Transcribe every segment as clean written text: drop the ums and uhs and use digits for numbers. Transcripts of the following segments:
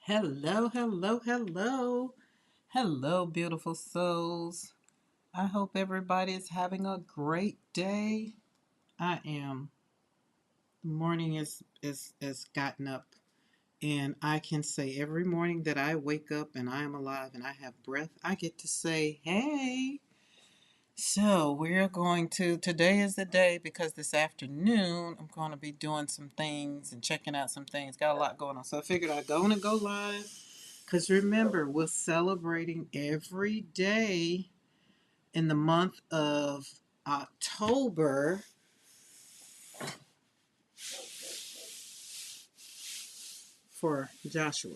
Hello, hello, hello. Hello, beautiful souls. I hope everybody is having a great day. I am. The morning is gotten up, and I can say every morning that I wake up and I am alive and I have breath, I get to say, "Hey." So, we're going to today is the day because this afternoon I'm going to be doing some things and checking out some things. Got a lot going on. So, I figured I'd go live. Because remember, we're celebrating every day in the month of October for Joshua.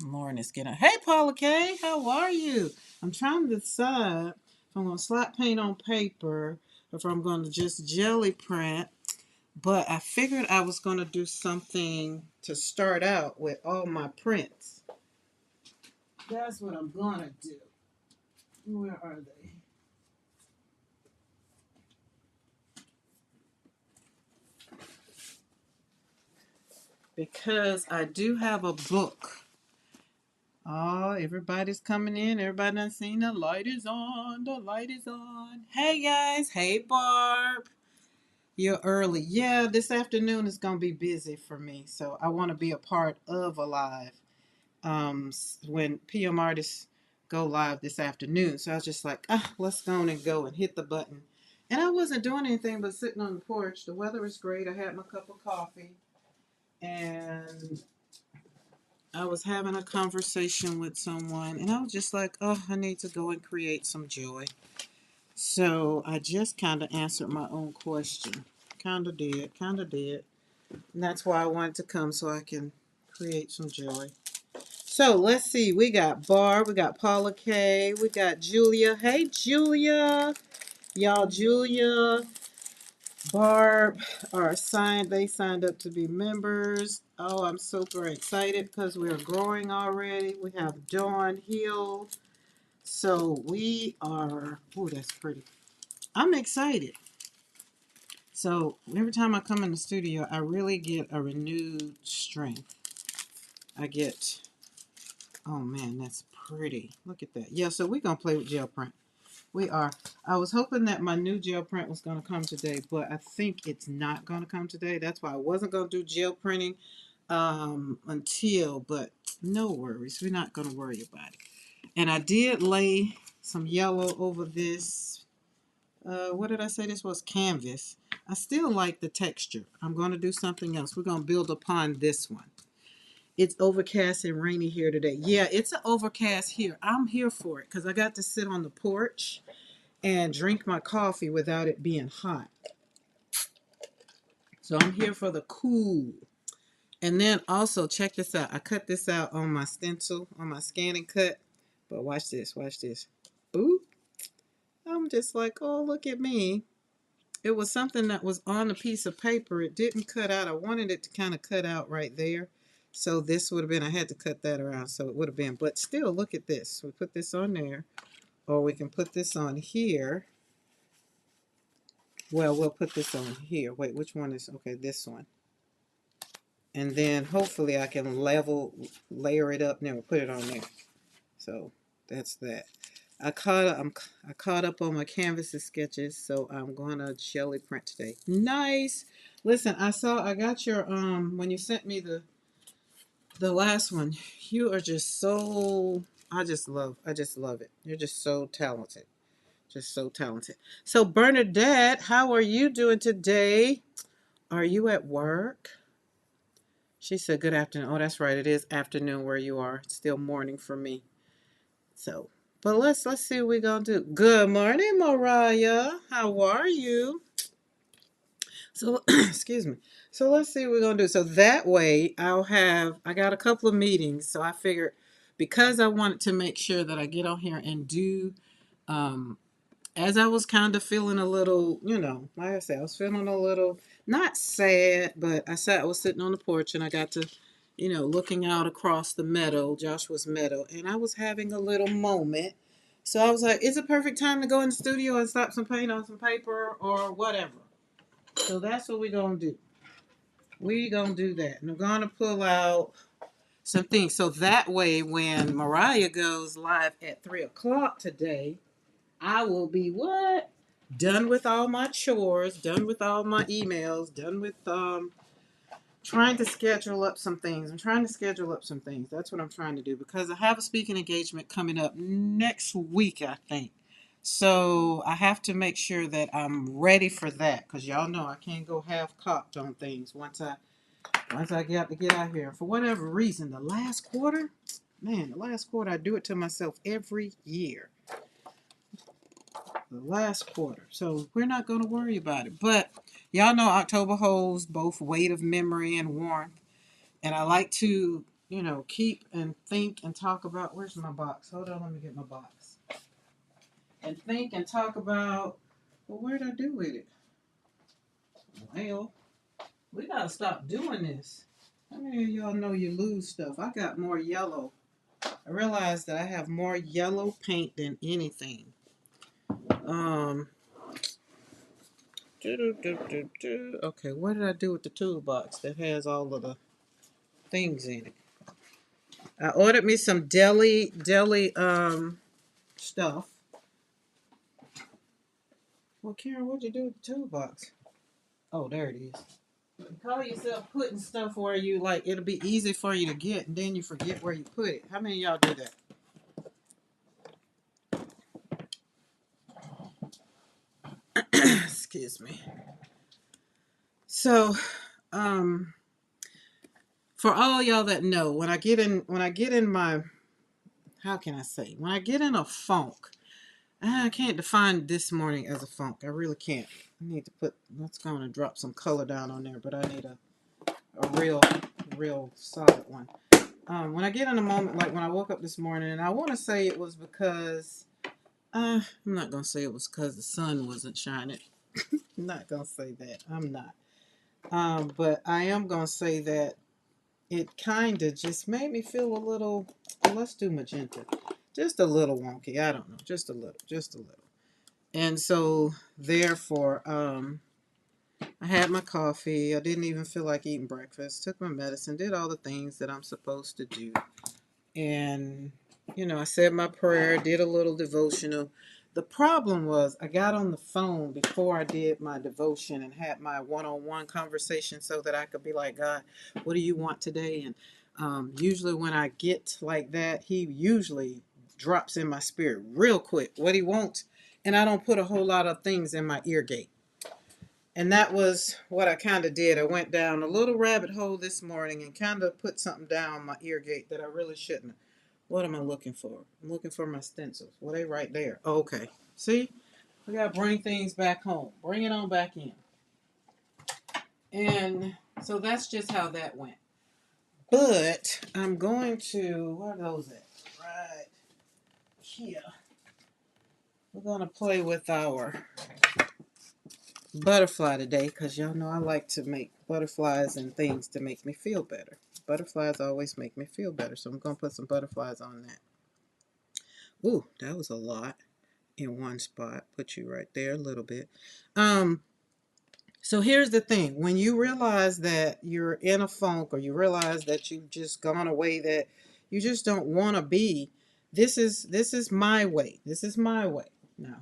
Lauren is getting, hey, Paula K, how are you? I'm trying to decide if I'm going to slap paint on paper or if I'm going to just jelly print. But I figured I was going to do something to start out with all my prints. That's what I'm going to do. Where are they? Because I do have a book. Oh, everybody's coming in. Everybody done seen the light is on. The light is on. Hey guys. Hey Barb. You're early. Yeah, this afternoon is gonna be busy for me. So I want to be a part of a live. When PM artists go live this afternoon. So I was just like, let's go on and go and hit the button. And I wasn't doing anything but sitting on the porch. The weather is great. I had my cup of coffee and I was having a conversation with someone, and I was just like, oh, I need to go and create some joy. So I just kind of answered my own question. Kind of did, kind of did. And that's why I wanted to come so I can create some joy. So let's see. We got Barb, we got Paula K, we got Julia. Hey, Julia. Y'all, Julia, Barb are signed. They signed up to be members. Oh, I'm super excited because we're growing already. We have Dawn Hill. So we are. Oh, that's pretty. I'm excited. So every time I come in the studio, I really get a renewed strength. I get. Oh man, that's pretty. Look at that. Yeah. So we're gonna play with gel print. We are. I was hoping that my new gel print was going to come today, but I think it's not going to come today. That's why I wasn't going to do gel printing but no worries. We're not going to worry about it. And I did lay some yellow over this. What did I say? This was canvas. I still like the texture. I'm going to do something else. We're going to build upon this one. It's overcast and rainy here today. Yeah, it's an overcast here. I'm here for it because I got to sit on the porch and drink my coffee without it being hot. So I'm here for the cool. And then also check this out. I cut this out on my stencil, on my scan and cut. But watch this, watch this. Ooh. I'm just like, oh, look at me. It was something that was on a piece of paper. It didn't cut out. I wanted it to kind of cut out right there. So this would have been, I had to cut that around. So it would have been, but still, look at this. We put this on there. Or we can put this on here. Well, we'll put this on here. Wait, which one is, okay, this one. And then hopefully I can layer it up and then we'll put it on there. So that's that. I caught up on my canvas sketches, so I'm gonna jelly print today. Nice. Listen, I got your when you sent me the last one. You are just so I just love it. You're just so talented. Just so talented. So Bernadette, how are you doing today? Are you at work? She said, good afternoon. Oh, that's right. It is afternoon where you are. It's still morning for me. So, but let's see what we're going to do. Good morning, Mariah. How are you? So, excuse me. So let's see what we're going to do. So that way I got a couple of meetings. So I figured because I wanted to make sure that I get on here and do, as I was kind of feeling a little, like I said, I was feeling a little, not sad, but I was sitting on the porch and I got to, looking out across the meadow, Joshua's meadow, and I was having a little moment. So I was like, it's a perfect time to go in the studio and slap some paint on some paper or whatever. So that's what we're going to do. We're going to do that. And I'm going to pull out some things. So that way, when Mariah goes live at 3 o'clock today, I will be what? Done with all my chores, done with all my emails, done with trying to schedule up some things. I'm trying to schedule up some things. That's what I'm trying to do because I have a speaking engagement coming up next week, I think. So I have to make sure that I'm ready for that because y'all know I can't go half cocked on things once I get out here. For whatever reason, the last quarter, man, the last quarter I do it to myself every year. The last quarter. So we're not going to worry about it. But y'all know October holds both weight of memory and warmth. And I like to, keep and think and talk about, where's my box? Hold on, let me get my box. And think and talk about, well, where did I do with it? Well, we got to stop doing this. How many of y'all know you lose stuff? I got more yellow. I realized that I have more yellow paint than anything. Okay, what did I do with the toolbox that has all of the things in it? I ordered me some deli stuff. Well, Karen, what'd you do with the toolbox? Oh, there it is. You call yourself putting stuff where you like it'll be easy for you to get, and then you forget where you put it. How many of y'all do that? Excuse me. So, for all y'all that know, when I get in my, how can I say, when I get in a funk, I can't define this morning as a funk. I really can't. I need to let's go on and drop some color down on there, but I need a real solid one. When I get in a moment, like when I woke up this morning, and I want to say it was because, I'm not going to say it was because the sun wasn't shining. I'm not going to say that. I'm not. But I am going to say that it kind of just made me feel a little, let's do magenta, just a little wonky. I don't know, just a little. And so, therefore, I had my coffee. I didn't even feel like eating breakfast. Took my medicine, did all the things that I'm supposed to do. And, I said my prayer, did a little devotional. The problem was I got on the phone before I did my devotion and had my one-on-one conversation so that I could be like, God, what do you want today? And usually when I get like that, he usually drops in my spirit real quick what he wants. And I don't put a whole lot of things in my ear gate. And that was what I kind of did. I went down a little rabbit hole this morning and kind of put something down my ear gate that I really shouldn't. What am I looking for? I'm looking for my stencils. Well, they right there. Oh, okay. See? We got to bring things back home. Bring it on back in. And so that's just how that went. But I'm going to, where are those at? Right here. We're going to play with our butterfly today because y'all know I like to make butterflies and things to make me feel better. Butterflies always make me feel better, so I'm going to put some butterflies on that. Ooh, that was a lot in one spot. Put you right there a little bit. So here's the thing. When you realize that you're in a funk or you realize that you've just gone a way that you just don't want to be, this is my way. This is my way. Now,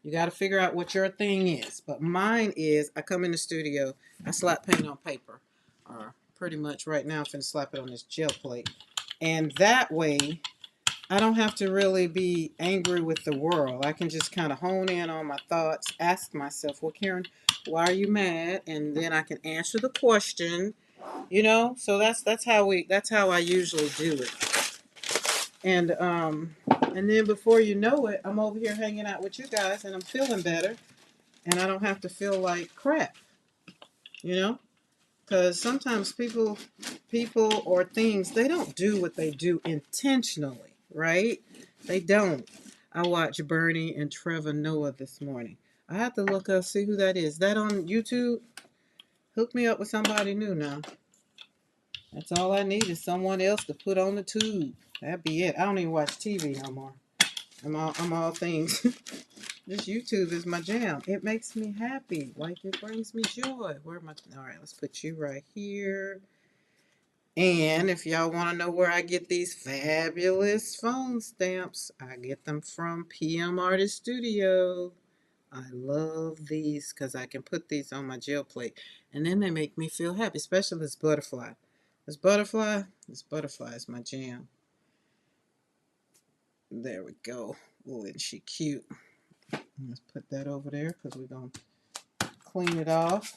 you got to figure out what your thing is. But mine is, I come in the studio, I slap paint on paper. Or pretty much right now I'm finna slap it on this gel plate. And that way, I don't have to really be angry with the world. I can just kind of hone in on my thoughts, ask myself, well, Karen, why are you mad? And then I can answer the question, So that's how I usually do it. And then before you know it, I'm over here hanging out with you guys and I'm feeling better and I don't have to feel like crap, Because sometimes people or things, they don't do what they do intentionally, right? They don't. I watched Bernie and Trevor Noah this morning. I have to look up, see who that is. That on YouTube? Hook me up with somebody new now. That's all I need is someone else to put on the tube. That'd be it. I don't even watch TV no more. I'm all things. This YouTube is my jam. It makes me happy. Like it brings me joy. Where am I? All right, let's put you right here. And if y'all want to know where I get these fabulous phone stamps, I get them from PM Artist Studio. I love these because I can put these on my gel plate. And then they make me feel happy, especially this butterfly. This butterfly is my jam. There we go. Oh, isn't she cute? Let's put that over there because we're going to clean it off.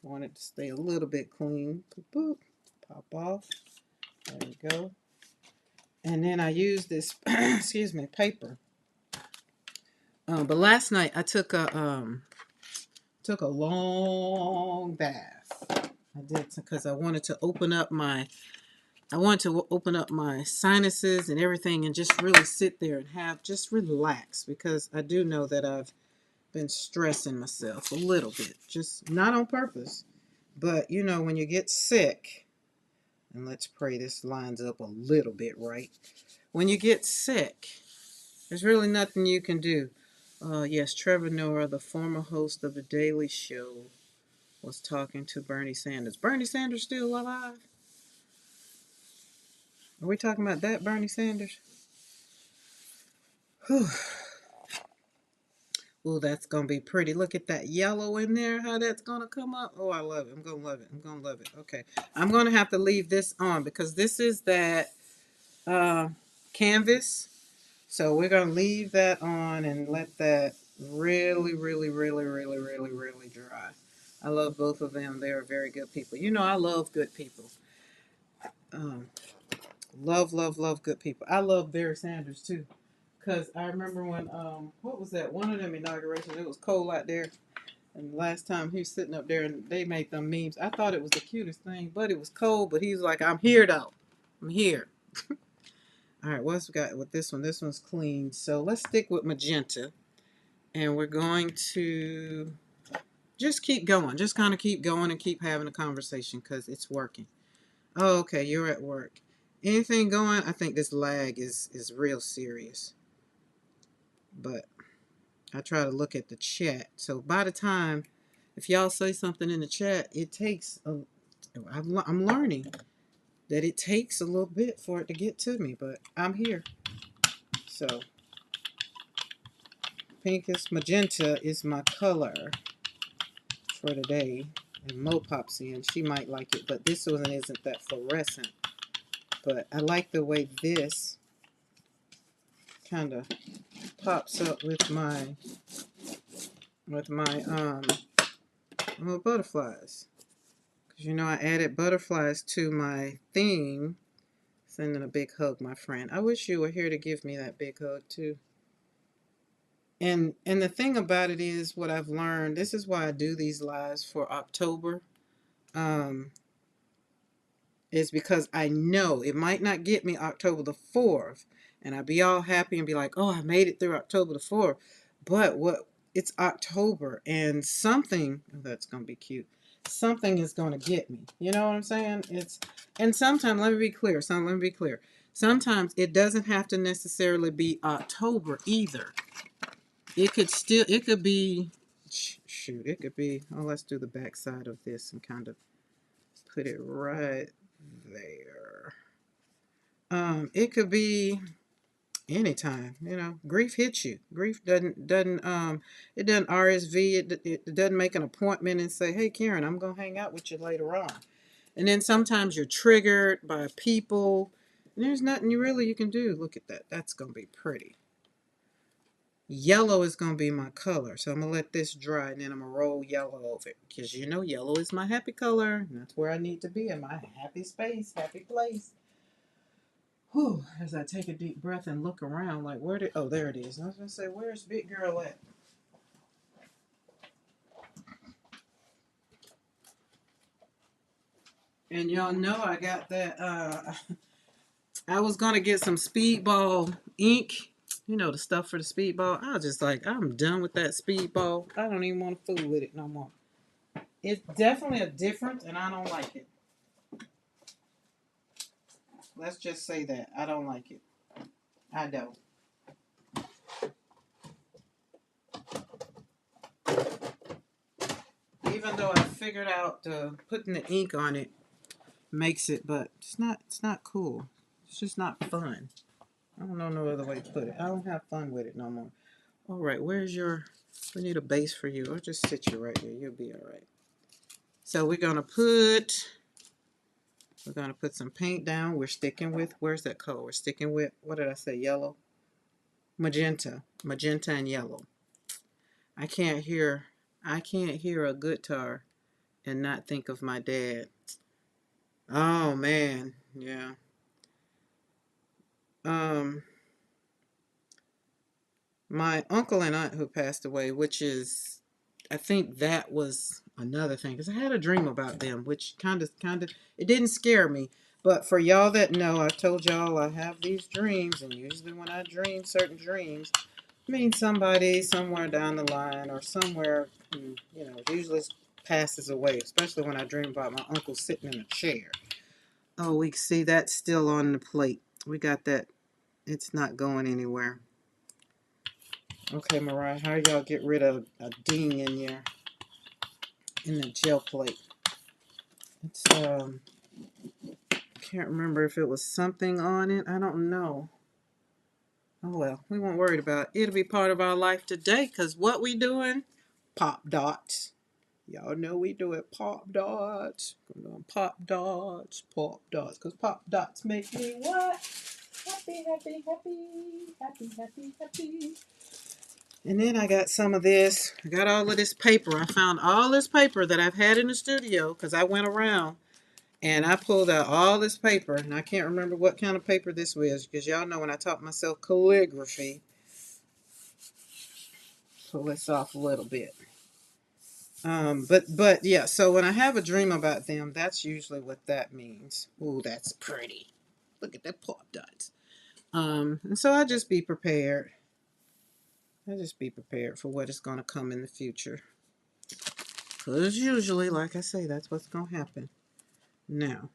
Want it to stay a little bit clean. Boop, boop. Pop off. There we go. And then I use this, excuse me, paper. But last night I took a long bath. I did because I wanted to open up my sinuses and everything and just really sit there and just relax, because I do know that I've been stressing myself a little bit, just not on purpose. But you know, when you get sick, and let's pray this lines up a little bit right. When you get sick, there's really nothing you can do. Yes, Trevor Noah, the former host of The Daily Show, was talking to Bernie Sanders. Bernie Sanders still alive? Are we talking about that Bernie Sanders? Whew. Oh, that's going to be pretty. Look at that yellow in there, how that's going to come up. Oh, I love it. I'm going to love it. I'm going to love it. Okay. I'm going to have to leave this on because this is that canvas. So we're going to leave that on and let that really, really, really, really, really, really dry. I love both of them. They are very good people. You know, I love good people. Love, love, love good people. I love Barry Sanders too. Because I remember when, what was that? One of them inaugurations, it was cold out there. And last time he was sitting up there and they made them memes. I thought it was the cutest thing, but it was cold. But he's like, I'm here though. I'm here. All right, what's we got with this one? This one's clean. So let's stick with magenta. And we're going to just keep going. Just kind of keep going and keep having a conversation because it's working. Oh, okay, you're at work. Anything going? I think this lag is real serious. But I try to look at the chat. So by the time, if y'all say something in the chat, it takes I'm learning that it takes a little bit for it to get to me, but I'm here. So pinkest magenta is my color for today. And Mo pops in. She might like it, but this one isn't that fluorescent. But I like the way this kind of pops up with my butterflies. Because you know I added butterflies to my theme. Sending a big hug, my friend. I wish you were here to give me that big hug too. And the thing about it is, what I've learned, this is why I do these lives for October, is because I know it might not get me October the 4th, and I'd be all happy and be like, oh, I made it through October the 4th. But it's October, and something, oh, that's going to be cute, something is going to get me. You know what I'm saying? And sometimes, let me be clear, sometimes it doesn't have to necessarily be October either. It could be, shoot, it could be, oh, let's do the back side of this and kind of put it right there. It could be anytime, you know. Grief hits you. Grief doesn't it doesn't RSV. It doesn't make an appointment and say, hey Karen, I'm gonna hang out with you later on. And then sometimes you're triggered by people, and there's nothing you can do. Look at that. That's gonna be pretty. Yellow is going to be my color. So I'm going to let this dry and then I'm going to roll yellow over it. Because you know yellow is my happy color. And that's where I need to be, in my happy space, happy place. Whew, as I take a deep breath and look around like, oh, there it is. I was going to say, where's big girl at? And y'all know I got that, I was going to get some Speedball ink. You know, the stuff for the Speedball. I was just like, I'm done with that Speedball. I don't even want to fool with it no more. It's definitely a difference, and I don't like it. Let's just say that. I don't like it. I don't. Even though I figured out putting the ink on it makes it, but it's not cool. It's just not fun. I don't know no other way to put it. I don't have fun with it no more. All right, where's your, we need a base for you. I'll just sit you right here. You'll be all right. So we're gonna put some paint down. We're sticking with, where's that color? We're sticking with, what did I say, yellow? Magenta and yellow. I can't hear a guitar and not think of my dad. Oh man, yeah. My uncle and aunt who passed away, which is, I think that was another thing, because I had a dream about them, which kind of, it didn't scare me. But for y'all that know, I've told y'all I have these dreams, and usually when I dream certain dreams, I mean somebody somewhere down the line or somewhere, you know, usually passes away, especially when I dream about my uncle sitting in a chair. Oh, we can see that's still on the plate. We got that. It's not going anywhere. Okay, Mariah, how y'all get rid of a ding in the gel plate? It's can't remember if it was something on it. I don't know. Oh well, we won't worry about it. It'll be part of our life today, because what we doing? Pop dots. Y'all know we do it. Pop dots. Pop dots. Pop dots. Because pop dots make me what? Happy, happy, happy. Happy, happy, happy. And then I got some of this. I got all of this paper. I found all this paper that I've had in the studio, because I went around and I pulled out all this paper. And I can't remember what kind of paper this was, because y'all know when I taught myself calligraphy. Pull this off a little bit. But yeah, so when I have a dream about them, that's usually what that means. Ooh, that's pretty. Look at that pop dots. And so I just be prepared. I just be prepared for what is going to come in the future. Because usually, like I say, that's what's going to happen. Now,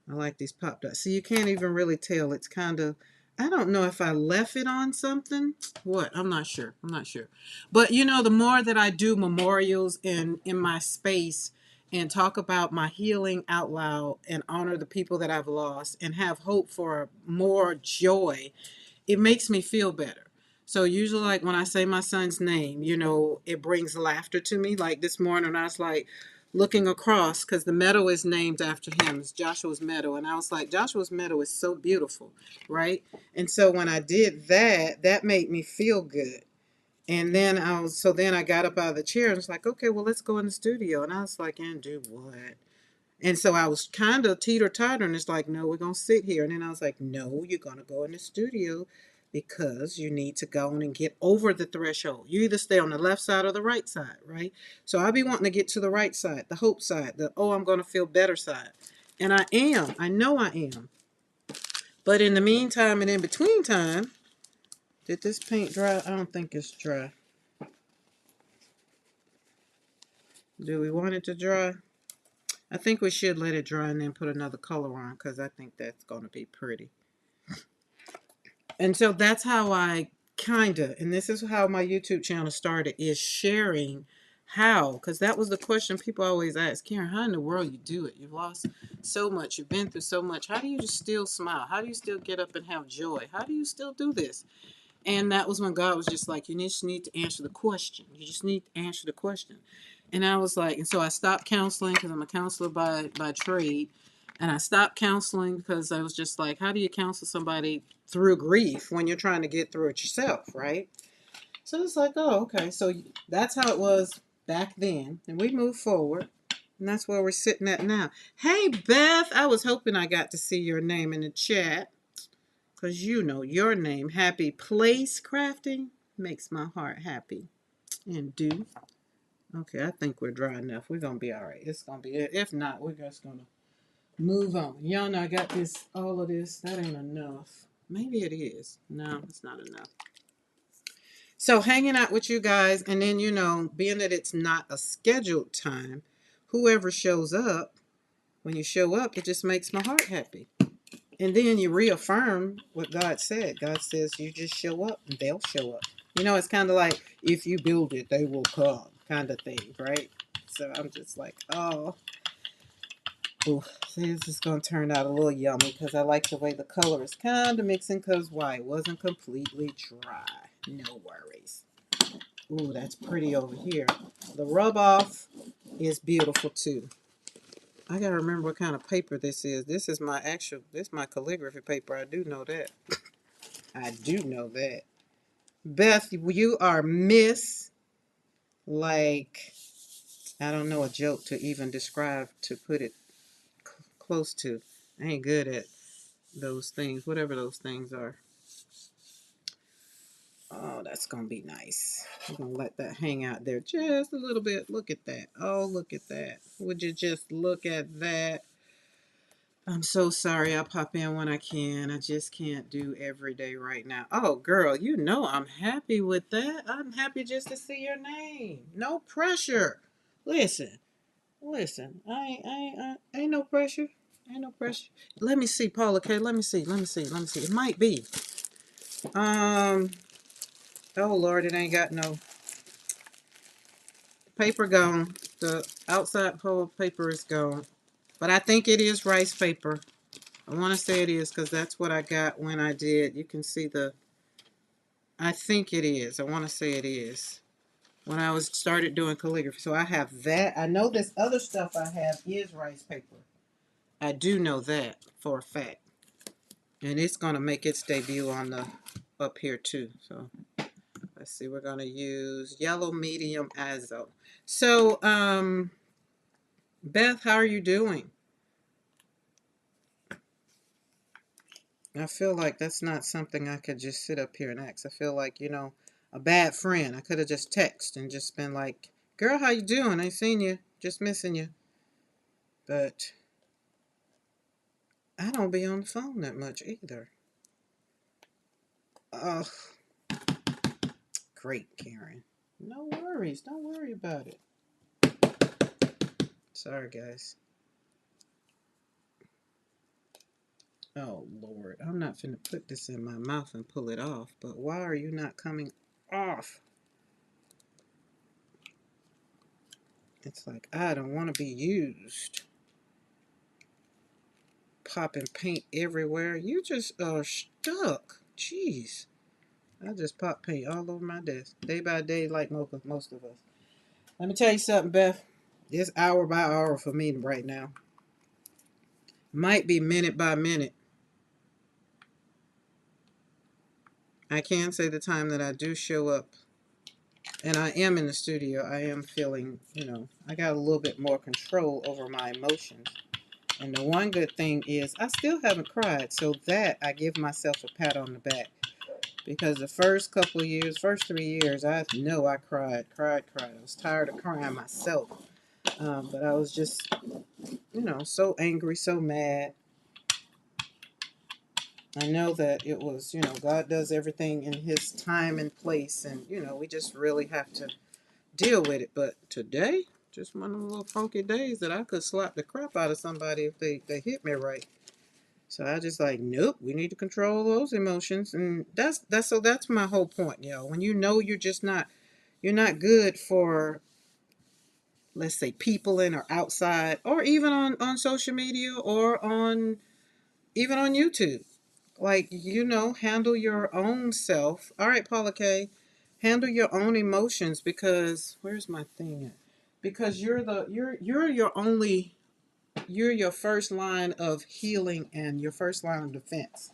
I like these pop dots. See, you can't even really tell. It's kind of, I don't know if I left it on something. What? I'm not sure. I'm not sure. But, you know, the more that I do memorials in my space and talk about my healing out loud and honor the people that I've lost and have hope for more joy, it makes me feel better. So usually, like when I say my son's name, you know, it brings laughter to me. Like this morning, I was like looking across, because the meadow is named after him. It's Joshua's Meadow. And I was like, Joshua's Meadow is so beautiful, right? And so when I did that, that made me feel good. And then then I got up out of the chair and was like, okay, well, let's go in the studio. And I was like, and do what? And so I was kind of teeter-tottering. It's like, no, we're going to sit here. And then I was like, no, you're going to go in the studio, because you need to go on and get over the threshold. You either stay on the left side or the right side, right? So I'll be wanting to get to the right side, the hope side, the, oh, I'm going to feel better side. And I am. I know I am. But in the meantime and in between time, did this paint dry? I don't think it's dry. Do we want it to dry? I think we should let it dry and then put another color on, because I think that's going to be pretty. And so that's how I and this is how my YouTube channel started, is sharing how, because that was the question people always ask, Karen, how in the world you do it? You've lost so much. You've been through so much. How do you just still smile? How do you still get up and have joy? How do you still do this? And that was when God was just like, you just need to answer the question. You just need to answer the question. And I was like, and so I stopped counseling, because I'm a counselor by trade. And I stopped counseling because I was just like, how do you counsel somebody through grief when you're trying to get through it yourself, right? So it's like, oh, okay. So that's how it was back then. And we moved forward. And that's where we're sitting at now. Hey, Beth, I was hoping I got to see your name in the chat, because you know your name. Happy Place Crafting makes my heart happy. And do. Okay, I think we're dry enough. We're going to be all right. It's going to be it. If not, we're just going to move on. Y'all know I got this, all of this. That ain't enough. Maybe it is. No, it's not enough. So hanging out with you guys, and then, you know, being that it's not a scheduled time, whoever shows up, when you show up, it just makes my heart happy. And then you reaffirm what God said. God says you just show up and they'll show up. You know, it's kind of like, if you build it, they will come kind of thing, right? So I'm just like, oh. Ooh, see, this is going to turn out a little yummy because I like the way the color is kind of mixing because why? It wasn't completely dry. No worries. Ooh, that's pretty over here. The rub off is beautiful too. I got to remember what kind of paper this is. This is my calligraphy paper. I do know that. I do know that. Beth, you are Miss, like, I don't know a joke to even describe, to put it close to. I ain't good at those things, whatever those things are. Oh, that's going to be nice. I'm going to let that hang out there just a little bit. Look at that. Oh, look at that. Would you just look at that? I'm so sorry. I'll pop in when I can. I just can't do every day right now. Oh, girl, you know I'm happy with that. I'm happy just to see your name. No pressure. Listen, listen. Ain't no pressure. Ain't no pressure. Let me see, Paula K. Let me see. It might be. Oh Lord, it ain't got no paper gone. The outside whole paper is gone. But I think it is rice paper. I want to say it is because that's what I got when I did. You can see I think it is. I want to say it is. When I started doing calligraphy. So I have that. I know this other stuff I have is rice paper. I do know that for a fact. And it's going to make its debut on the up here too. So let's see. We're going to use yellow medium azo. So, Beth, how are you doing? I feel like that's not something I could just sit up here and ask. I feel like, a bad friend. I could have just texted and just been like, girl, how you doing? I seen you. Just missing you. But I don't be on the phone that much either. Oh, great, Karen. No worries. Don't worry about it. Sorry, guys. Oh, Lord. I'm not finna put this in my mouth and pull it off. But why are you not coming off? It's like I don't want to be used. Popping paint everywhere. You just are stuck. Jeez. I just pop paint all over my desk. Day by day, like most of us. Let me tell you something, Beth. It's hour by hour for me right now. Might be minute by minute. I can say the time that I do show up and I am in the studio, I am feeling, I got a little bit more control over my emotions. And the one good thing is I still haven't cried. So that I give myself a pat on the back. Because the first couple of years, first 3 years, I know I cried. I was tired of crying myself. But I was just, so angry, so mad. I know that it was, God does everything in His time and place. And, we just really have to deal with it. But today, just one of the little funky days that I could slap the crap out of somebody if they hit me right. So I just like, nope, we need to control those emotions. And that's my whole point, when you're just you're not good for, let's say, people in or outside, or even on social media, or even on YouTube. Like, handle your own self. All right, Paula K, handle your own emotions, because where's my thing at? Because you're your first line of healing and your first line of defense.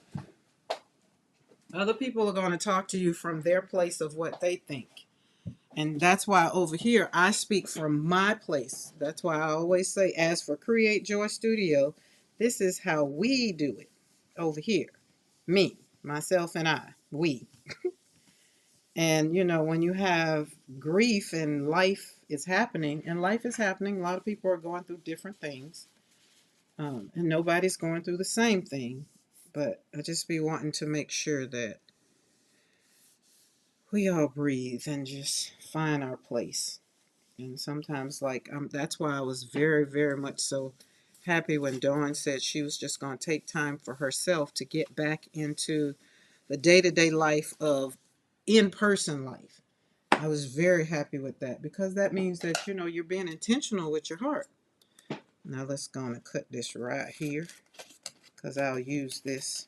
Other people are going to talk to you from their place of what they think. And that's why over here, I speak from my place. That's why I always say, as for Create Joy Studio, this is how we do it over here. Me, myself, and I. We. And, when you have grief and life is happening, a lot of people are going through different things. And nobody's going through the same thing. But I just be wanting to make sure that we all breathe and just find our place. And sometimes, that's why I was very, very much so happy when Dawn said she was just going to take time for herself to get back into the day-to-day life of in-person life. I was very happy with that, because that means that, you're being intentional with your heart. Now let's go and cut this right here, because I'll use this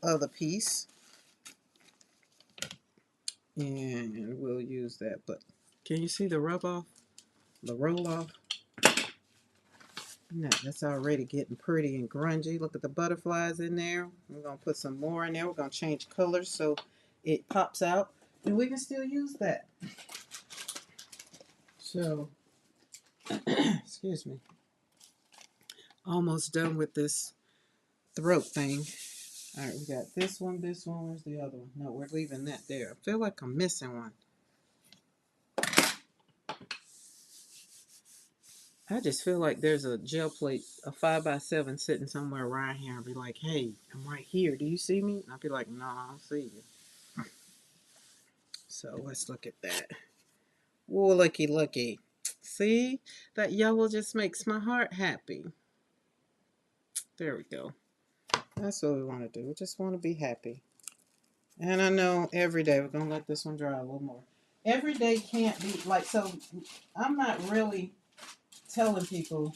other piece. And we'll use that. But can you see the rub off? The roll off? No, that's already getting pretty and grungy. Look at the butterflies in there. We're going to put some more in there. We're going to change colors so it pops out. And we can still use that. So, excuse me. Almost done with this throat thing. All right, we got this one, this one. Where's the other one? No, we're leaving that there. I feel like I'm missing one. I just feel like there's a gel plate, a 5x7 sitting somewhere around here. I'll be like, hey, I'm right here. Do you see me? I'll be like, no, I don't see you. So let's look at that. Whoa, looky, looky. See? That yellow just makes my heart happy. There we go. That's what we want to do. We just want to be happy. And I know every day, we're going to let this one dry a little more. Every day can't be, like, so I'm not really telling people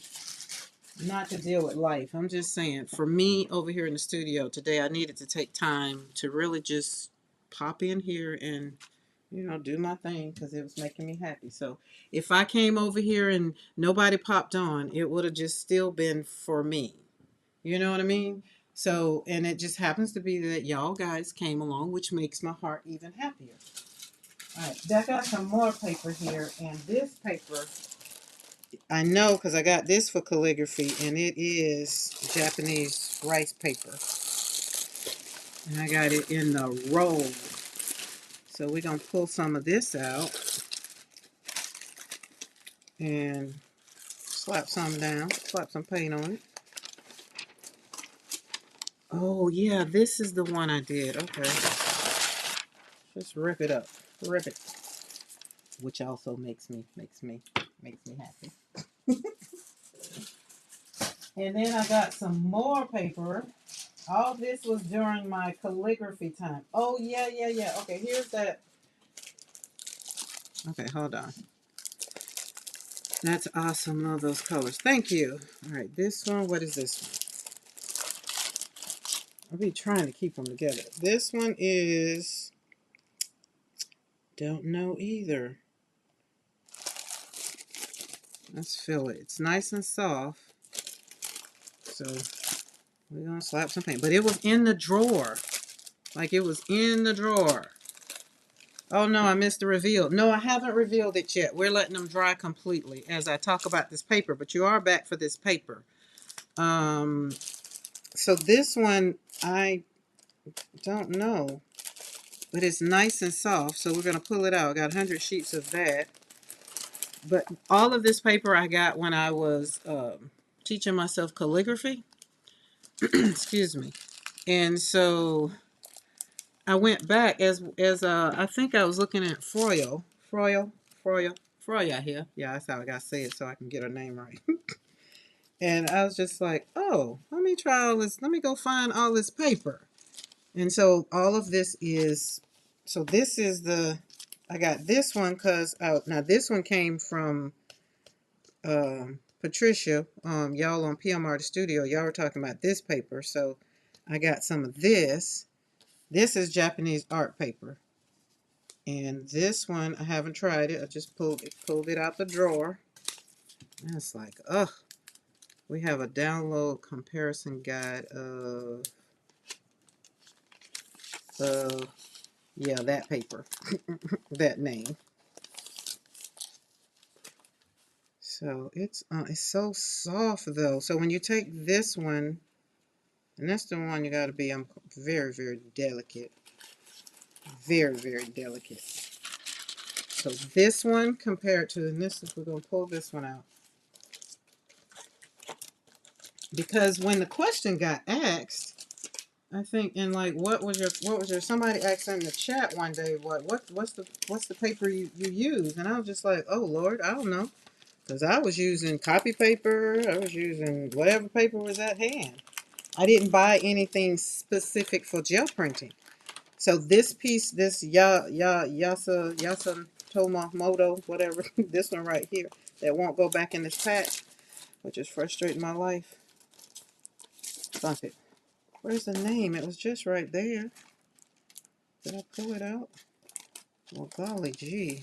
not to deal with life. I'm just saying, for me over here in the studio today, I needed to take time to really just pop in here and, you know, do my thing because it was making me happy. So if I came over here and nobody popped on, it would have just still been for me. You know what I mean? So, and it just happens to be that y'all guys came along, which makes my heart even happier. All right, I got some more paper here, and this paper, I know because I got this for calligraphy, and it is Japanese rice paper. And I got it in the roll. So we're going to pull some of this out and slap some down, slap some paint on it. Oh, yeah, this is the one I did. Okay. Just rip it up. Rip it. Which also makes me happy. And then I got some more paper. All this was during my calligraphy time. Oh, yeah. Okay, here's that. Okay, hold on. That's awesome. Love those colors. Thank you. All right, this one. What is this one? I'll be trying to keep them together. This one is... Don't know either. Let's feel it. It's nice and soft. So we're going to slap some paint. But it was in the drawer. Like it was in the drawer. Oh no, I missed the reveal. No, I haven't revealed it yet. We're letting them dry completely as I talk about this paper. But you are back for this paper. So this one, I don't know. But it's nice and soft. So we're going to pull it out. I got 100 sheets of that. But all of this paper I got when I was teaching myself calligraphy. Excuse me. And so I went back as I think I was looking at Froyo here. Yeah, that's how I got to say it so I can get her name right. And I was just like, oh, let me try all this. Let me go find all this paper. And so all of this is, so this is the, I got this one because, now this one came from Patricia, y'all on PMR Studio. Y'all were talking about this paper. So I got some of this. This is Japanese art paper. And this one, I haven't tried it. I just pulled it out the drawer. And it's like, ugh. We have a download comparison guide of yeah, that paper. That name. So it's so soft though. So when you take this one, and that's the one you got to be very, very delicate. Very, very delicate. So this one compared to, and this is, we're going to pull this one out. Because when the question got asked, I think, and like, what was your, somebody asked in the chat one day, what's the paper you use? And I was just like, oh Lord, I don't know. Because I was using copy paper, I was using whatever paper was at hand. I didn't buy anything specific for gel printing. So this piece, this Yasa Tomomoto, whatever, this one right here, that won't go back in this pack, which is frustrating my life. Fuck it. Where's the name? It was just right there. Did I pull it out? Well, golly gee.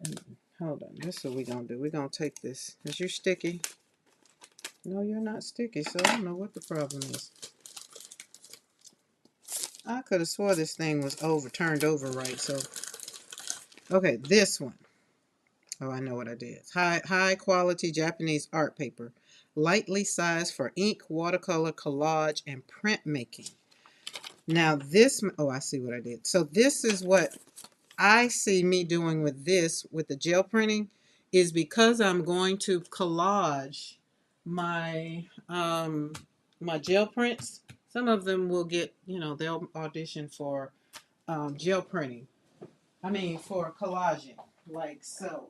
And, hold on. This is what we're going to do. We're going to take this. Is you sticky? No, you're not sticky, so I don't know what the problem is. I could have swore this thing was turned over right, so. Okay, this one. Oh, I know what I did. High quality Japanese art paper. Lightly sized for ink, watercolor, collage, and printmaking. Now this, oh, I see what I did. So this is what I see me doing with this, with the gel printing, is because I'm going to collage my, my gel prints. Some of them will get, you know, they'll audition for gel printing. I mean, for collaging, like so.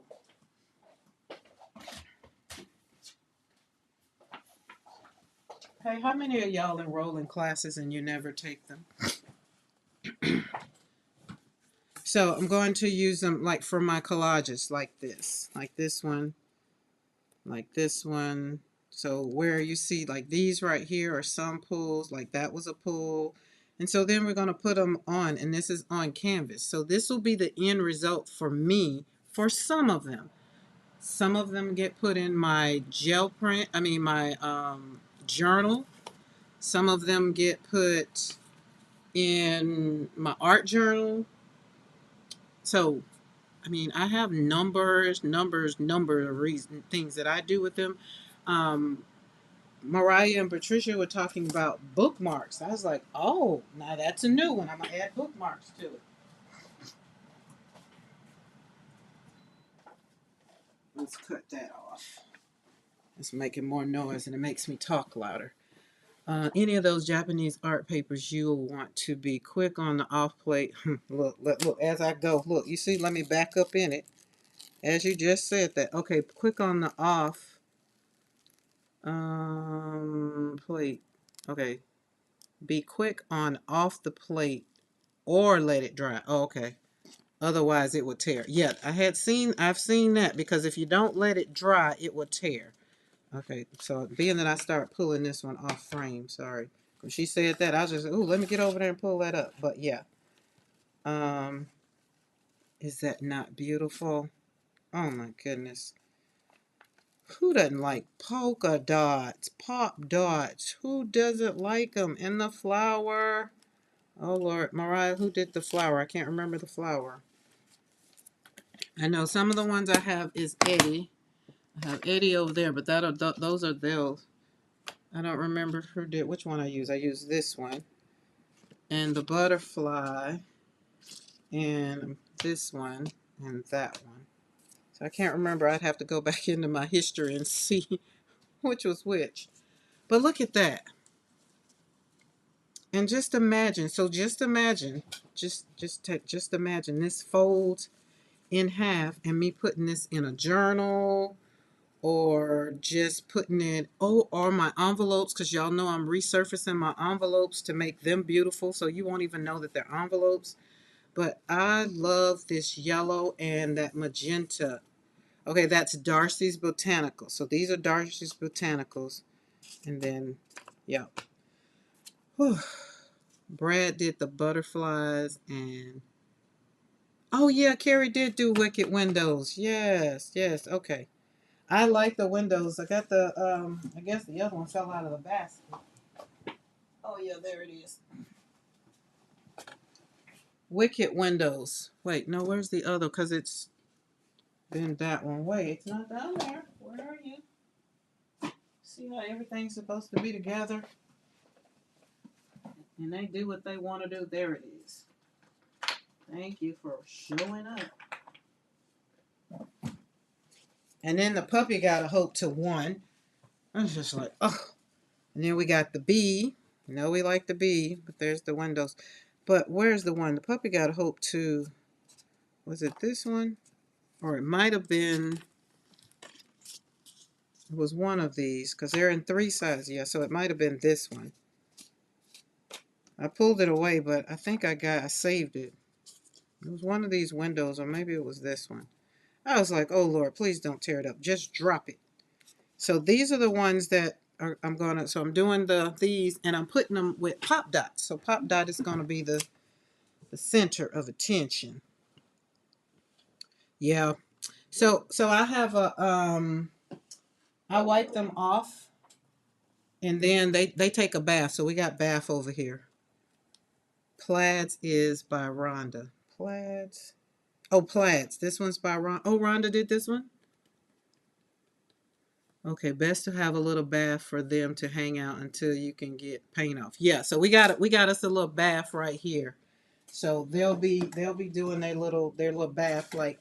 Hey, how many of y'all enroll in classes and you never take them? So I'm going to use them like for my collages, like this one, like this one. So where you see like these right here are some pulls, like that was a pull. And so then we're going to put them on, and this is on canvas. So this will be the end result for me for some of them. Some of them get put in my gel print, I mean my journal. Some of them get put in my art journal. So, I mean, I have number of things that I do with them. Mariah and Patricia were talking about bookmarks. I was like, oh, now that's a new one. I'm going to add bookmarks to it. Let's cut that off. It's making more noise and it makes me talk louder. Any of those Japanese art papers, you'll want to be quick on the off plate. Look, as I go. Look, you see, let me back up in it. As you just said that. Okay, quick on the off plate. Okay. Be quick on off the plate or let it dry. Oh, okay. Otherwise it would tear. Yeah, I've seen that, because if you don't let it dry, it will tear. Okay, so being that I start pulling this one off frame, sorry. When she said that, I was just, ooh, let me get over there and pull that up. But yeah. Is that not beautiful? Oh my goodness. Who doesn't like polka dots, pop dots? Who doesn't like them? And the flower. Oh Lord, Mariah, who did the flower? I can't remember the flower. I know some of the ones I have is Eddie. I have Eddie over there, but those are those. I don't remember who did which one I use. I use this one, and the butterfly, and this one, and that one. So I can't remember. I'd have to go back into my history and see which was which. But look at that. And just imagine. So just imagine. Just imagine this folds in half, and me putting this in a journal, or just putting it, or my envelopes, because y'all know I'm resurfacing my envelopes to make them beautiful, so you won't even know that they're envelopes. But I love this yellow and that magenta. Okay, that's Darcy's Botanicals. So these are Darcy's Botanicals. And then, yeah. Whew. Brad did the butterflies, and oh yeah, Carrie did do Wicked Windows. Yes, okay. I like the windows. I got the I guess the other one fell out of the basket. Oh yeah, there it is. Wicked Windows. Wait, no, where's the other? Because it's been that one. Wait, it's not down there. Where are you? See how everything's supposed to be together? And they do what they want to do. There it is. Thank you for showing up. And then the puppy got a hope to one. I was just like, oh. And then we got the bee. You know we like the bee, but there's the windows. But where's the one? The puppy got a hope to, was it this one? Or it might have been, it was one of these, because they're in 3 sizes. Yeah, so it might have been this one. I pulled it away, but I think I saved it. It was one of these windows, or maybe it was this one. I was like, oh Lord, please don't tear it up. Just drop it. So these are the ones that I'm gonna, so I'm doing these and I'm putting them with pop dots. So pop dot is gonna be the center of attention. Yeah. So I have I wipe them off and then they take a bath. So we got bath over here. Plaids is by Rhonda. Plaids. Oh, Plaids. This one's by Rhonda. Oh, Rhonda did this one? Okay, best to have a little bath for them to hang out until you can get paint off. Yeah, so we got us a little bath right here. So they'll be doing their little bath like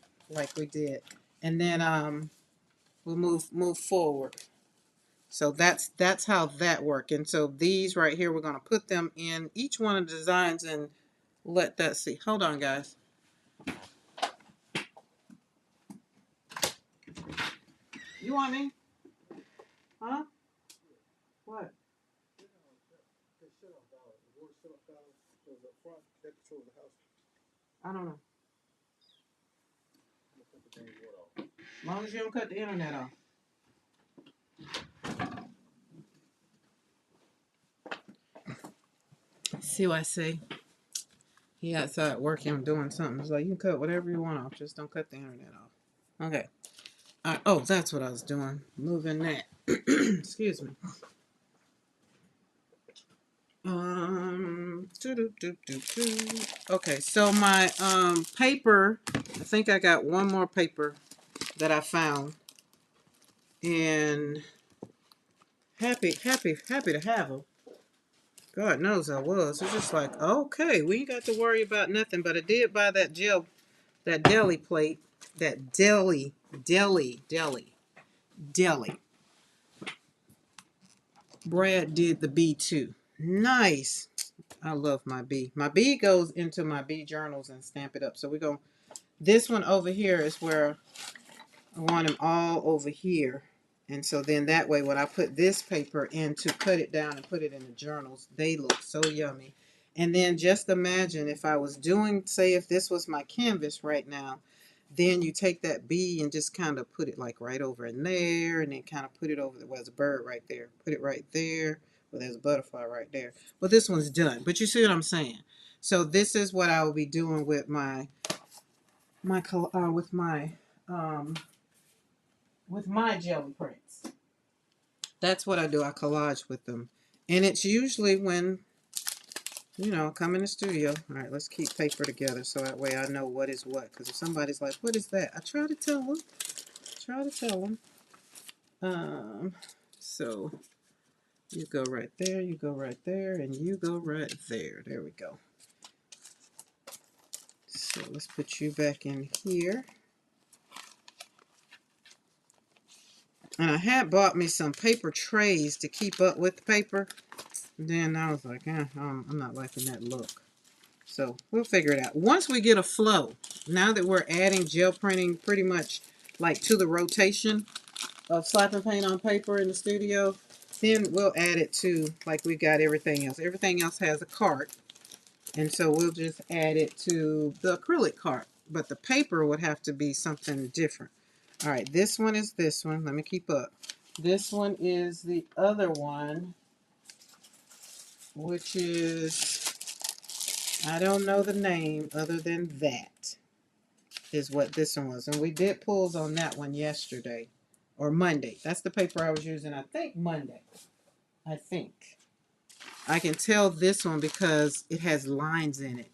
we did. And then we'll move forward. So that's how that worked. And so these right here, we're gonna put them in each one of the designs and let that see. Hold on, guys. You want me? Huh? What? I don't know. As long as you don't cut the internet off. See what I say? He outside working, doing something. It's like, you can cut whatever you want off. Just don't cut the internet off. Okay. Oh, that's what I was doing. Moving that. Excuse me. Okay, so my paper, I think I got one more paper that I found. And happy to have them. God knows I was. It's just like, okay, we ain't got to worry about nothing. But I did buy that deli plate. That deli. Brad did the B too. Nice. I love my B. My B goes into my B journals and stamp it up. So we're going, this one over here is where I want them all over here. And so then that way, when I put this paper in to cut it down and put it in the journals, they look so yummy. And then just imagine if I was doing, say if this was my canvas right now, then you take that B and just kind of put it like right over in there and then kind of put it over, there's a bird right there. Put it right there. Well, there's a butterfly right there. But this one's done. But you see what I'm saying? So this is what I will be doing with my jelly prints. That's what I do. I collage with them. And it's usually when, I come in the studio. All right, let's keep paper together so that way I know what is what. Because if somebody's like, what is that? I try to tell them. So you go right there, you go right there, and you go right there. There we go. So let's put you back in here. And I had bought me some paper trays to keep up with the paper. Then I was like, I'm not liking that look. So we'll figure it out. Once we get a flow, now that we're adding gel printing pretty much like to the rotation of slapping paint on paper in the studio, then we'll add it to like we got everything else. Everything else has a cart. And so we'll just add it to the acrylic cart. But the paper would have to be something different. All right, this one is this one. Let me keep up. This one is the other one, which is, I don't know the name other than that, is what this one was. And we did pulls on that one yesterday, or Monday. That's the paper I was using, I think, Monday. I think. I can tell this one because it has lines in it.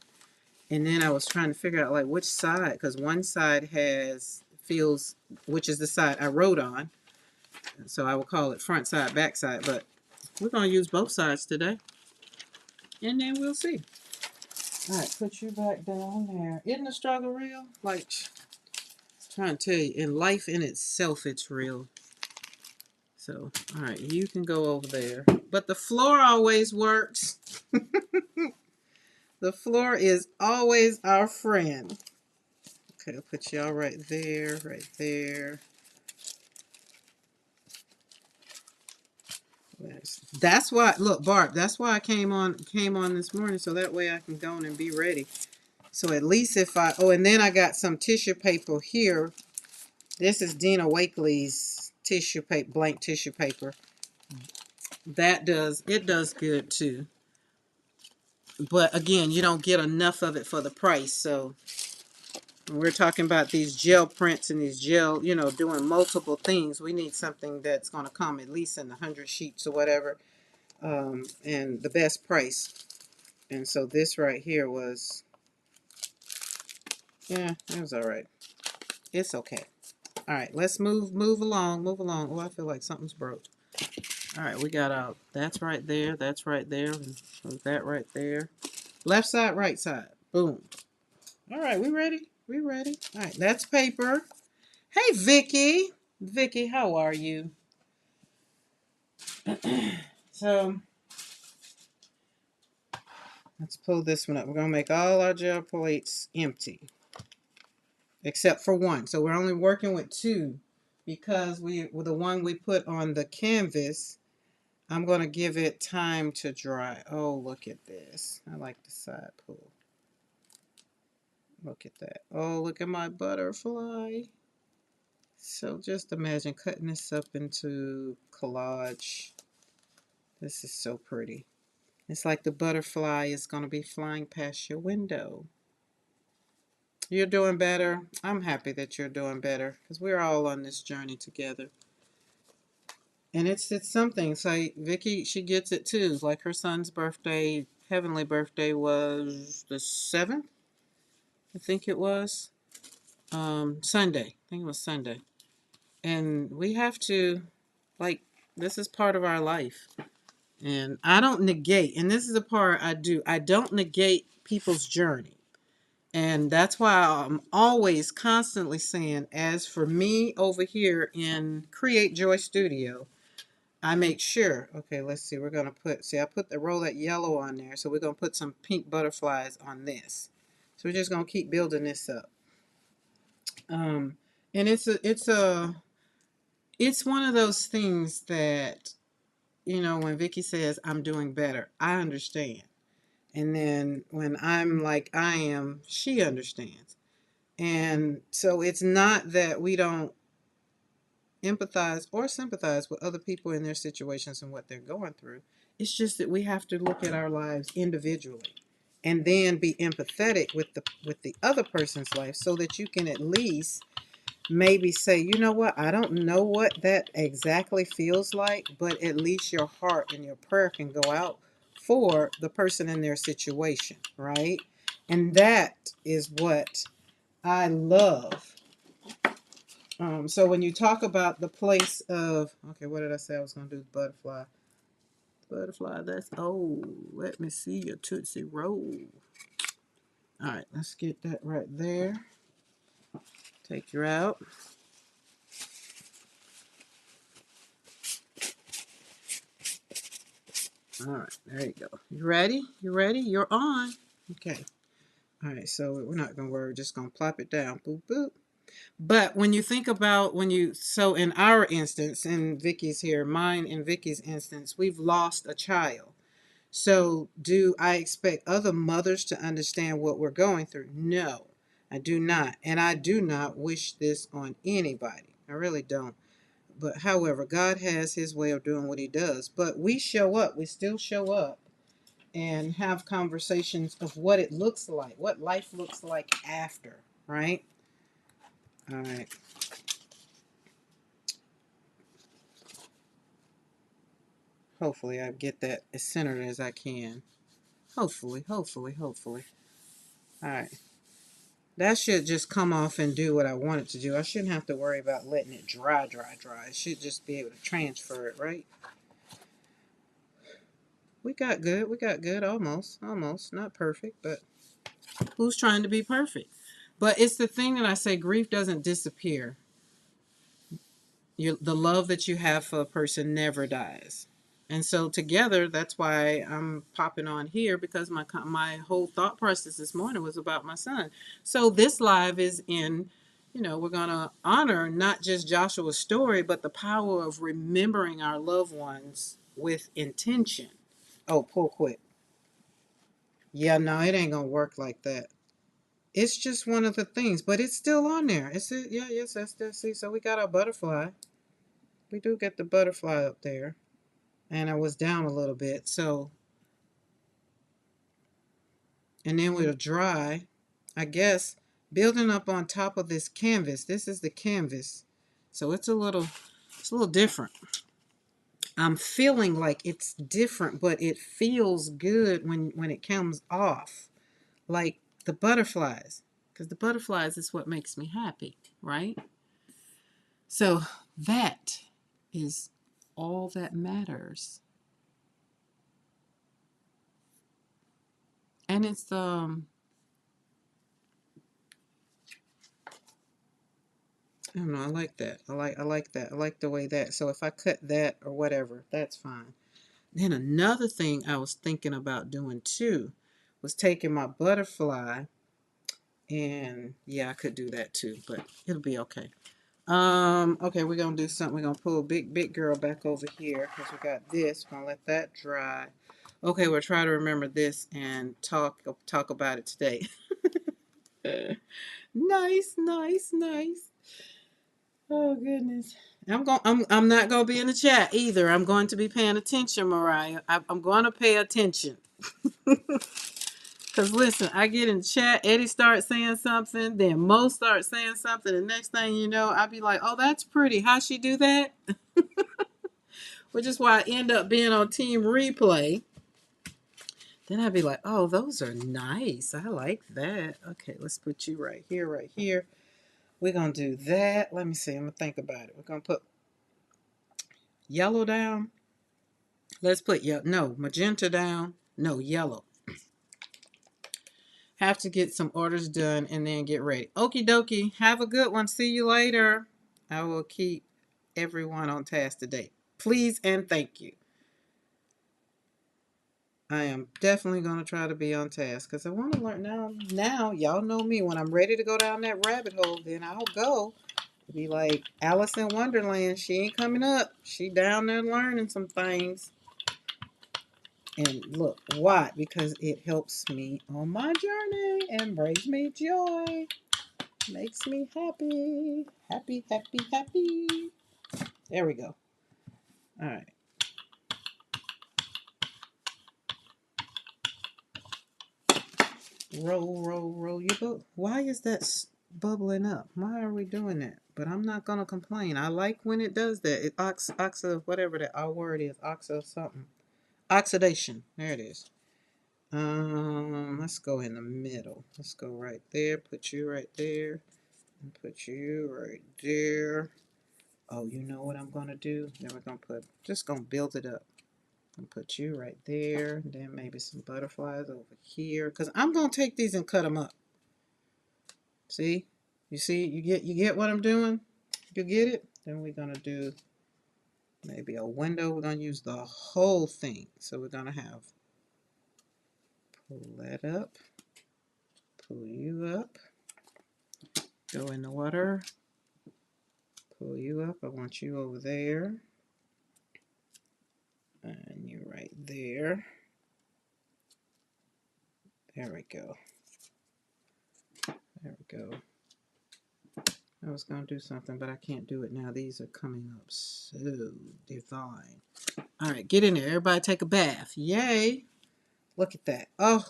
And then I was trying to figure out, like, which side, because one side feels, which is the side I wrote on. So I will call it front side, back side. But we're going to use both sides today. And then we'll see. All right, put you back down there. Isn't the struggle real? Like, trying to tell you, in life in itself, it's real. So, all right, you can go over there. But the floor always works. The floor is always our friend. Okay, I'll put y'all right there, right there. That's why, look, Barb, that's why I came on this morning, so that way I can go on and be ready. So at least if and then I got some tissue paper here. This is Dina Wakley's tissue paper, blank tissue paper. That does, it does good too. But again, you don't get enough of it for the price. So we're talking about these gel prints and these gel, doing multiple things. We need something that's going to come at least in 100 sheets or whatever, and the best price. And so this right here was, yeah, it was all right. It's okay. All right, let's move along, move along. Oh, I feel like something's broke. All right, we got that's right there, and that right there. Left side, right side. Boom. All right, we ready? We ready? All right, that's paper. Hey, Vicky. Vicky, how are you? So, let's pull this one up. We're going to make all our gel plates empty, except for one. So, we're only working with two because the one we put on the canvas, I'm going to give it time to dry. Oh, look at this. I like the side pull. Look at that. Oh, look at my butterfly. So just imagine cutting this up into collage. This is so pretty. It's like the butterfly is going to be flying past your window. You're doing better. I'm happy that you're doing better because we're all on this journey together. And it's something. So Vicky, she gets it too. Like her son's birthday, heavenly birthday was the 7th, I think it was. Sunday. I think it was Sunday. And we have to, like, this is part of our life. And I don't negate, and this is the part I do, I don't negate people's journey. And that's why I'm always constantly saying, as for me over here in Create Joy Studio, I make sure, okay, let's see, we're going to I put the roll that yellow on there, so we're going to put some pink butterflies on this. So we're just going to keep building this up. And it's one of those things that, when Vicky says I'm doing better, I understand. And then when I'm like I am, she understands. And so it's not that we don't empathize or sympathize with other people in their situations and what they're going through. It's just that we have to look at our lives individually and then be empathetic with the other person's life so that you can at least maybe say, you know what, I don't know what that exactly feels like, but at least your heart and your prayer can go out for the person in their situation, right? And that is what I love. So when you talk about the place of, okay, what did I say I was going to do? Butterfly. Butterfly, that's, oh, let me see your Tootsie Roll. All right, let's get that right there. Take her out. All right, there you go. You ready? You ready? You're on. Okay. All right, so we're not going to worry. We're just going to plop it down. Boop, boop. But when you think about so in our instance, in Vicky's here, mine and Vicky's instance, we've lost a child. So do I expect other mothers to understand what we're going through? No, I do not. And I do not wish this on anybody. I really don't. But however, God has his way of doing what he does. But we show up. We still show up and have conversations of what it looks like, what life looks like after, right? All right. Hopefully I get that as centered as I can. Hopefully, hopefully, hopefully. All right. That should just come off and do what I want it to do. I shouldn't have to worry about letting it dry. It should just be able to transfer it, right? We got good. We got good. Almost. Almost. Not perfect, but who's trying to be perfect? But it's the thing that I say, grief doesn't disappear. The love that you have for a person never dies. And so together, that's why I'm popping on here, because my whole thought process this morning was about my son. So this live is in, we're going to honor not just Joshua's story, but the power of remembering our loved ones with intention. Oh, pull quick. Yeah, no, it ain't going to work like that. It's just one of the things, but it's still on there. Yeah, yes, that's see. So we got our butterfly. We do get the butterfly up there. And I was down a little bit. So, and then we'll dry. I guess building up on top of this canvas. This is the canvas. So it's a little different. I'm feeling like it's different, but it feels good when it comes off. Like the butterflies. Because the butterflies is what makes me happy, right? So that is all that matters. And it's I don't know, I like that. I like that. I like the way that. So if I cut that or whatever, that's fine. Then another thing I was thinking about doing too was taking my butterfly and yeah, I could do that too, but it'll be okay. Okay, we're gonna do something. We're gonna pull big girl back over here because we got this. We're gonna let that dry. Okay, we'll try to remember this and talk about it today. Nice, nice, nice. Oh goodness. I'm not gonna be in the chat either. I'm going to be paying attention, Mariah. I'm going to pay attention. Cause listen, I get in the chat, Eddie starts saying something, then Mo starts saying something, and next thing you know, I'll be like, oh, that's pretty. How'd she do that? Which is why I end up being on team replay. Then I'd be like, oh, those are nice. I like that. Okay, let's put you right here, right here. We're gonna do that. Let me see. I'm gonna think about it. We're gonna put yellow down. Let's put magenta down. No, yellow. Have to get some orders done and then get ready. Okie dokie. Have a good one. See you later. I will keep everyone on task today. Please and thank you. I am definitely going to try to be on task because I want to learn now. Now, y'all know me. When I'm ready to go down that rabbit hole, then I'll go. Be like Alice in Wonderland. She ain't coming up. She down there learning some things. And look, why? Because it helps me on my journey and brings me joy. Makes me happy. Happy, happy, happy. There we go. All right. Roll, roll, roll your boat. Why is that bubbling up? Why are we doing that? But I'm not going to complain. I like when it does that. It whatever that our word is. Something. Oxidation. There it is. Let's go in the middle. Let's go right there. Put you right there. And put you right there. Oh, you know what I'm going to do? Then we're going to just going to build it up. And put you right there. Then maybe some butterflies over here. Because I'm going to take these and cut them up. See? You see? You get what I'm doing? You get it? Then we're going to do maybe a window. We're going to use the whole thing. So we're going to have pull that up. Pull you up. Go in the water. Pull you up. I want you over there. And you're right there. There we go. There we go. I was going to do something, but I can't do it now. These are coming up so divine. All right, get in there. Everybody take a bath. Yay. Look at that. Oh,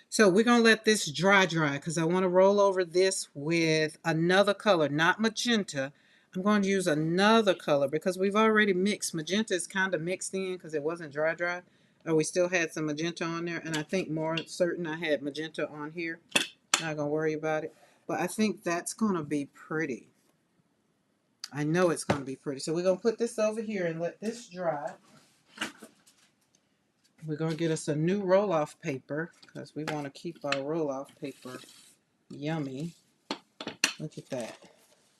so we're going to let this dry because I want to roll over this with another color, not magenta. I'm going to use another color because we've already mixed. Magenta is kind of mixed in because it wasn't dry. Or we still had some magenta on there. And I think more certain I had magenta on here. Not going to worry about it. But I think that's going to be pretty. I know it's going to be pretty. So we're going to put this over here and let this dry. We're going to get us a new roll-off paper because we want to keep our roll-off paper yummy. Look at that.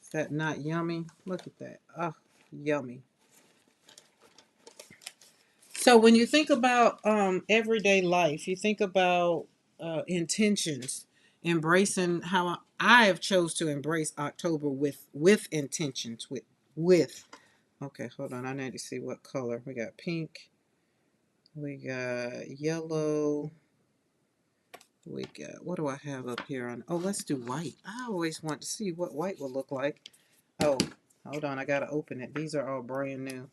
Is that not yummy? Look at that. Oh, yummy. So when you think about everyday life, you think about intentions, embracing how I have chose to embrace October with intentions, with. Okay, hold on. I need to see what color. We got pink. We got yellow. We got, what do I have up here on? Oh, let's do white. I always want to see what white will look like. Oh, Hold on, I gotta open it. These are all brand new.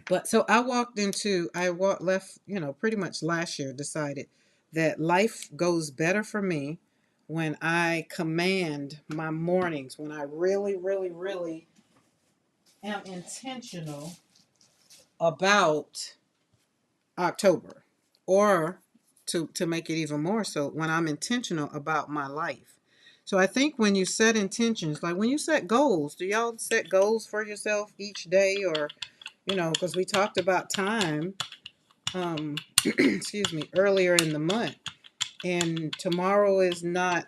But so I left, pretty much last year, decided that life goes better for me when I command my mornings, when I really, really, really am intentional about October, or to make it even more so, when I'm intentional about my life. So I think when you set intentions, like when you set goals, do y'all set goals for yourself each day? Or, because we talked about time, excuse me, earlier in the month, and tomorrow is not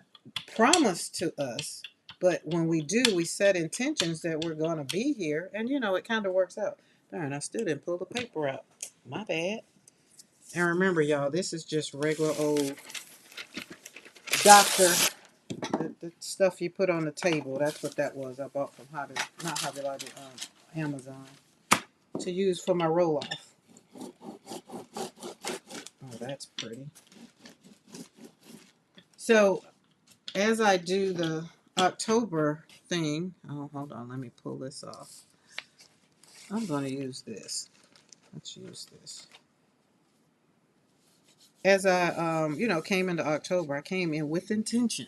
promised to us. But when we do, we set intentions that we're going to be here, and it kind of works out. Darn, I still didn't pull the paper out. My bad. And remember, y'all, this is just regular old doctor, the stuff you put on the table. That's what that was. I bought from not Hobby Lobby, Amazon, to use for my roll off. Oh, that's pretty. So as I do the October thing, oh, hold on, let me pull this off. I'm going to use this. Let's use this. As I, came into October, I came in with intention.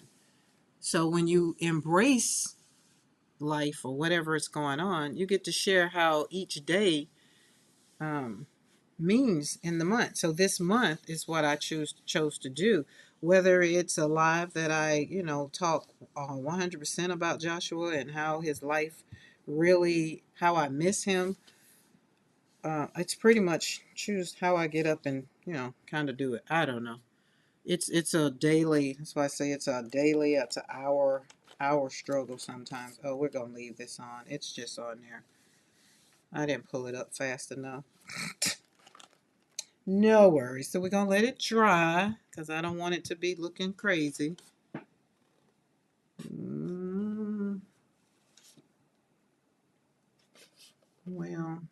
So when you embrace life or whatever is going on, you get to share how each day means in the month. So this month is what I chose to do. Whether it's a live that I, talk 100% about Joshua and how his life really, how I miss him. It's pretty much choose how I get up and, kind of do it. I don't know. It's a daily. That's why I say it's a daily. It's an hour struggle sometimes. Oh, we're gonna leave this on. It's just on there. I didn't pull it up fast enough. No worries. So we're gonna let it dry because I don't want it to be looking crazy. Well,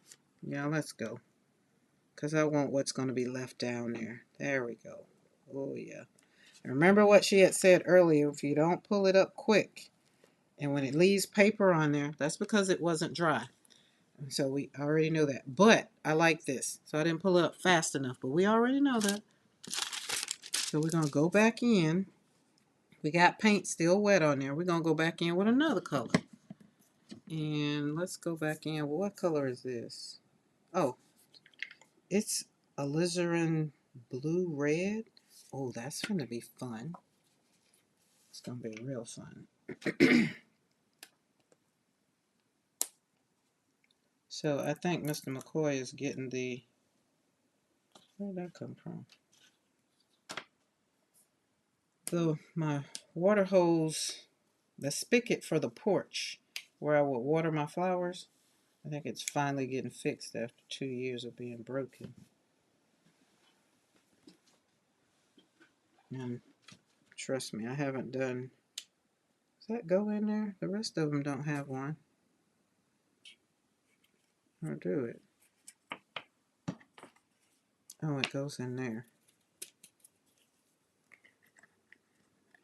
yeah, let's go. Because I want what's going to be left down there. There we go. Oh, yeah. Remember what she had said earlier. If you don't pull it up quick, and when it leaves paper on there, that's because it wasn't dry. So we already know that. But I like this. So I didn't pull it up fast enough. But we already know that. So we're going to go back in. We got paint still wet on there. We're going to go back in with another color. And let's go back in. Well, what color is this? Oh, it's alizarin blue red. Oh, that's going to be fun. It's going to be real fun. So I think Mr. McCoy is getting the... Where did that come from? So my water hose, the spigot for the porch where I would water my flowers, I think it's finally getting fixed after 2 years of being broken. And trust me, I haven't done... Does that go in there? The rest of them don't have one. Or do it? Oh, it goes in there.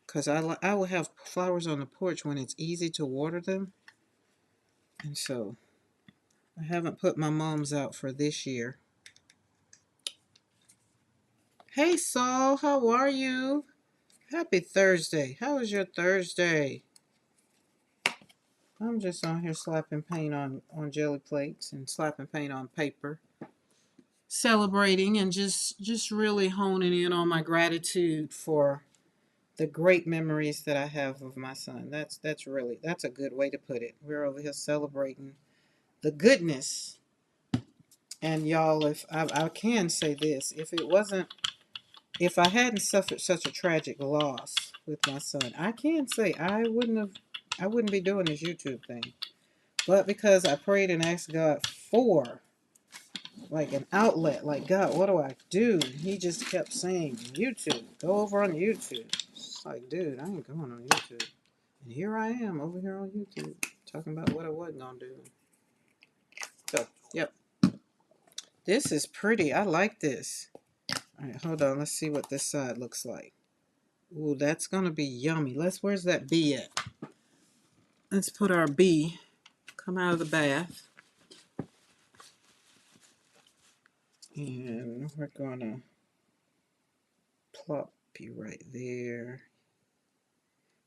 Because I will have flowers on the porch when it's easy to water them. And so I haven't put my mums out for this year. Hey, Saul, how are you? Happy Thursday. How was your Thursday? I'm just on here slapping paint on jelly plates and slapping paint on paper. Celebrating and just really honing in on my gratitude for the great memories that I have of my son. That's a good way to put it. We're over here celebrating the goodness. And y'all, if I can say this, if I hadn't suffered such a tragic loss with my son, I can say I wouldn't be doing this YouTube thing. But because I prayed and asked God for like an outlet, like, God, what do I do? He just kept saying, YouTube, go over on YouTube. It's like, dude, I ain't going on YouTube. And here I am over here on YouTube talking about what I wasn't gonna do. So, yep. This is pretty. I like this. All right, hold on. Let's see what this side looks like. Ooh, that's gonna be yummy. Where's that bee at? Let's put our bee, come out of the bath. And we're gonna plop you right there.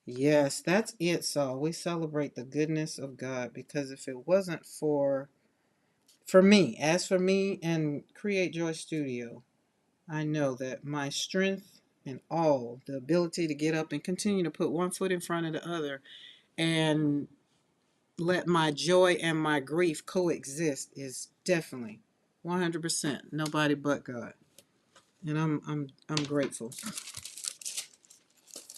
Yes, that's it, Saul. We celebrate the goodness of God, because if it wasn't for me, as for me and Create Joy Studio, I know that my strength and all the ability to get up and continue to put one foot in front of the other and let my joy and my grief coexist is definitely 100% nobody but God. And I'm grateful.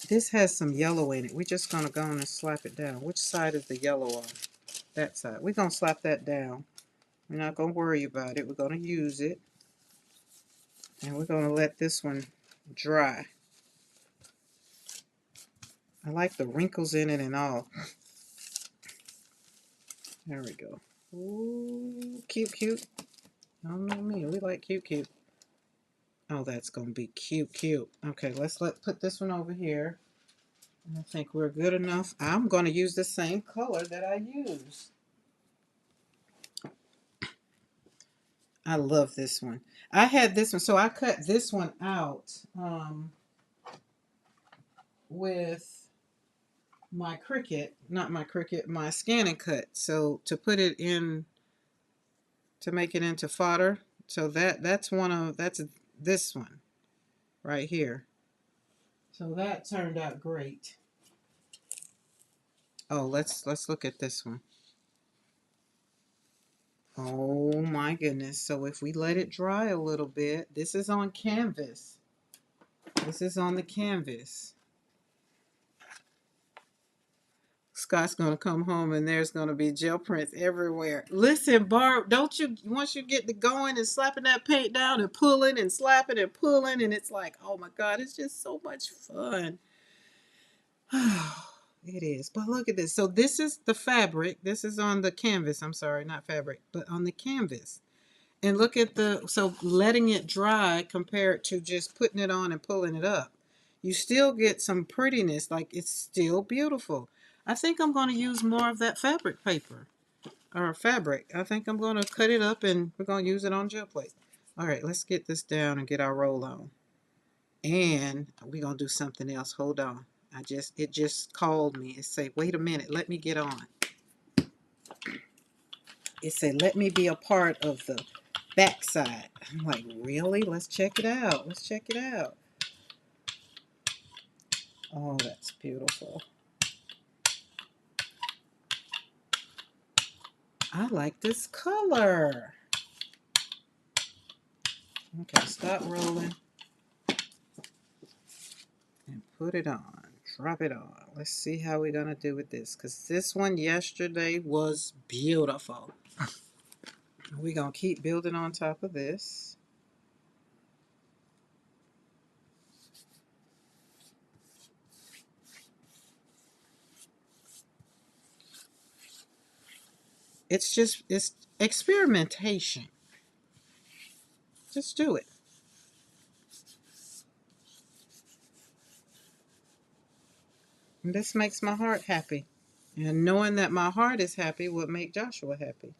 This has some yellow in it. We're just gonna go on and slap it down. Which side is the yellow on? That side. We're gonna slap that down. We're not gonna worry about it. We're gonna use it. And we're gonna let this one dry. I like the wrinkles in it and all. There we go. Ooh, cute, cute. I don't know me. We like cute, cute. Oh, that's gonna be cute, cute. Okay, let's put this one over here. I think we're good enough. I'm gonna use the same color that I use. I love this one. I had this one, so I cut this one out with my Cricut, not my Cricut, my Scan and Cut. So to put it in, to make it into fodder. So that's this one right here. So that turned out great. Oh, let's look at this one. Oh my goodness. So if we let it dry a little bit, this is on canvas. This is on the canvas. Scott's gonna come home and there's gonna be gel prints everywhere. Listen, Barb, don't you, once you get to going and slapping that paint down and pulling and slapping and pulling, and it's like, oh my God, it's just so much fun. It is. But look at this. So this is the fabric. This is on the canvas. I'm sorry, not fabric, but on the canvas. And look at so letting it dry compared to just putting it on and pulling it up. You still get some prettiness, like it's still beautiful. I think I'm going to use more of that fabric paper or fabric. I think I'm going to cut it up and we're going to use it on gel plate. All right, let's get this down and get our roll on. And we're going to do something else. Hold on. It just called me. It said, wait a minute, let me get on. It said, let me be a part of the backside. I'm like, really? Let's check it out. Let's check it out. Oh, that's beautiful. I like this color. Okay, stop rolling and put it on. Drop it on. Let's see how we're going to do with this, because this one yesterday was beautiful. We're going to keep building on top of this. It's experimentation. Just do it. And this makes my heart happy. And knowing that my heart is happy would make Joshua happy.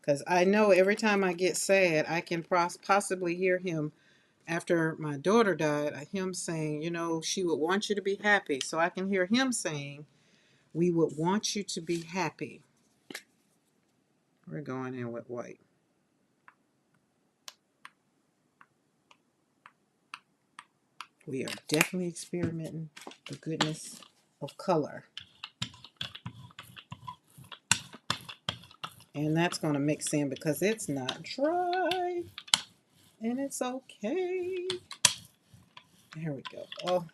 Because I know every time I get sad, I can possibly hear him after my daughter died, him saying, you know, she would want you to be happy. So I can hear him saying, we would want you to be happy. We're going in with white. We are definitely experimenting the goodness of color. And that's going to mix in because it's not dry. And it's okay. There we go. Oh.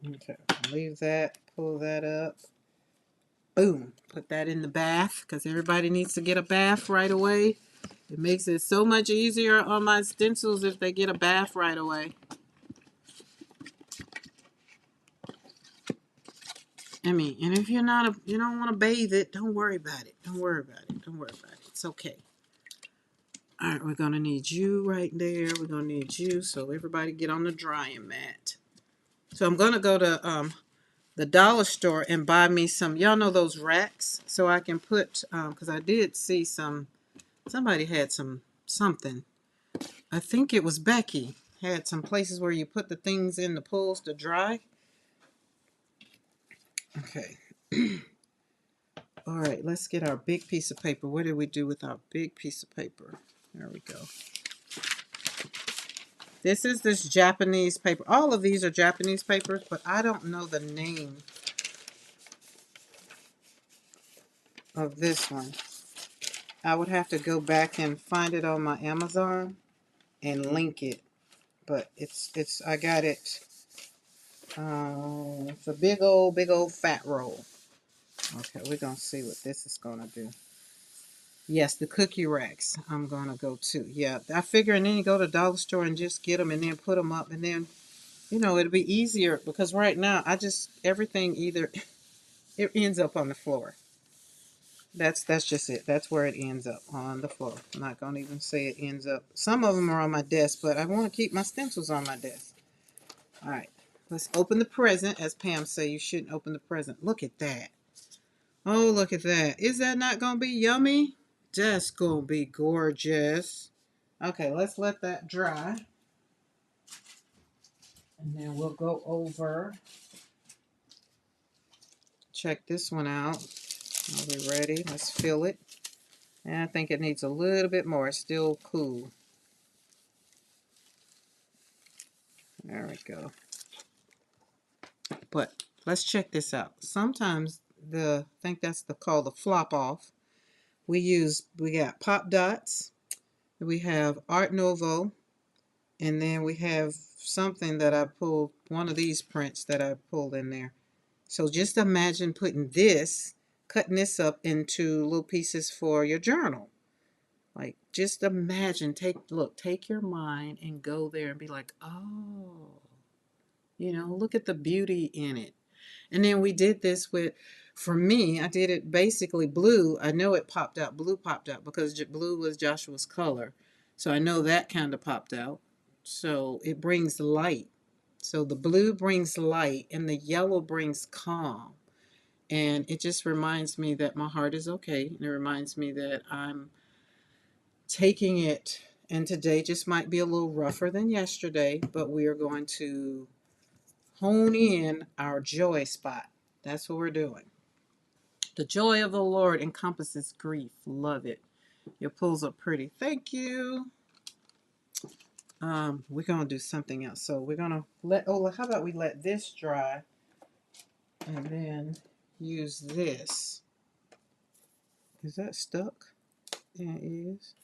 Okay. Leave that. Pull that up. Boom. Put that in the bath because everybody needs to get a bath right away. It makes it so much easier on my stencils if they get a bath right away. I mean, and if you're not you don't want to bathe it, don't worry about it. Don't worry about it. Don't worry about it. It's okay. All right, we're going to need you right there. We're going to need you. So everybody get on the drying mat. So I'm going to go to the dollar store and buy me some, y'all know those racks, so I can put, because I did see somebody had something. I think it was Becky. Had some places where you put the things in the pools to dry. Okay. All right, let's get our big piece of paper. What did we do with our big piece of paper? There we go. This is this Japanese paper. All of these are Japanese papers, but I don't know the name of this one. I would have to go back and find it on my Amazon and link it. But I got it. It's a big old fat roll. Okay, we're gonna see what this is gonna do. Yes, the cookie racks I'm gonna go to. Yeah, I figure, and then you go to the dollar store and just get them and then put them up, and then, it'll be easier because right now everything either it ends up on the floor. That's just it. That's where it ends up, on the floor. I'm not gonna even say it ends up. Some of them are on my desk, but I want to keep my stencils on my desk. All right, let's open the present. As Pam say, you shouldn't open the present. Look at that. Oh, look at that. Is that not gonna be yummy? That's gonna be gorgeous. Okay, let's let that dry. And then we'll go over. Check this one out. Are we ready? Let's fill it. And I think it needs a little bit more. It's still cool. There we go. But let's check this out. Sometimes I think that's called the flop off. We got Pop Dots. We have Art Nouveau. And then we have something that I pulled, one of these prints that I pulled in there. So just imagine cutting this up into little pieces for your journal. Like, just imagine, take your mind and go there and be like, oh, look at the beauty in it. And then we did this for me, I did it basically blue. I know it popped out, blue popped out because blue was Joshua's color. So I know that kind of popped out. So it brings light. So the blue brings light and the yellow brings calm. And it just reminds me that my heart is okay. And it reminds me that I'm taking it. And today just might be a little rougher than yesterday, but we are going to hone in our joy spot. That's what we're doing. The joy of the Lord encompasses grief. Love it. Your pulls are pretty. Thank you. We're going to do something else. So we're going to how about we let this dry and then use this. Is that stuck? Yeah, it is.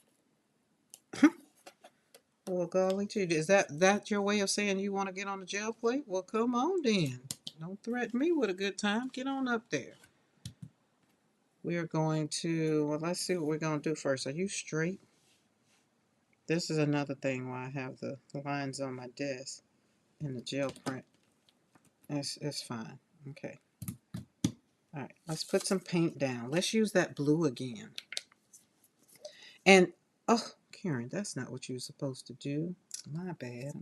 Well, golly gee, is that your way of saying you want to get on the gel plate? Well, come on then. Don't threaten me with a good time. Get on up there. We are going to, well, let's see what we're going to do first. Are you straight? This is another thing why I have the lines on my desk in the gel print. It's fine. Okay. All right, let's put some paint down. Let's use that blue again. And, oh, Karen, that's not what you were supposed to do. My bad.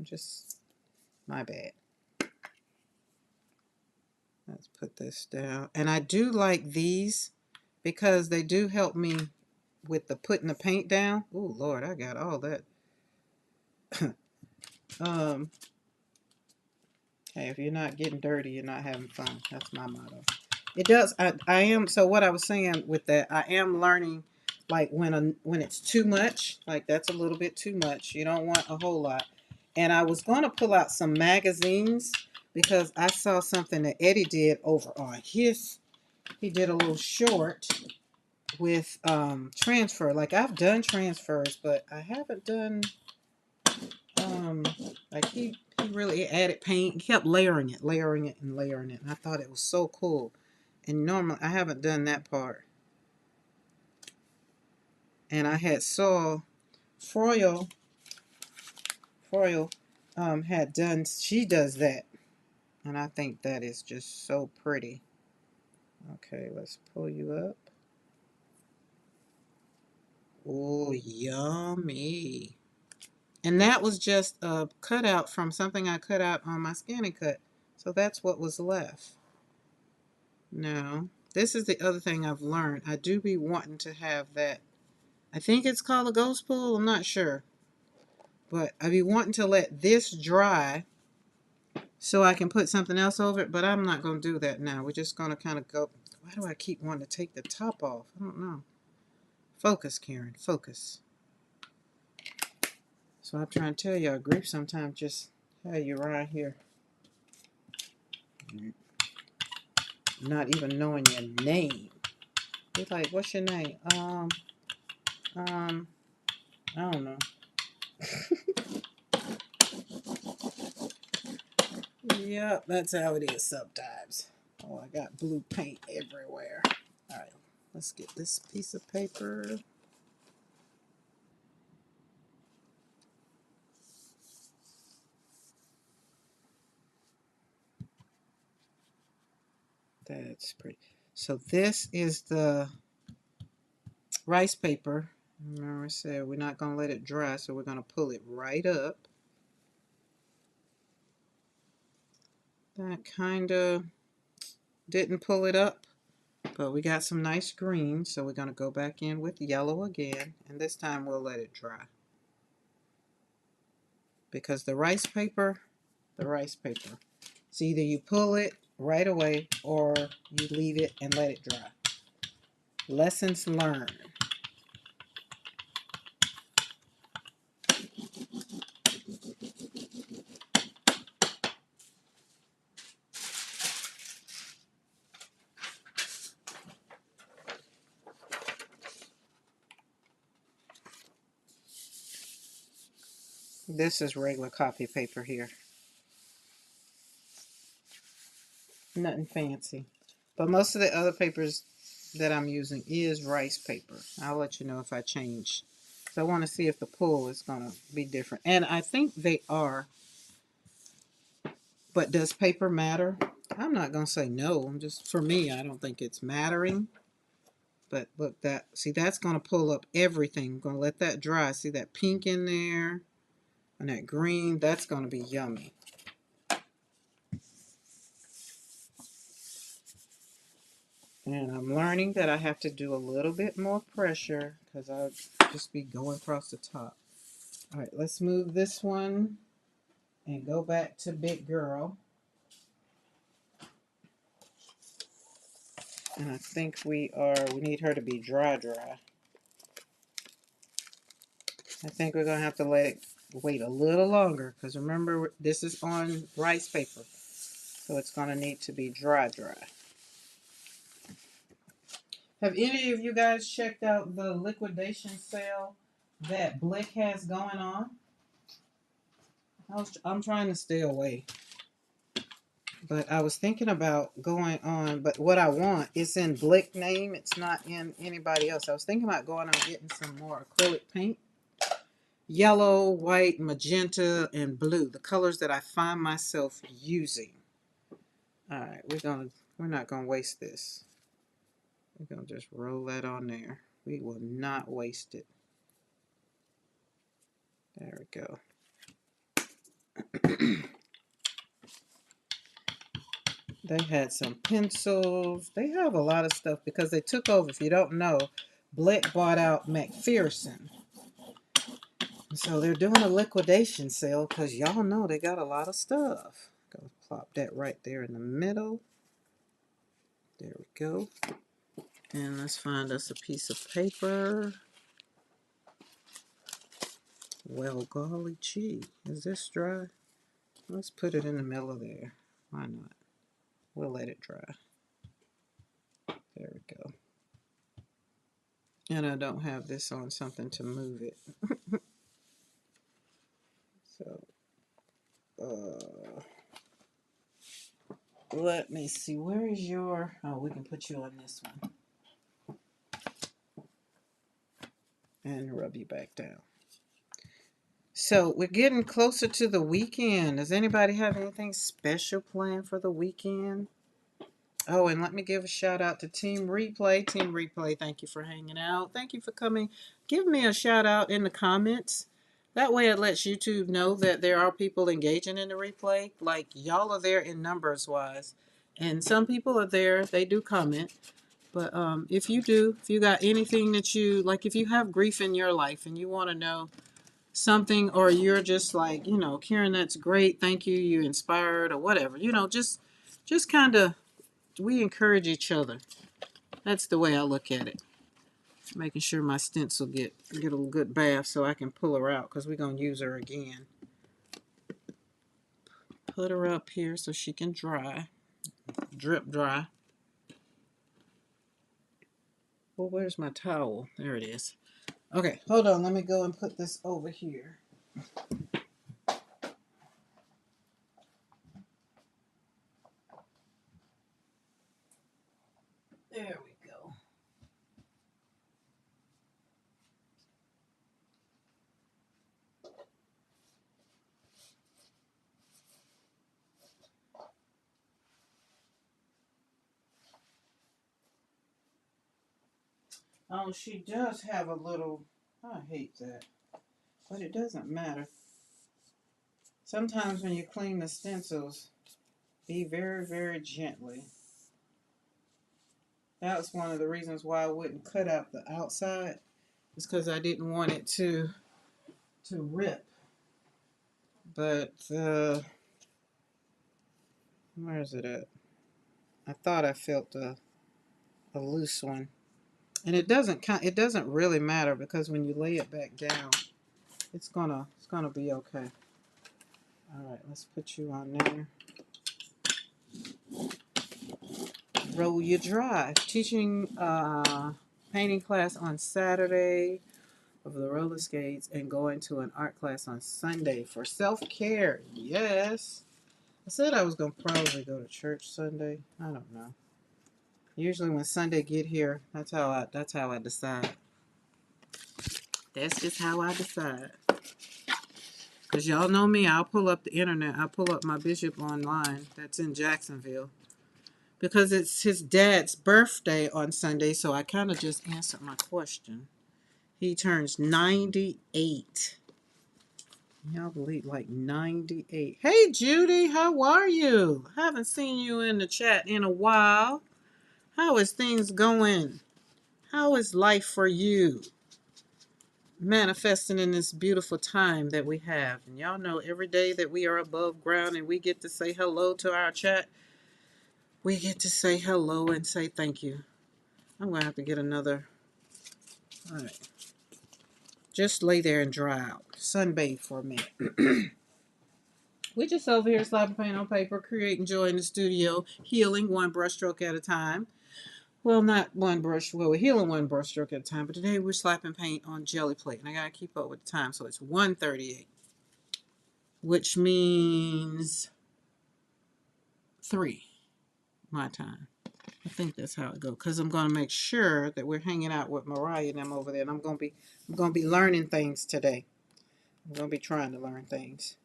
My bad. Let's put this down. And I do like these because they do help me with the putting the paint down. Oh, Lord, I got all that. Hey, if you're not getting dirty, you're not having fun. That's my motto. It does. I am. So what I was saying with that, I am learning, like when it's too much, like that's a little bit too much. You don't want a whole lot. And I was going to pull out some magazines because I saw something that Eddie did over on his. He did a little short with transfer. Like I've done transfers, but I haven't done like he really added paint. He kept layering it. And I thought it was so cool. And normally I haven't done that part. And I had saw Froyo had done, she does that. And I think that is just so pretty. Okay, let's pull you up. Oh, yummy. And that was just a cutout from something I cut out on my Scanning Cut. So that's what was left. Now, this is the other thing I've learned. I do be wanting to have that. I think it's called a ghost pool. I'm not sure. But I be wanting to let this dry so I can put something else over it. But I'm not going to do that now. We're just going to kind of go. Why do I keep wanting to take the top off? I don't know. Focus, Karen. Focus. So I'm trying to tell y'all, grief sometimes just have you right here. Not even knowing your name. It's like, what's your name? I don't know. Yep, that's how it is sometimes. Oh, I got blue paint everywhere. All right, let's get this piece of paper. That's pretty. So this is the rice paper. Remember I said we're not going to let it dry, so we're going to pull it right up. That kind of didn't pull it up, but we got some nice green, so we're going to go back in with yellow again, and this time we'll let it dry. Because the rice paper, it's either you pull it right away or you leave it and let it dry. Lessons learned. This is regular copy paper here. Nothing fancy. But most of the other papers that I'm using is rice paper. I'll let you know if I change. So I want to see if the pull is going to be different. And I think they are. But does paper matter? I'm not going to say no. Just for me, I don't think it's mattering. But look, see, that's going to pull up everything. I'm going to let that dry. See that pink in there and that green? That's going to be yummy. And I'm learning that I have to do a little bit more pressure because I'll just be going across the top. All right, let's move this one and go back to Big Girl. And I think we need her to be dry. I think we're going to have to let it wait a little longer because remember, this is on rice paper. So it's going to need to be dry. Have any of you guys checked out the liquidation sale that Blick has going on? I'm trying to stay away. But I was thinking about going on, but what I want is in Blick name. It's not in anybody else. I was thinking about going on getting some more acrylic paint. Yellow, white, magenta, and blue. The colors that I find myself using. All right, we're not gonna waste this. We're gonna just roll that on there. We will not waste it. There we go. They had some pencils. They have a lot of stuff because they took over. If you don't know, Blick bought out McPherson. So they're doing a liquidation sale because y'all know they got a lot of stuff. Go plop that right there in the middle. There we go. And let's find us a piece of paper. Well, golly gee, is this dry? Let's put it in the middle of there. Why not? We'll let it dry. There we go. And I don't have this on something to move it. So, let me see. Where is your... Oh, we can put you on this one. And rub you back down. So, we're getting closer to the weekend. Does anybody have anything special planned for the weekend? Oh, and let me give a shout out to Team Replay. Team Replay, thank you for hanging out. Thank you for coming. Give me a shout out in the comments. That way it lets YouTube know that there are people engaging in the replay. Like, y'all are there in numbers wise. And some people are there, they do comment. But if you got anything that you, like if you have grief in your life and you want to know something, or you're just like, Karen, that's great, thank you, you inspired, or whatever, just kind of, we encourage each other. That's the way I look at it. Making sure my stencil get a good bath so I can pull her out, because we're going to use her again. Put her up here so she can dry, drip dry. Well, where's my towel? There it is. Okay, hold on, let me go and put this over here. There we go. Oh, she does have a little, I hate that, but it doesn't matter. Sometimes when you clean the stencils, be very, very gently. That was one of the reasons why I wouldn't cut out the outside, is because I didn't want it to rip. But where is it at? I thought I felt a loose one. And it doesn't really matter, because when you lay it back down, it's gonna be okay. All right, let's put you on there. Roll you dry. Teaching painting class on Saturday of the roller skates, and going to an art class on Sunday for self-care. Yes. I said I was gonna probably go to church Sunday. I don't know. Usually when Sunday get here, that's how I decide. That's just how I decide. Because y'all know me, I'll pull up the internet. I'll pull up my bishop online that's in Jacksonville. Because it's his dad's birthday on Sunday, so I kind of just answered my question. He turns 98. Y'all believe, like 98. Hey, Judy, how are you? Haven't seen you in the chat in a while. How is things going? How is life for you? Manifesting in this beautiful time that we have. And y'all know every day that we are above ground and we get to say hello to our chat, we get to say hello and say thank you. I'm going to have to get another. All right. Just lay there and dry out. Sunbathe for a minute. We just over here slapping paint on paper, creating joy in the studio, healing one brushstroke at a time. Well, not one brush. Well, we're healing one brushstroke at a time, but today we're slapping paint on jelly plate, and I gotta keep up with the time, so it's 1:38, which means 3 my time. I think that's how it goes, because I'm gonna make sure that we're hanging out with Mariah and them over there, and I'm gonna be learning things today. I'm gonna be trying to learn things.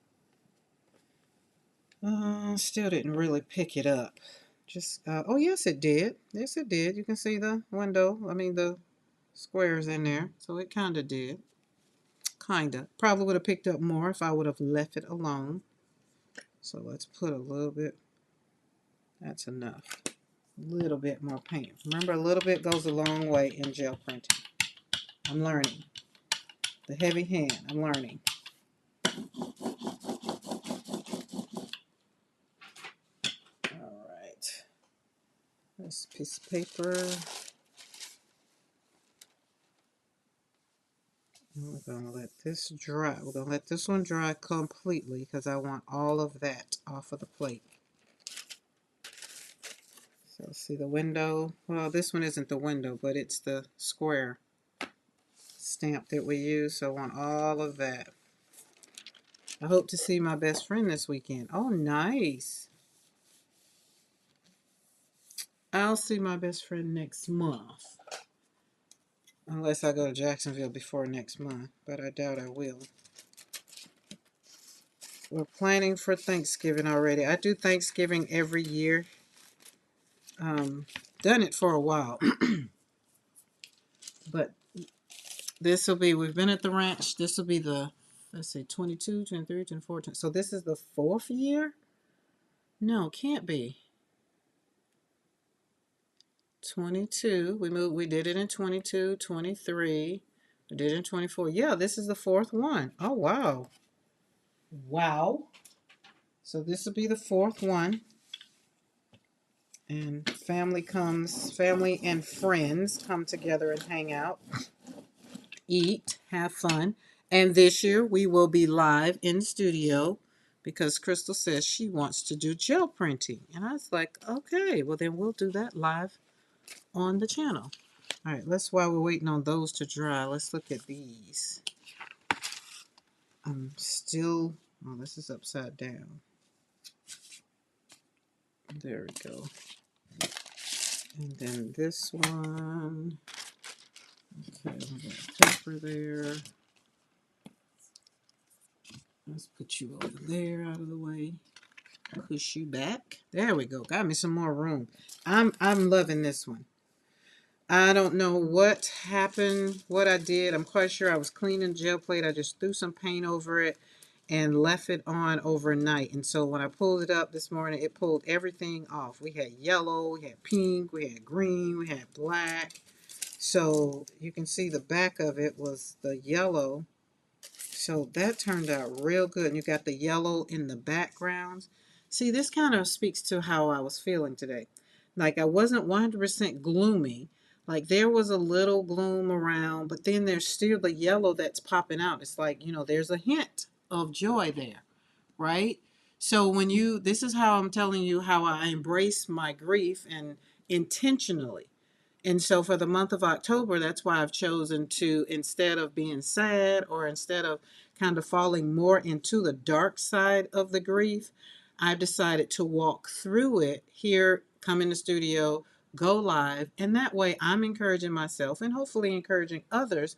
Still didn't really pick it up. Just, oh, yes, it did. Yes, it did. You can see the window. I mean, the squares in there. So it kind of did. Kind of. Probably would have picked up more if I would have left it alone. So let's put a little bit. That's enough. A little bit more paint. Remember, a little bit goes a long way in gel printing. I'm learning. The heavy hand. I'm learning. All right. This piece of paper. We're going to let this dry. We're going to let this one dry completely, because I want all of that off of the plate. So see the window. Well, this one isn't the window, but it's the square stamp that we use. So I want all of that. I hope to see my best friend this weekend. Oh, nice. I'll see my best friend next month. Unless I go to Jacksonville before next month, but I doubt I will. We're planning for Thanksgiving already. I do Thanksgiving every year. Done it for a while. But this will be, we've been at the ranch. This will be the let's see, 22, 23, 24. So this is the fourth year? No, can't be. 22. We did it in 22, 23. We did it in 24. Yeah, this is the fourth one. Oh, wow. Wow. So this will be the fourth one. And family and friends come together and hang out, eat, have fun. And this year we will be live in studio because Crystal says she wants to do gel printing. And I was like, okay, well then we'll do that live on the channel. All right, while we're waiting on those to dry, let's look at these. I'm still, oh, this is upside down. There we go. And then this one. Okay, we got paper there. Let's put you over there out of the way. Push you back. There we go. Got me some more room. I'm loving this one. I don't know what happened, what I did. I'm quite sure I was cleaning gel plate. I just threw some paint over it and left it on overnight. And so when I pulled it up this morning, it pulled everything off. We had yellow, we had pink, we had green, we had black. So you can see the back of it was the yellow. So that turned out real good. And you got the yellow in the backgrounds. See, this kind of speaks to how I was feeling today. Like I wasn't 100% gloomy. Like there was a little gloom around, but then there's still the yellow that's popping out. It's like, there's a hint of joy there, right? So this is how I'm telling you how I embrace my grief and intentionally. And so for the month of October, that's why I've chosen to, instead of being sad or instead of kind of falling more into the dark side of the grief, I've decided to walk through it here, come in the studio, go live. And that way I'm encouraging myself and hopefully encouraging others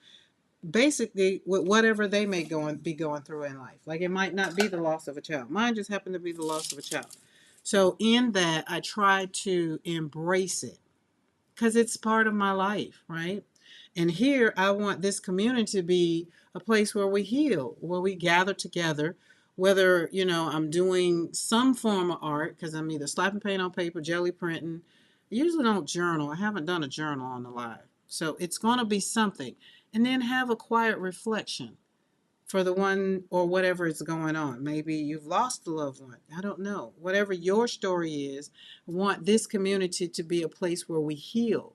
basically with whatever they may be going through in life. Like it might not be the loss of a child. Mine just happened to be the loss of a child. So in that, I try to embrace it because it's part of my life, right? And here, I want this community to be a place where we heal, where we gather together, whether, I'm doing some form of art, because I'm either slapping paint on paper, jelly printing. I usually don't journal. I haven't done a journal on the live. So it's going to be something. And then have a quiet reflection for the one or whatever is going on. Maybe you've lost a loved one. I don't know. Whatever your story is, I want this community to be a place where we heal.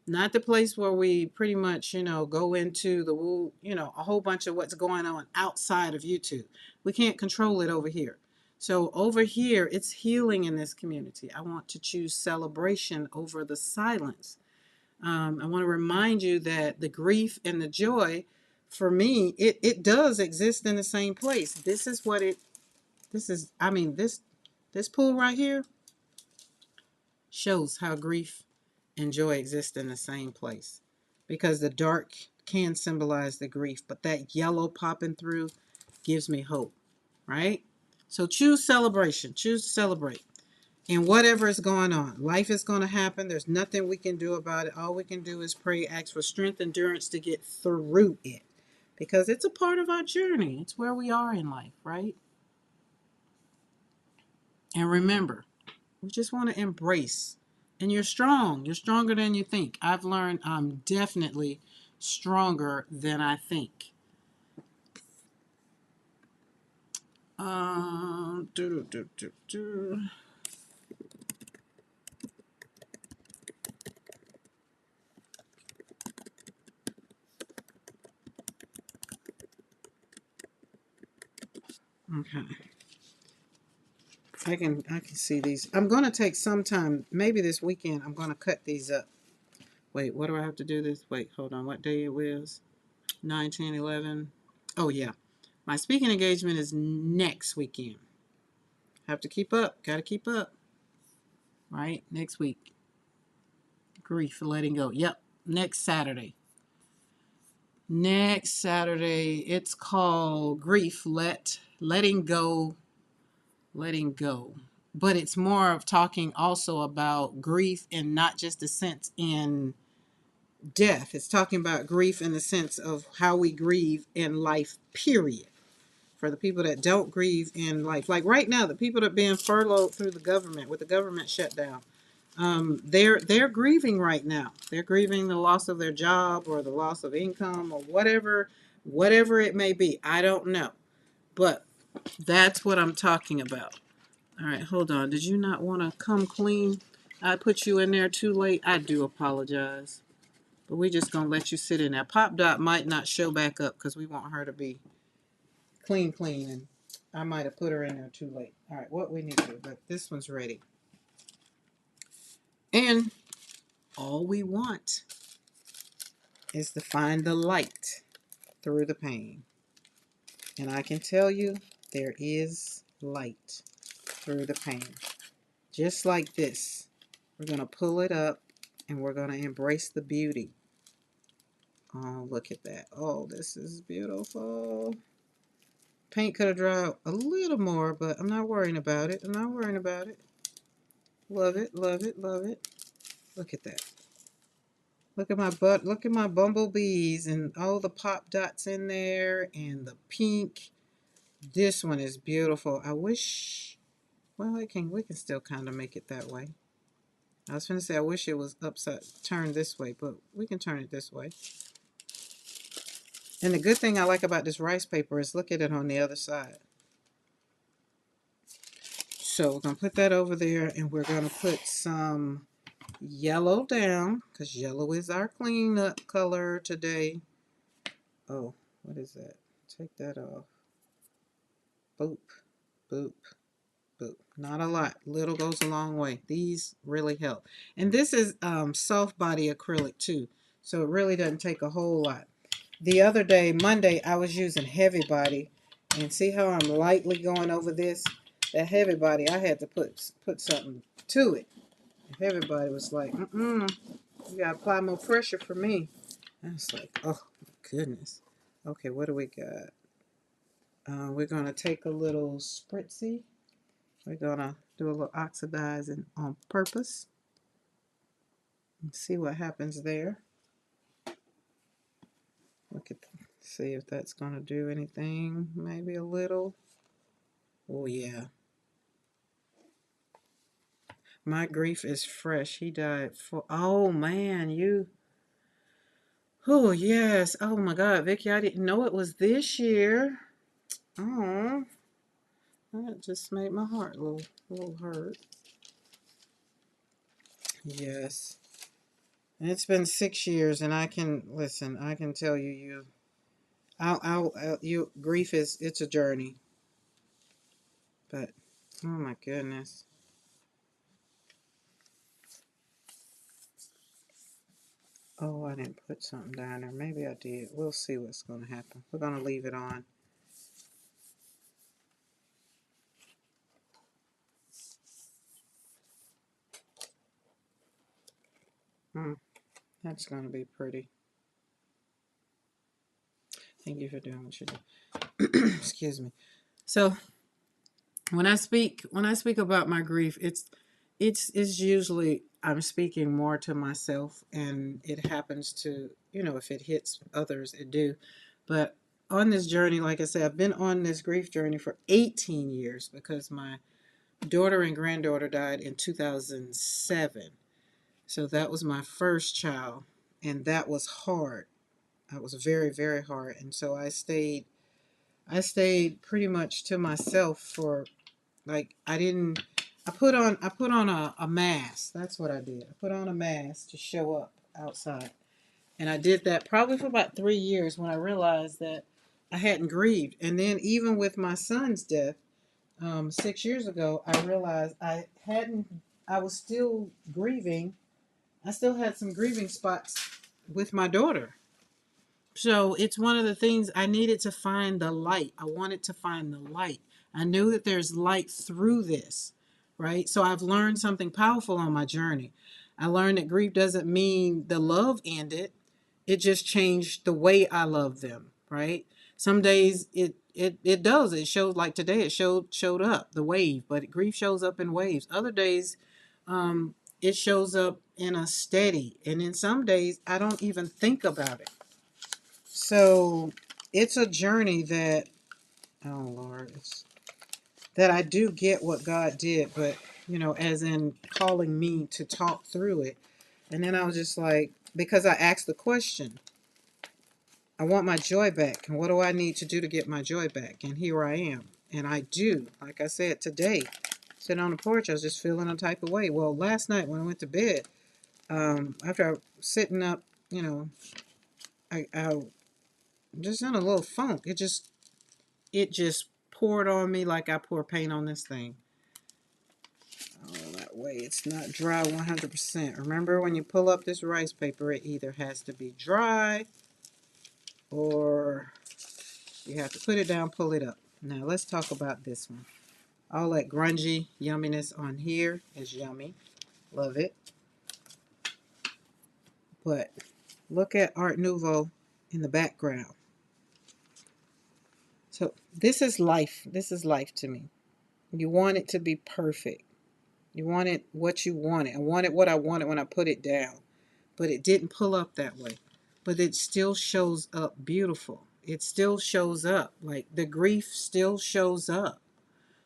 Not the place where we pretty much, go into a whole bunch of what's going on outside of YouTube. We can't control it over here. So over here, it's healing in this community. I want to choose celebration over the silence. I want to remind you that the grief and the joy, for me, it does exist in the same place. This pool right here shows how grief and joy exist in the same place. Because the dark can symbolize the grief, but that yellow popping through gives me hope, right? So choose celebration. Choose to celebrate. And whatever is going on, life is going to happen. There's nothing we can do about it. All we can do is pray, ask for strength, endurance to get through it. Because it's a part of our journey. It's where we are in life, right? And remember, we just want to embrace. And you're strong. You're stronger than you think. I've learned I'm definitely stronger than I think. Do, do, do, do. Okay. I can see these. I'm going to take some time, maybe this weekend, I'm going to cut these up. Wait, what do I have to do this? Wait, hold on. What day it was? 9, 10, 11. Oh, yeah. My speaking engagement is next weekend. Have to keep up. Got to keep up. Right? Next week. Grief, letting go. Yep. Next Saturday. Next Saturday. It's called Grief, Letting Go. Letting Go. But it's more of talking also about grief and not just the sense in death. It's talking about grief in the sense of how we grieve in life, period. for the people that don't grieve in life. Like right now, the people that are being furloughed through the government with the government shutdown, they're grieving right now. They're grieving the loss of their job or the loss of income or whatever it may be. I don't know, but that's what I'm talking about. All right, hold on. Did you not want to come clean? I put you in there too late. I do apologize. But we just gonna let you sit in there. Pop Dot might not show back up because we want her to be clean, and I might have put her in there too late. All right, what we need to do, but this one's ready. And all we want is to find the light through the pain. And I can tell you there is light through the pain. Just like this. We're gonna pull it up and we're gonna embrace the beauty. Oh, look at that. Oh, this is beautiful. Paint could have dried a little more, but I'm not worrying about it. I'm not worrying about it. Love it, love it, love it. Look at that. Look at my butt. Look at my bumblebees and all the pop dots in there and the pink. This one is beautiful. I wish, well, we can still kind of make it that way. I was going to say I wish it was turned this way, but we can turn it this way. And the good thing I like about this rice paper is look at it on the other side. So we're going to put that over there and we're going to put some yellow down because yellow is our cleanup color today. Oh, what is that? Take that off. Boop, boop, boop. Not a lot. Little goes a long way. These really help. And this is soft body acrylic too. So it really doesn't take a whole lot. The other day, Monday, I was using heavy body. And see how I'm lightly going over this? That heavy body, I had to put something to it. Everybody was like, you gotta apply more pressure for me. I was like, oh my goodness. Okay, what do we got? We're gonna take a little spritzy. We're gonna do a little oxidizing on purpose. And see what happens there. Look at, see if that's gonna do anything. Maybe a little. Oh yeah. My grief is fresh. He died for, oh man, you. Oh yes. Oh my God, Vicky, I didn't know it was this year. Oh, that just made my heart a little hurt. Yes. And it's been 6 years, and I can listen. I can tell you, grief it's a journey. But oh my goodness. Oh, I didn't put something down there. Maybe I did. We'll see what's going to happen. We're going to leave it on. That's going to be pretty. Thank you for doing what you do. Excuse me. So when I speak about my grief, it's usually I'm speaking more to myself, and it happens to, if it hits others, it do. But on this journey, like I said, I've been on this grief journey for 18 years because my daughter and granddaughter died in 2007. So that was my first child, and that was hard. That was very, very hard. And so I stayed pretty much to myself for, like, I put on a mask. That's what I did. I put on a mask to show up outside. And I did that probably for about 3 years when I realized that I hadn't grieved. And then even with my son's death, 6 years ago, I realized I was still grieving. I still had some grieving spots with my daughter. So it's one of the things I needed to find the light. I wanted to find the light. I knew that there's light through this, right? So I've learned something powerful on my journey. I learned that grief doesn't mean the love ended. It just changed the way I love them, right? Some days it does. It shows, like today it showed up, the wave, but grief shows up in waves. Other days, it shows up in a steady. And in some days I don't even think about it. So it's a journey that Oh, Lord. It's that I do get what God did, but, you know, as in calling me to talk through it. And then I was just like, because I asked the question, I want my joy back. And what do I need to do to get my joy back? And here I am. And I do. Like I said, today, sitting on the porch, I was just feeling a type of way. Well, last night when I went to bed, after I was sitting up, you know, I just in a little funk. It just poured on me like I pour paint on this thing. Oh, that way it's not dry 100%. Remember, when you pull up this rice paper, it either has to be dry or you have to put it down, pull it up. Now let's talk about this one. All that grungy yumminess on here is yummy. Love it. But look at Art Nouveau in the background. So this is life. This is life to me. You want it to be perfect. You want it what you wanted. I wanted what I wanted when I put it down. But it didn't pull up that way. But it still shows up beautiful. It still shows up. Like the grief still shows up.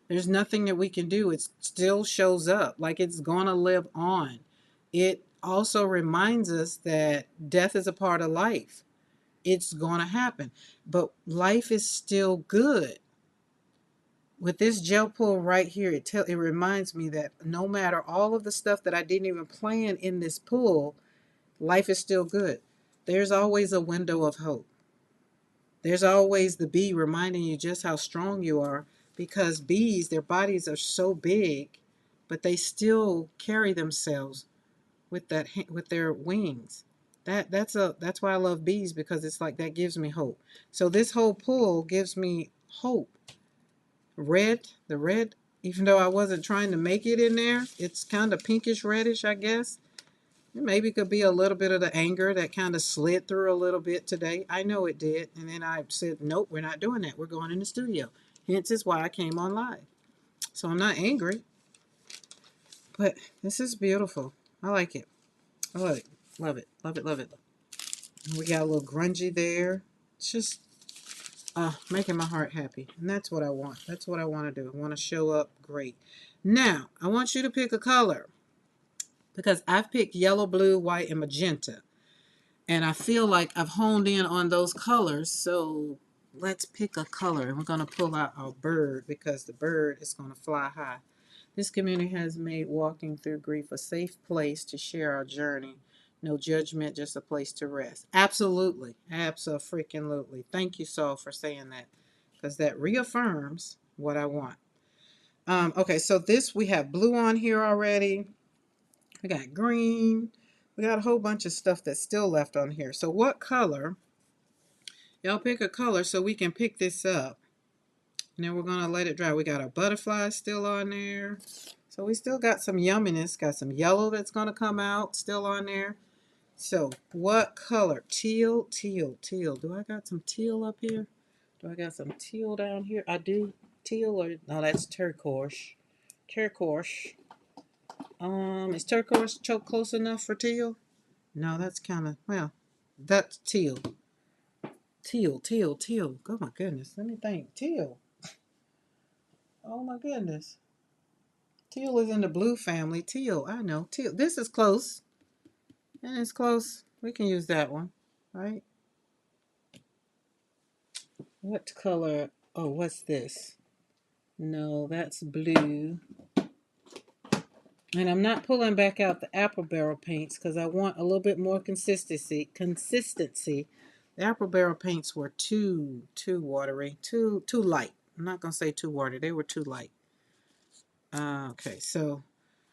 There's nothing that we can do. It still shows up. Like it's going to live on. It also reminds us that death is a part of life. It's going to happen. But life is still good. With this gel pull right here, it reminds me that no matter all of the stuff that I didn't even plan in this pull, life is still good. There's always a window of hope. There's always the bee reminding you just how strong you are, because bees, their bodies are so big, but they still carry themselves with their wings. That's why I love bees, because it's like that gives me hope. So this whole pull gives me hope. The red, even though I wasn't trying to make it in there, it's kind of pinkish reddish, I guess. Maybe it could be a little bit of the anger that kind of slid through a little bit today. I know it did. And then I said, nope, we're not doing that. We're going in the studio. Hence is why I came on live. So I'm not angry. But this is beautiful. I like it. I love it. Love it. Love it. Love it. We got a little grungy there. It's just making my heart happy. And that's what I want. That's what I want to do. I want to show up great. Now, I want you to pick a color, because I've picked yellow, blue, white, and magenta. And I feel like I've honed in on those colors. So let's pick a color. And we're going to pull out our bird, because the bird is going to fly high. This community has made walking through grief a safe place to share our journey. No judgment, just a place to rest. Absolutely. Abso-freaking-lutely. Thank you, Saul, for saying that, because that reaffirms what I want. Okay, so this, we have blue on here already. We got green. We got a whole bunch of stuff that's still left on here. So what color? Y'all pick a color so we can pick this up. And then we're going to let it dry. We got our butterflies still on there. So we still got some yumminess. Got some yellow that's going to come out still on there. So what color? Teal, teal, teal. Do I got some teal up here? Do I got some teal down here? I do. Teal or... No, that's turquoise. Turquoise. Is turquoise close enough for teal? No, that's kind of... Well, that's teal. Teal, teal, teal. Oh my goodness. Let me think. Teal. Oh my goodness. Teal is in the blue family. Teal, I know. Teal. This is close. And it's close. We can use that one, right? What color? Oh, what's this? No, that's blue. And I'm not pulling back out the apple barrel paints because I want a little bit more consistency. The apple barrel paints were too watery, too light. I'm not going to say too watery. They were too light. Okay, so, all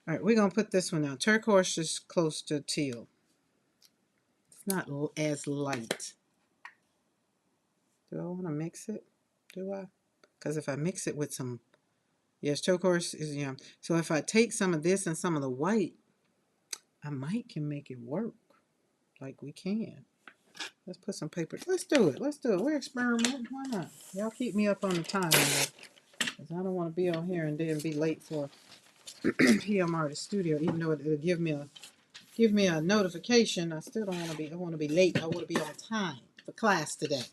right, we're going to put this one down. Turquoise is close to teal. It's not as light. Do I want to mix it? Do I? Because if I mix it with some, yes, turquoise is yum. So if I take some of this and some of the white, I might can make it work. Like we can. Let's put some paper. Let's do it. Let's do it. We're experimenting. Why not? Y'all keep me up on the time, because I don't want to be on here and then be late for PM Artist Studio. Even though it'll give me a notification, I still don't want to be. I want to be late. I want to be on time for class today.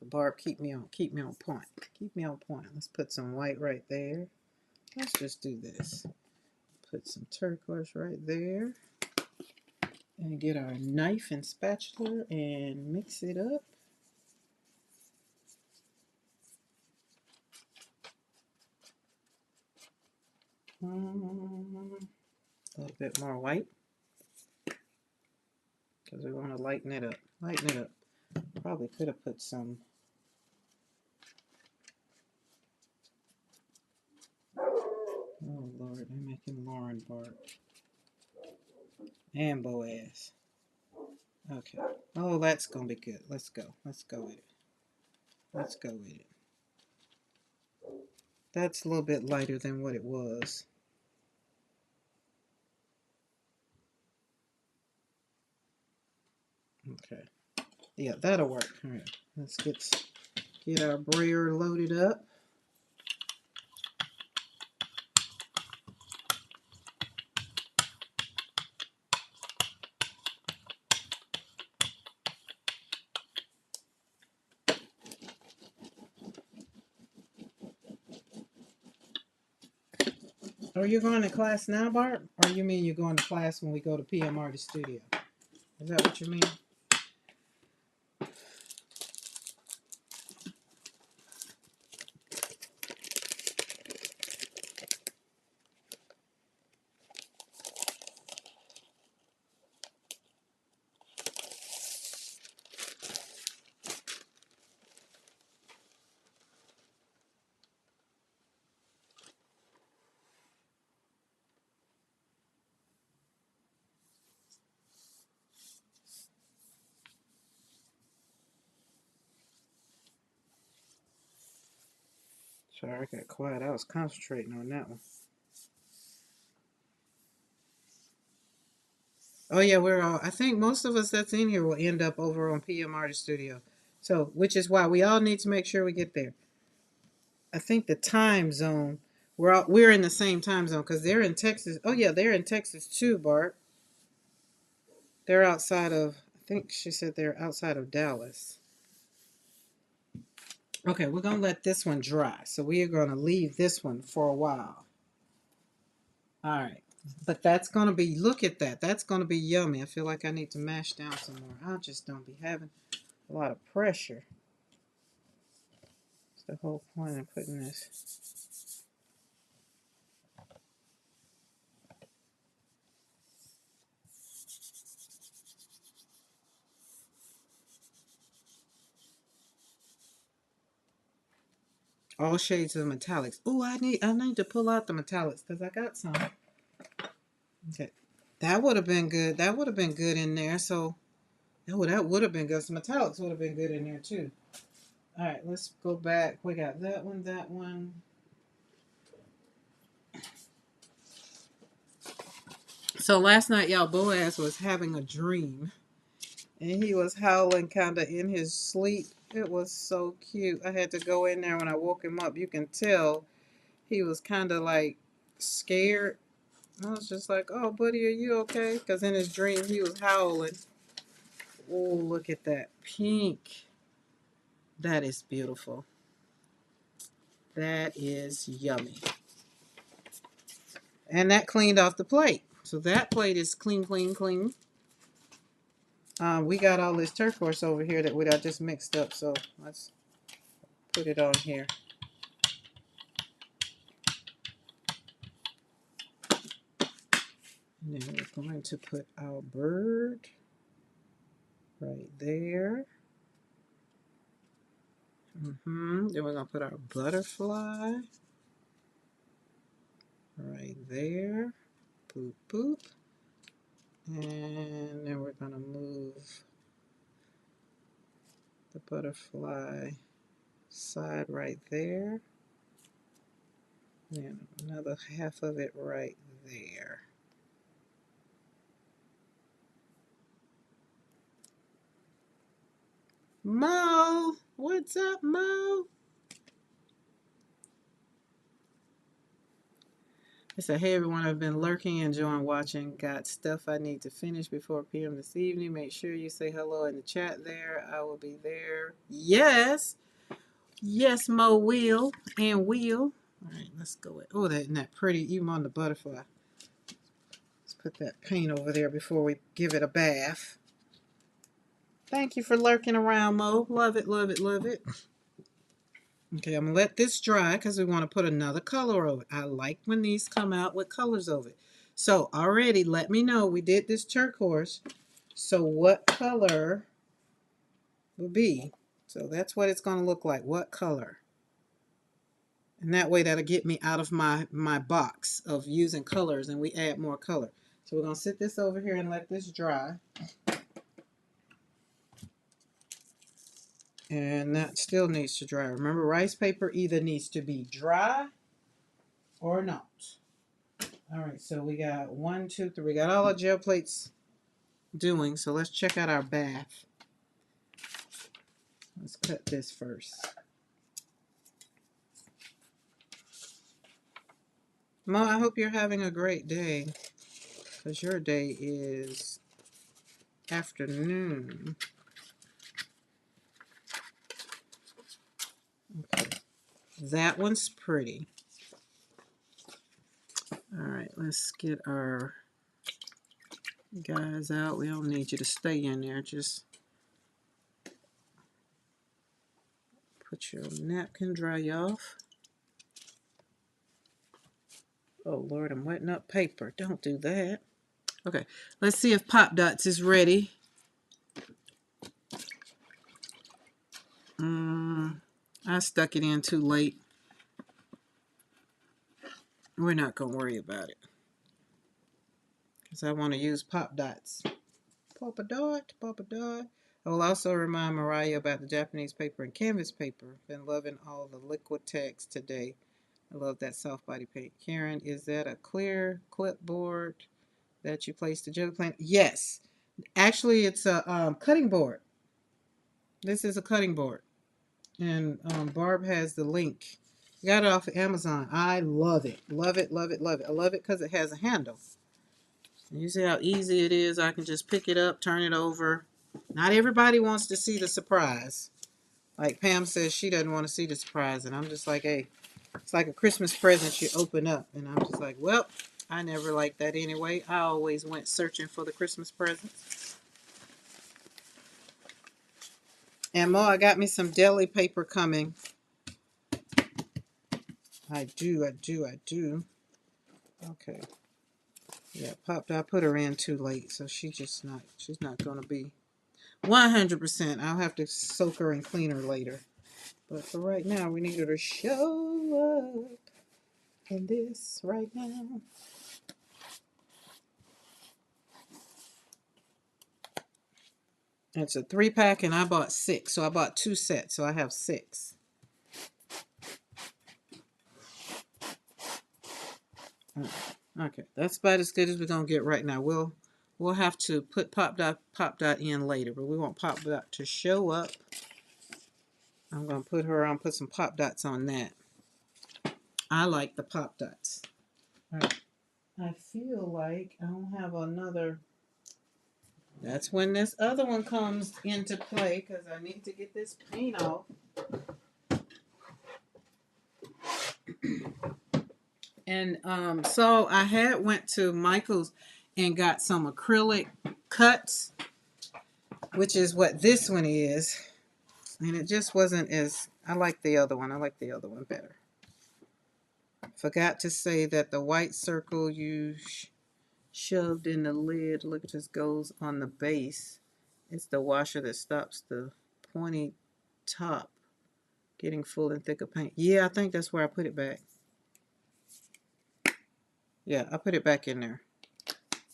Barb, keep me on point. Keep me on point. Let's put some white right there. Let's just do this. Put some turquoise right there. And get our knife and spatula and mix it up. A little bit more white. Because we want to lighten it up. Lighten it up. Probably could have put some. Oh Lord, they're making Lauren bark. And Boaz. Okay. Oh, that's gonna be good. Let's go. Let's go with it. Let's go with it. That's a little bit lighter than what it was. Okay. Yeah, that'll work. All right. Let's get our brayer loaded up. Are you going to class now, Bart? Or you mean you're going to class when we go to PM Artist Studio? Is that what you mean? Sorry, I got quiet. I was concentrating on that one. Oh yeah, we're all. I think most of us that's in here will end up over on PM Artist Studio. So, which is why we all need to make sure we get there. I think the time zone. We're in the same time zone because they're in Texas. Oh yeah, they're in Texas too, Bart. They're outside of. I think she said they're outside of Dallas. Okay, we're gonna let this one dry. So we are gonna leave this one for a while. All right. But that's going to be, look at that. That's going to be yummy. I feel like I need to mash down some more. I just don't be having a lot of pressure. That's the whole point of putting this. All shades of metallics. Oh, I need to pull out the metallics because I got some. Okay. That would have been good. That would have been good in there. So, oh, that would have been good. Some metallics would have been good in there too. All right, let's go back. We got that one, that one. So last night, y'all, Boaz was having a dream. And he was howling kind of in his sleep. It was so cute. I had to go in there when I woke him up. You can tell he was kind of like scared. I was just like, oh, buddy, are you okay? Because in his dream, he was howling. Oh, look at that pink. That is beautiful. That is yummy. And that cleaned off the plate. So that plate is clean, clean, clean. We got all this turquoise over here that I just mixed up. So let's put it on here. And then we're going to put our bird right there. Then we're going to put our butterfly right there. Boop, boop. And then we're going to move the butterfly side right there. And another half of it right there. Mo! What's up, Mo? It said, hey everyone, I've been lurking, enjoying watching. Got stuff I need to finish before PM this evening. Make sure you say hello in the chat there. I will be there. Yes. Yes, Mo will and will. All right, let's go. Oh, isn't that pretty? Even on the butterfly. Let's put that paint over there before we give it a bath. Thank you for lurking around, Mo. Love it, love it, love it. Okay, I'm going to let this dry because we want to put another color over it. I like when these come out with colors over it. So already let me know. We did this turquoise. So what color will be? So that's what it's going to look like. What color? And that way that'll get me out of my box of using colors and we add more color. So we're going to sit this over here and let this dry. And that still needs to dry. Remember, rice paper either needs to be dry or not. All right, so we got 1, 2, 3. We got all our gel plates doing. So let's check out our bath. Let's cut this first. Mo, I hope you're having a great day because your day is afternoon. Okay, that one's pretty. All right, let's get our guys out. We don't need you to stay in there. Just put your napkin, dry off. Oh, Lord, I'm wetting up paper. Don't do that. Okay, let's see if Pop Dots is ready. I stuck it in too late. We're not going to worry about it because I want to use Pop Dots. Papa Dot, Papa Dot. I will also remind Mariah about the Japanese paper and canvas paper. Been loving all the Liquitex today. I love that soft body paint. Karen, is that a clear clipboard that you placed the jelly plant? Yes. Actually, it's a cutting board. This is a cutting board. And Barb has the link. Got it off of Amazon. I love it. Love it, love it, love it. I love it because it has a handle. You see how easy it is? I can just pick it up, turn it over. Not everybody wants to see the surprise. Like Pam says, she doesn't want to see the surprise. And I'm just like, hey, it's like a Christmas present you open up. And I'm just like, well, I never liked that anyway. I always went searching for the Christmas presents. And Mo, I got me some deli paper coming. I do. Okay. Yeah, popped. I put her in too late, so she's not going to be 100%. I'll have to soak her and clean her later. But for right now, we need her to show up in this right now. It's a 3-pack, and I bought 6, so I bought 2 sets, so I have 6. Okay, that's about as good as we're gonna get right now. We'll have to put Pop Dot in later, but we want Pop Dot to show up. I'm gonna put her on, put some Pop Dots on that. I like the Pop Dots. All right. I feel like I don't have another. That's when this other one comes into play because I need to get this paint off. And so I had went to Michael's and got some acrylic cuts, which is what this one is. And it just wasn't as, I like the other one. I like the other one better. Forgot to say that the white circle you shoved in the lid, look, it just goes on the base. It's the washer that stops the pointy top getting full and thick of paint. Yeah, I think that's where I put it back. Yeah, I put it back in there.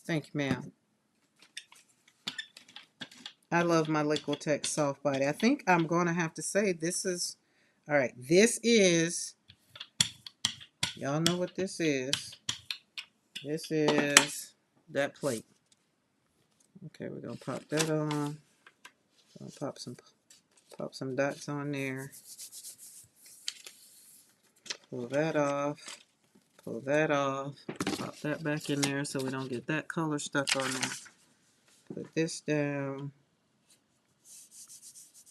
Thank you, ma'am. I love my Liquitex soft body. I think I'm going to have to say this is, all right, this is, y'all know what this is. This is that plate. Okay, we're going to pop that on. Gonna pop some dots on there. Pull that off. Pull that off. Pop that back in there so we don't get that color stuck on there. Put this down.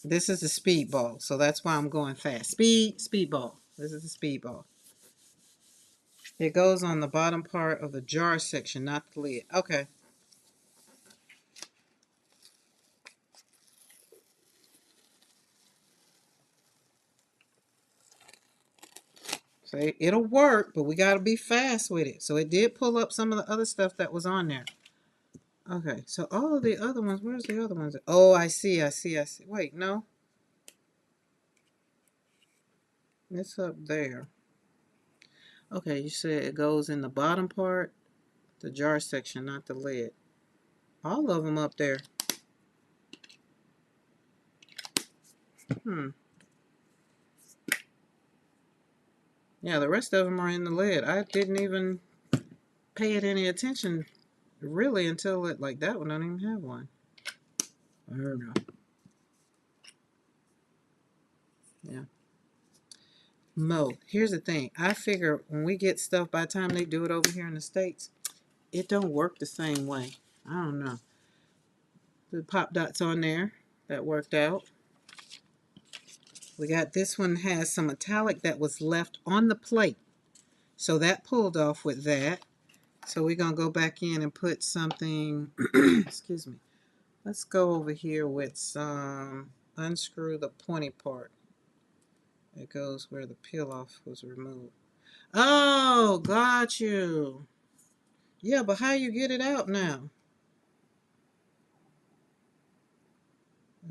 This is a speedball, so that's why I'm going fast. Speedball. This is a speedball. It goes on the bottom part of the jar section, not the lid. Okay. So it'll work, but we got to be fast with it. So it did pull up some of the other stuff that was on there. Okay, so all of the other ones, where's the other ones? Oh, I see. Wait, no. It's up there. Okay, you said it goes in the bottom part, the jar section, not the lid. All of them up there. Yeah, the rest of them are in the lid. I didn't even pay it any attention, really, until it, like that one, I don't even have one. I don't know. Yeah. Mo, here's the thing. I figure when we get stuff, by the time they do it over here in the States, it don't work the same way. I don't know. The pop dots on there, that worked out. We got this one has some metallic that was left on the plate. So that pulled off with that. So we're going to go back in and put something, excuse me. Let's go over here with some, unscrew the pointy part. It goes where the peel off was removed. Oh, got you. Yeah, but how you get it out now?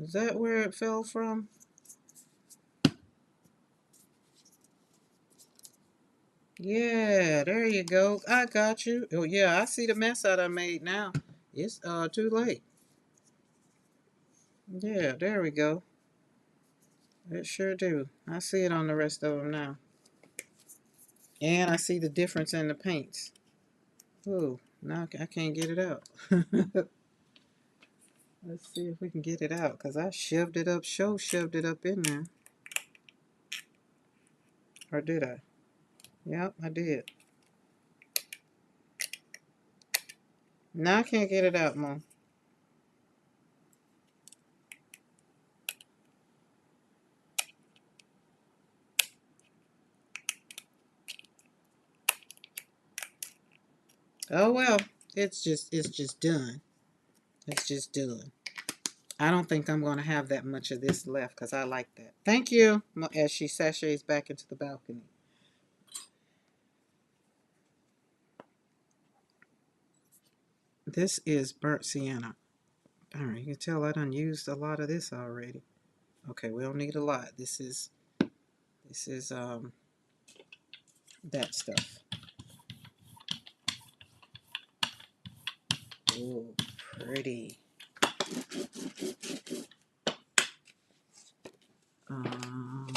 Is that where it fell from? Yeah, there you go. I got you. Oh yeah, I see the mess that I made now. It's too late. Yeah, there we go. It sure do. I see it on the rest of them now. And I see the difference in the paints. Ooh, now I can't get it out. Let's see if we can get it out, because I shoved it up, shoved it up in there. Or did I? Yep, I did. Now I can't get it out, Mom. Oh well, it's just done. It's just done. I don't think I'm going to have that much of this left because I like that. Thank you, as she sachets back into the balcony. This is burnt sienna. All right, you can tell I done used a lot of this already. Okay, we don't need a lot. This is that stuff. Oh, pretty. Um,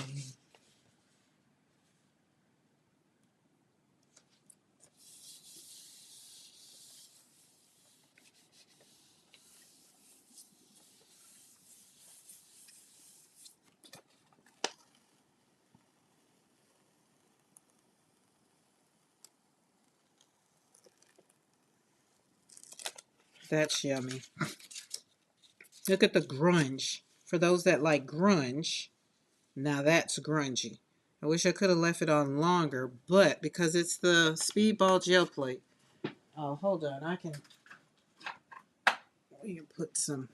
that's yummy. Look at the grunge. For those that like grunge, now that's grungy. I wish I could have left it on longer, but because it's the Speedball gel plate. Oh, hold on. We can put some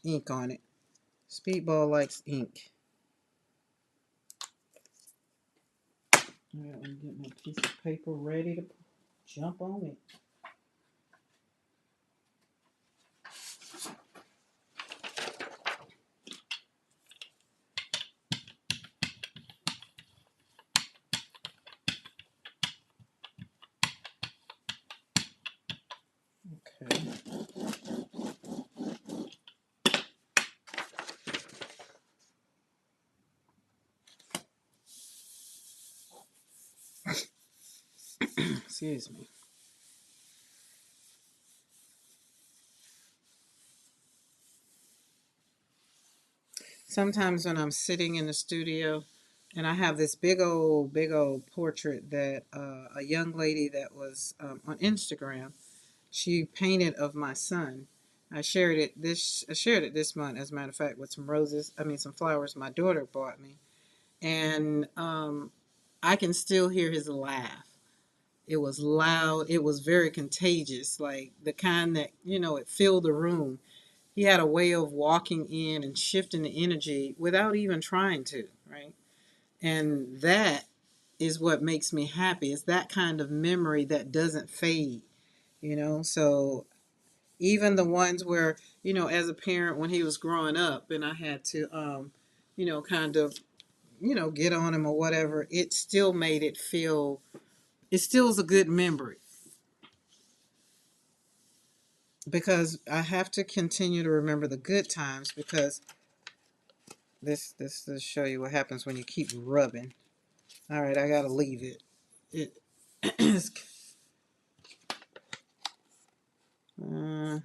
ink on it. Speedball likes ink. All right, let me get my piece of paper ready to jump on it. Okay. Excuse me. Sometimes when I'm sitting in the studio, And I have this big old portrait that a young lady that was on Instagram, she painted of my son. I shared it this month, as a matter of fact, with some roses. I mean, some flowers my daughter bought me, and I can still hear his laugh. It was loud. It was very contagious, like the kind that it filled the room. He had a way of walking in and shifting the energy without even trying to, right? And that is what makes me happy. It's that kind of memory that doesn't fade. So even the ones where, as a parent when he was growing up and I had to, kind of, get on him or whatever, it still made it feel, it still is a good memory because I have to continue to remember the good times because this will show you what happens when you keep rubbing. All right, I gotta leave it. It I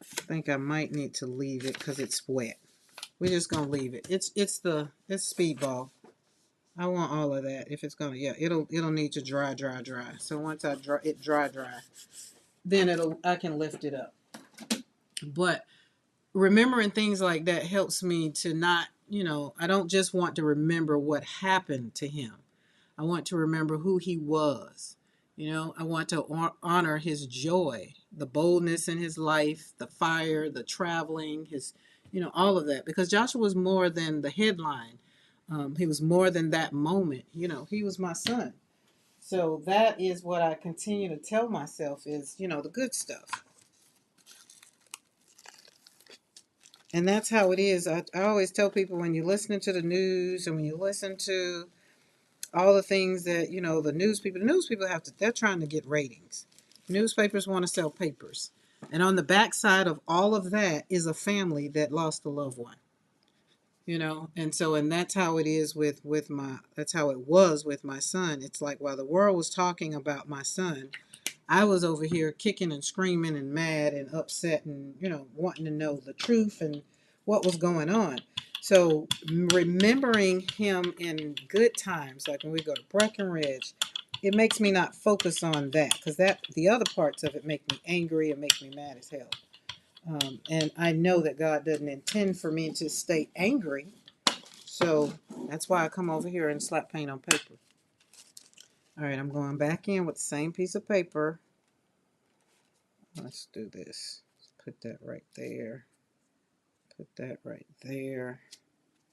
think I might need to leave it because it's wet. We're just gonna leave it. It's Speedball. I want all of that. If it's gonna, yeah, it'll need to dry. So once I dry, then I can lift it up. But remembering things like that helps me to not, I don't just want to remember what happened to him. I want to remember who he was. I want to honor his joy, the boldness in his life, the fire, the traveling, all of that. Because Joshua was more than the headline. He was more than that moment. He was my son. So that is what I continue to tell myself is, the good stuff. And that's how it is. I always tell people when you're listening to the news and when you listen to all the things that the news people they're trying to get ratings. Newspapers want to sell papers, and on the backside of all of that is a family that lost a loved one. And that's how it is with my that's how it was with my son. It's like while the world was talking about my son, I was over here kicking and screaming and mad and upset and wanting to know the truth and what was going on. So remembering him in good times, like when we go to Breckenridge, it makes me not focus on that because the other parts of it make me angry and make me mad as hell. And I know that God doesn't intend for me to stay angry, so that's why I come over here and slap paint on paper. All right, I'm going back in with the same piece of paper. Let's do this. Put that right there. Put that right there.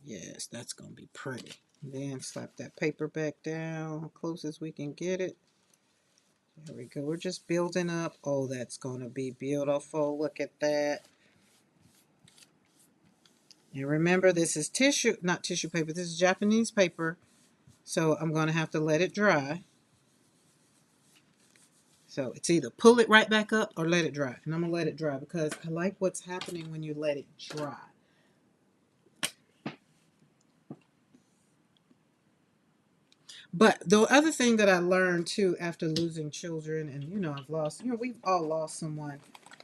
Yes, that's going to be pretty. Then slap that paper back down, close as we can get it. There we go. We're just building up. Oh, that's going to be beautiful. Look at that. And remember, this is not tissue paper. This is Japanese paper. So I'm going to have to let it dry. So it's either pull it right back up or let it dry. And I'm going to let it dry because I like what's happening when you let it dry. But the other thing that I learned too after losing children, and I've lost, we've all lost someone.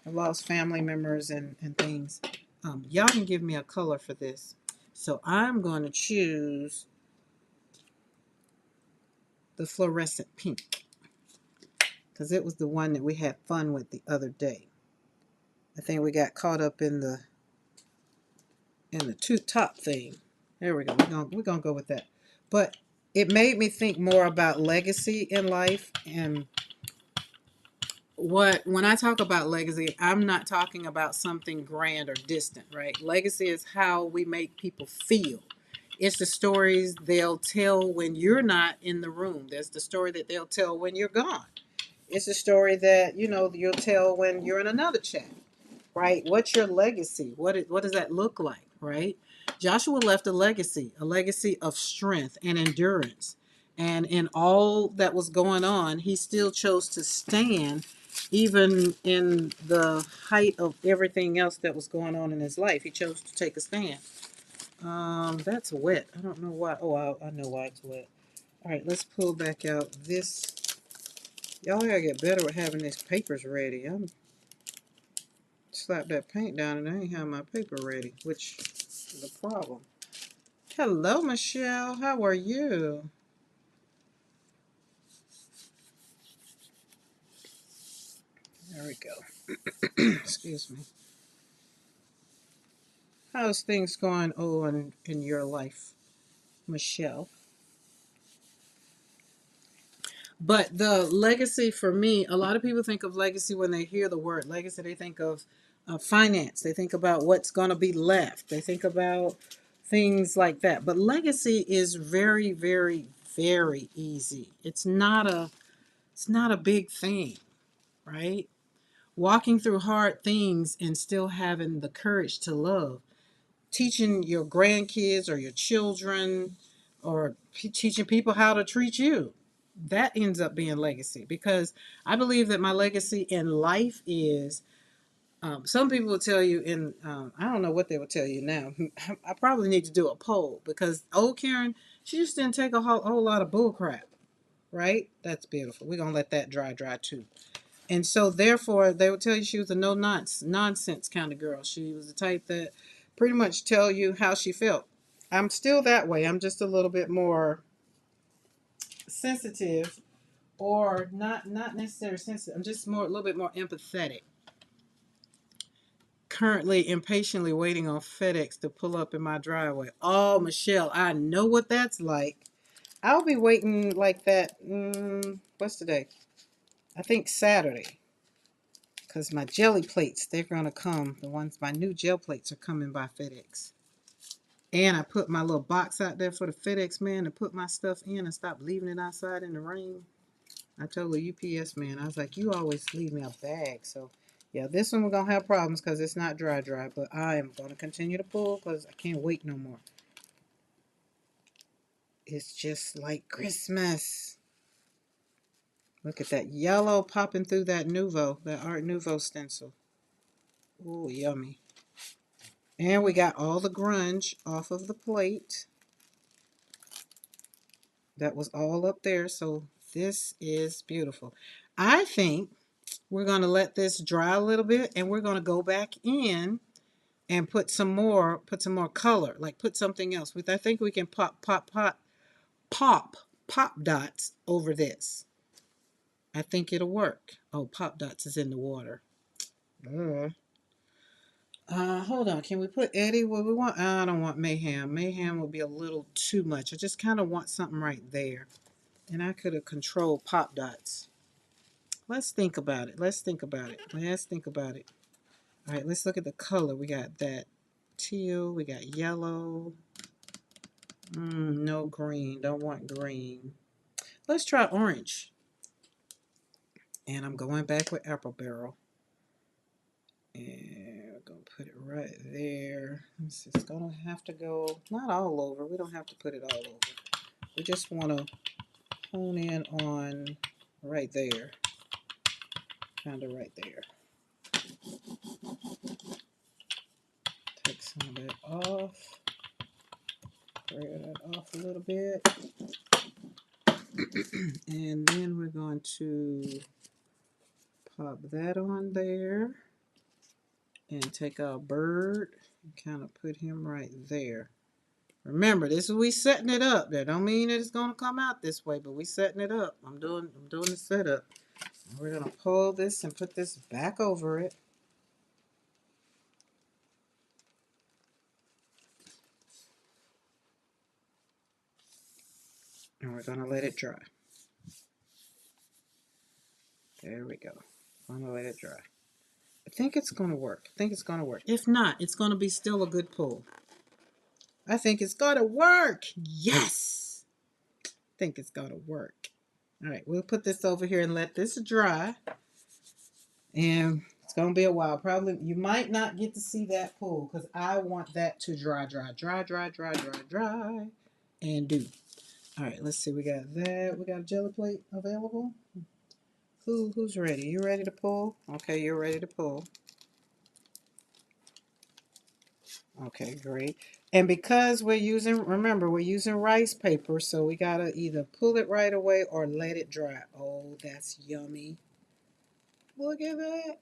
I've lost family members and things. Y'all can give me a color for this. So I'm going to choose the fluorescent pink because it was the one that we had fun with the other day. I think we got caught up in the two top thing. There we go. We're gonna go with that. But it made me think more about legacy in life and when I talk about legacy, I'm not talking about something grand or distant, right? Legacy is how we make people feel. It's the stories they'll tell when you're not in the room. There's the story that they'll tell when you're gone. It's the story that you'll tell when you're in another chat, right? What's your legacy? What does that look like, right? Joshua left a legacy of strength and endurance. And in all that was going on, he still chose to stand even in the height of everything else that was going on in his life. He chose to take a stand. That's wet. I don't know why. Oh, I know why it's wet. All right, let's pull back out this. Y'all gotta get better at having these papers ready. I'm slap that paint down and I ain't have my paper ready, which is a problem. Hello, Michelle. How are you? There we go. Excuse me. How's things going on in your life, Michelle? But the legacy for me, a lot of people think of legacy when they hear the word legacy. They think of finance. They think about what's going to be left. They think about things like that. But legacy is very, very, very easy. It's not a big thing, right? Walking through hard things and still having the courage to love, teaching your grandkids or your children or teaching people how to treat you, that ends up being legacy. Because I believe that my legacy in life is, some people will tell you in, I don't know what they will tell you now. I probably need to do a poll because old Karen, she just didn't take a whole lot of bull crap, right? That's beautiful. We're going to let that dry too. And so, therefore, they would tell you she was a no nonsense kind of girl. She was the type that pretty much tell you how she felt. I'm still that way. I'm just a little bit more sensitive, or not necessarily sensitive. I'm just a little bit more empathetic. Currently, impatiently waiting on FedEx to pull up in my driveway. Oh, Michelle, I know what that's like. I'll be waiting like that. What's today? I think Saturday. Because my jelly plates, they're going to come. My new gel plates are coming by FedEx. And I put my little box out there for the FedEx man to put my stuff in and stop leaving it outside in the rain. I told the UPS man, I was like, you always leave me a bag. So, yeah, this one we're going to have problems because it's not dry. But I am going to continue to pull because I can't wait no more. It's just like Christmas. Look at that yellow popping through that Art Nouveau stencil. Ooh, yummy. And we got all the grunge off of the plate. That was all up there. So this is beautiful. I think we're going to let this dry a little bit and we're going to go back in and put some more color, like put something else. I think we can pop dots over this. I think it'll work. Oh, pop dots is in the water. Hold on. Can we put Eddie where we want? I don't want Mayhem. Mayhem will be a little too much. I just kind of want something right there. And I could have controlled pop dots. Let's think about it. Let's think about it. All right, let's look at the color. We got that teal. We got yellow. No green. Don't want green. Let's try orange. And I'm going back with apple barrel. And we're going to put it right there. It's going to have to go, not all over. We don't have to put it all over. We just want to hone in on right there. Kind of right there. Take some of that off. Spread that off a little bit. And then we're going to pop that on there. And take our bird and kind of put him right there. Remember, this is we setting it up. That don't mean that it's gonna come out this way, but we setting it up. I'm doing the setup. And we're gonna pull this and put this back over it. And we're gonna let it dry. There we go. I'm gonna let it dry. I think it's gonna work. If not, it's gonna be still a good pull. I think it's gonna work. Yes. I think it's gonna work. All right, we'll put this over here and let this dry. And it's going to be a while. Probably you might not get to see that pull because I want that to dry. And do. All right, let's see. We got that. We got a jelly plate available. Who's ready? You ready to pull? Okay, you're ready to pull. Okay, great. And because remember, we're using rice paper, so we got to either pull it right away or let it dry. Oh, that's yummy. Look at that.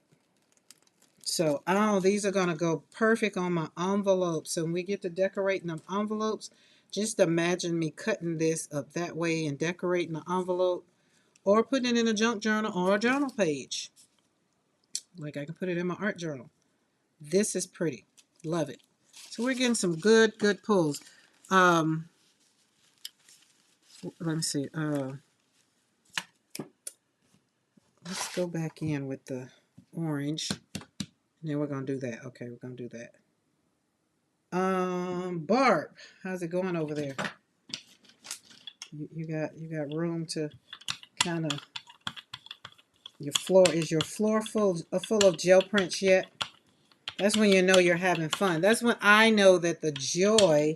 So, these are going to go perfect on my envelopes. So when we get to decorating them envelopes, Just imagine me cutting this up that way and decorating the envelope or putting it in a junk journal or a journal page. Like I can put it in my art journal. This is pretty. Love it. So we're getting some good pulls. Let me see. Let's go back in with the orange. And then we're gonna do that. Okay, we're gonna do that. Barb, how's it going over there? You got room to kind of is your floor full of gel prints yet? That's when you know you're having fun. That's when I know that the joy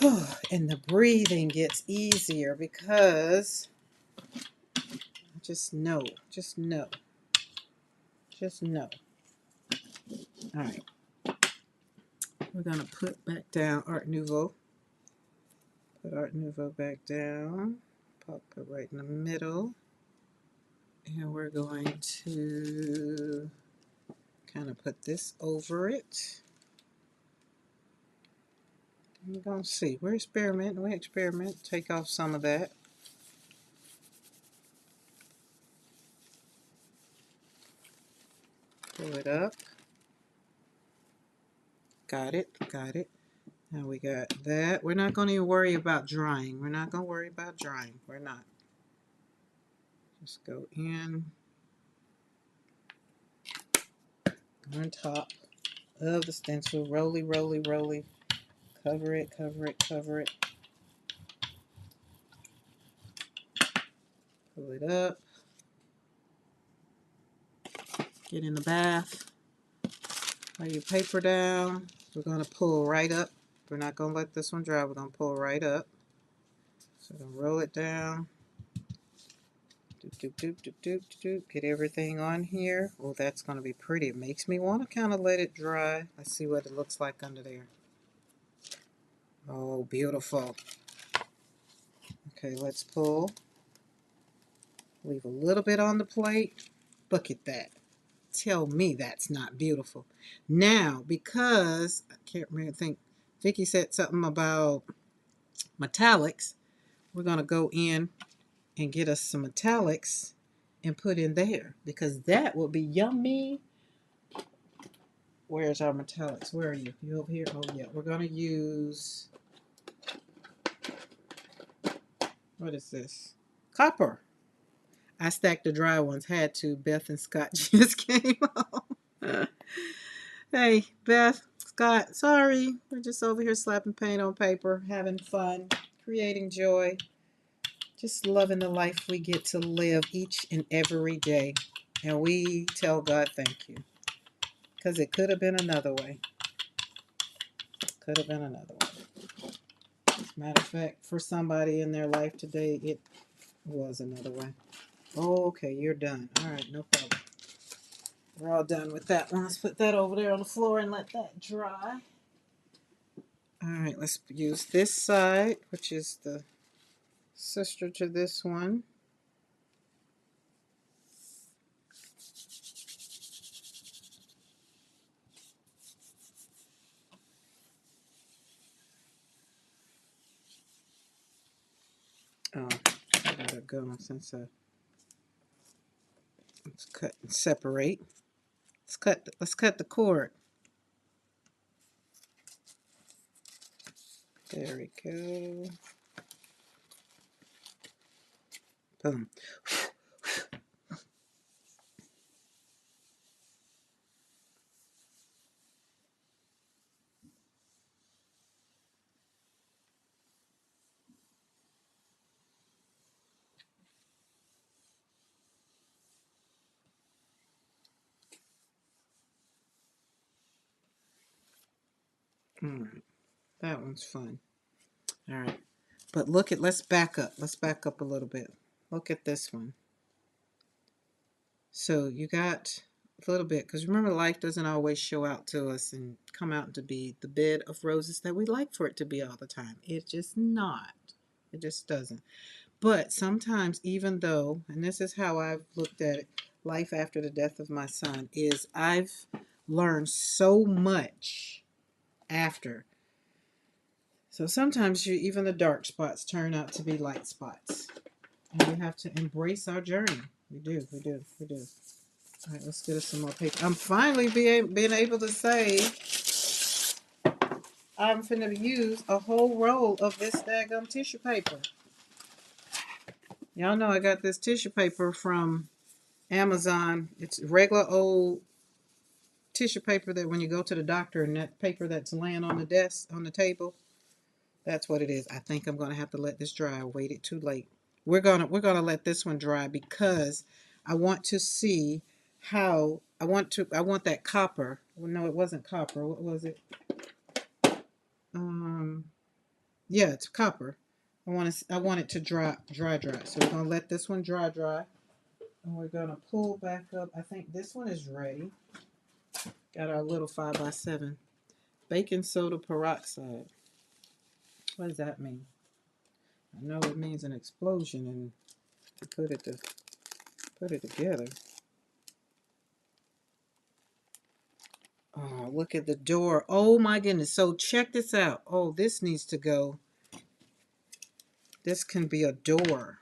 and the breathing gets easier because just know. All right. We're going to put back down Art Nouveau. Put Art Nouveau back down. Pop it right in the middle. And we're going to kind of put this over it. We're going to see. We're experimenting. We experiment. Take off some of that. Pull it up. Got it. Now we got that. We're not going to even worry about drying. We're not. Just go in on top of the stencil. Roly. Cover it. Pull it up. Get in the bath. Lay your paper down. We're going to pull right up. We're not going to let this one dry. We're going to pull right up. So we're going to roll it down. Get everything on here. Oh, that's going to be pretty. It makes me want to kind of let it dry. Let's see what it looks like under there. Oh, beautiful. Okay, let's pull. Leave a little bit on the plate. Look at that. Tell me that's not beautiful. Now, because I can't remember, I think Vicki said something about metallics, we're going to go in and get us some metallics and put in there because that will be yummy. Where's our metallics? Where are you? You over here? Oh, yeah. We're going to use, what is this? Copper. I stacked the dry ones. Had to. Beth and Scott just came home. Hey, Beth, Scott, sorry. We're just over here slapping paint on paper, having fun, creating joy, just loving the life we get to live each and every day. And we tell God thank you. Because it could have been another way. As a matter of fact, for somebody in their life today, it was another way. Oh, okay, you're done. All right, no problem. We're all done with that one. Let's put that over there on the floor and let that dry. All right, let's use this side, which is the sister to this one. Oh, I gotta go since let's cut and separate. Let's cut the cord. There we go. Boom. All right, that one's fun. All right, but let's back up. Let's back up a little bit. Look at this one. So you got a little bit, because remember, life doesn't always show out to us and come out to be the bed of roses that we like for it to be all the time. It's just not. It just doesn't. But sometimes, even though, and this is how I've looked at it, life after the death of my son, is I've learned so much after. So sometimes even the dark spots turn out to be light spots. And we have to embrace our journey. We do, we do, we do. All right, let's get us some more paper. I'm finally being able to say I'm finna use a whole roll of this daggum tissue paper. Y'all know I got this tissue paper from Amazon. It's regular old tissue paper that when you go to the doctor and that paper that's laying on the desk, on the table, that's what it is. I think I'm gonna have to let this dry. I waited too late. We're gonna let this one dry because I want to see how I want that copper. Well, no, it wasn't copper. What was it? Yeah, it's copper. I want it to dry. So we're gonna let this one dry, and we're gonna pull back up. I think this one is ready. Got our little 5x7 baking soda peroxide. What does that mean? I know it means an explosion, and to put it together. Oh, look at the door. Oh my goodness. So check this out. Oh, this needs to go. This can be a door.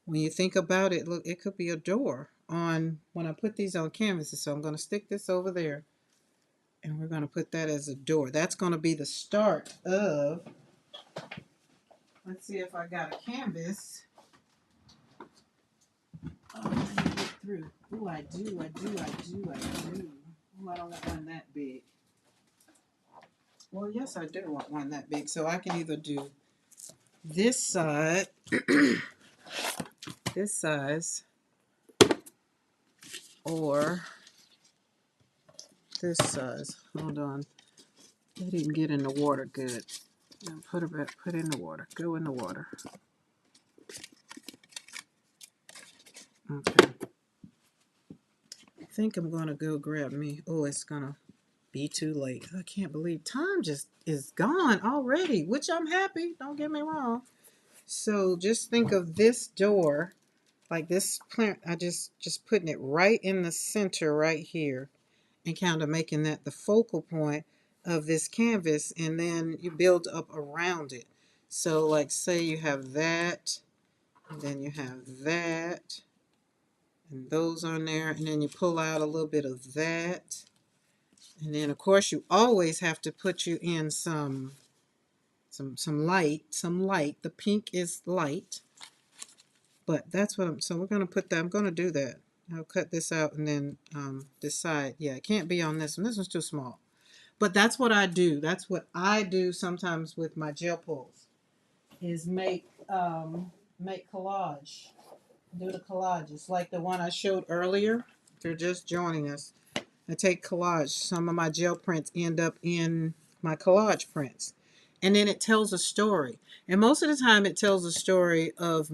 When you think about it, look, it could be a door on when I put these on canvases. So I'm going to stick this over there, and we're going to put that as a door. That's going to be the start of, let's see if I got a canvas. Oh, let me get through. Oh, I do. Oh, I don't want one that big. Well, yes, I do want one that big. So I can either do this side, this size, or this size. Hold on. They didn't get in the water good. Now put it back, put it in the water. Go in the water. Okay. I think I'm gonna go grab me. Oh, it's gonna be too late. I can't believe time just is gone already, which I'm happy. Don't get me wrong. So just think of this door, like this plant. I just putting it right in the center right here, and kind of making that the focal point of this canvas, and then you build up around it. So like say you have that, and then you have that, and those on there, and then you pull out a little bit of that, and then of course you always have to put you in some light. The pink is light, but that's what so we're going to put that. I'm going to do that. I'll cut this out and then decide. Yeah, it can't be on this one. This one's too small. But that's what I do. That's what I do sometimes with my gel pulls, is make collage. Do the collages like the one I showed earlier. If you're just joining us, I take collage. Some of my gel prints end up in my collage prints, and then it tells a story. And most of the time, it tells a story of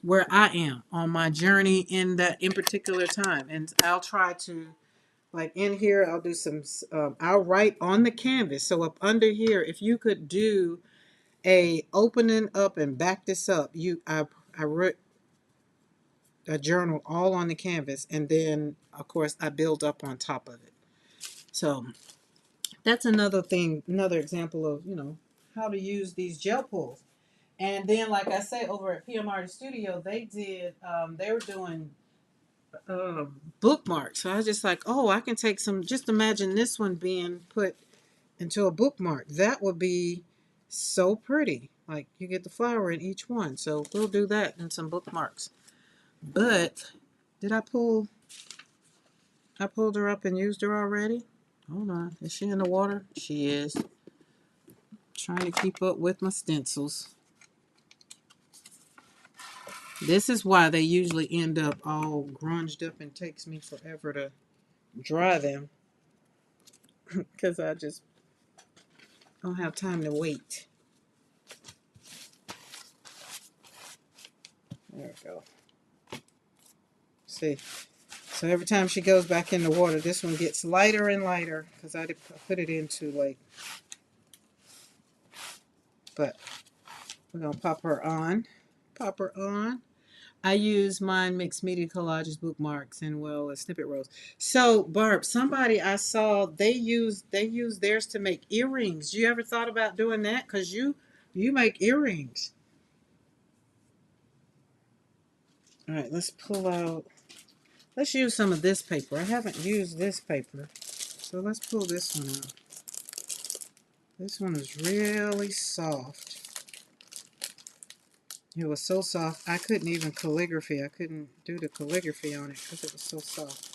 where I am on my journey in particular time. And I'll try to, like in here, I'll do some, I'll write on the canvas. So up under here, if you could do a opening up and back this up, I wrote a journal all on the canvas, and then of course I build up on top of it. So that's another thing, another example of, how to use these gel pulls. And then, like I say, over at PM Artist Studio, they were doing bookmarks. So I was just like, oh, I can take some, just imagine this one being put into a bookmark. That would be so pretty. Like you get the flower in each one. So we'll do that in some bookmarks. But did I pulled her up and used her already? Hold on. Is she in the water? She is. Trying to keep up with my stencils. This is why they usually end up all grunged up and takes me forever to dry them. Because I just don't have time to wait. There we go. See. So every time she goes back in the water, this one gets lighter and lighter because I put it in too late. But we're going to pop her on. Pop her on. I use mine mixed media collages, bookmarks, and well, snippet rows. So, Barb, somebody I saw they use theirs to make earrings. You ever thought about doing that? Cause you make earrings. All right, let's pull out. Let's use some of this paper. I haven't used this paper, so let's pull this one out. This one is really soft. It was so soft I couldn't even calligraphy. I couldn't do the calligraphy on it because it was so soft.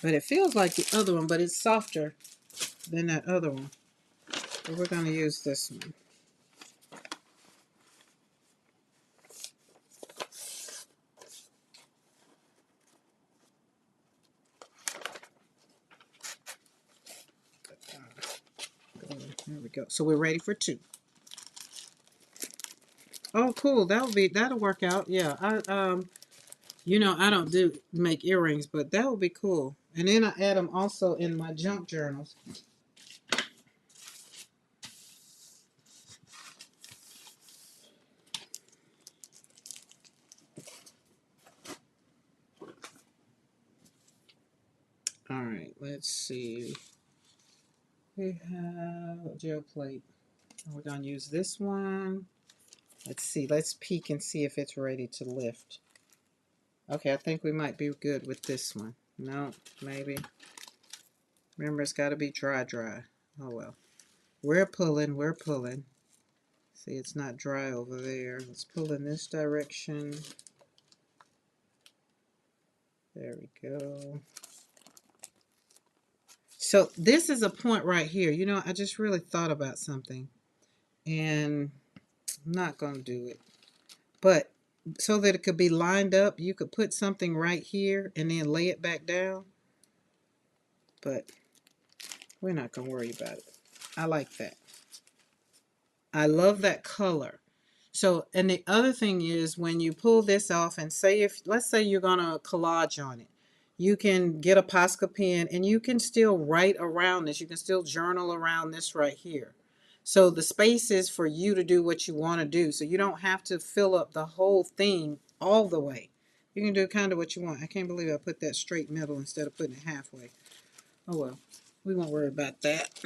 But it feels like the other one, but it's softer than that other one. So we're going to use this one. There we go. So we're ready for two. Oh, cool. That'll work out. Yeah. I don't do make earrings, but that would be cool. And then I add them also in my junk journals. All right. Let's see. We have a gel plate. We're going to use this one. Let's see. Let's peek and see if it's ready to lift. Okay, I think we might be good with this one. No, maybe. Remember, it's got to be dry. Oh, well. We're pulling. See, it's not dry over there. Let's pull in this direction. There we go. So this is a point right here. You know, I just really thought about something. And I'm not going to do it. But so that it could be lined up, you could put something right here and then lay it back down. But we're not going to worry about it. I like that. I love that color. So, and the other thing is when you pull this off and let's say you're going to collage on it, you can get a Posca pen and you can still write around this. You can still journal around this right here. So the space is for you to do what you want to do. So you don't have to fill up the whole thing all the way. You can do kind of what you want. I can't believe I put that straight middle instead of putting it halfway. Oh well, we won't worry about that.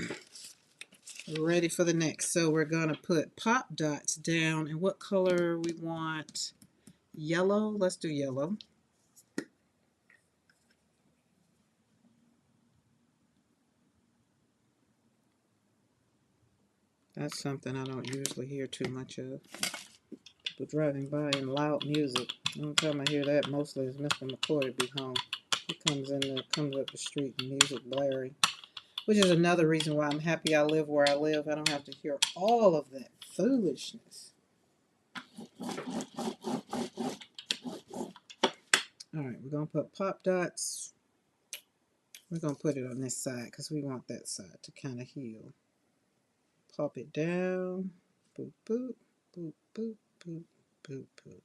We're ready for the next. So we're going to put pop dots down. And what color we want? Yellow. Let's do yellow. That's something I don't usually hear too much of. People driving by and loud music. The only time I hear that mostly is Mr. McCoy be home. He comes up the street and music blaring. Which is another reason why I'm happy I live where I live. I don't have to hear all of that foolishness. Alright, we're going to put pop dots. We're going to put it on this side because we want that side to kind of heal. Pop it down. Boop, boop, boop, boop, boop, boop, boop.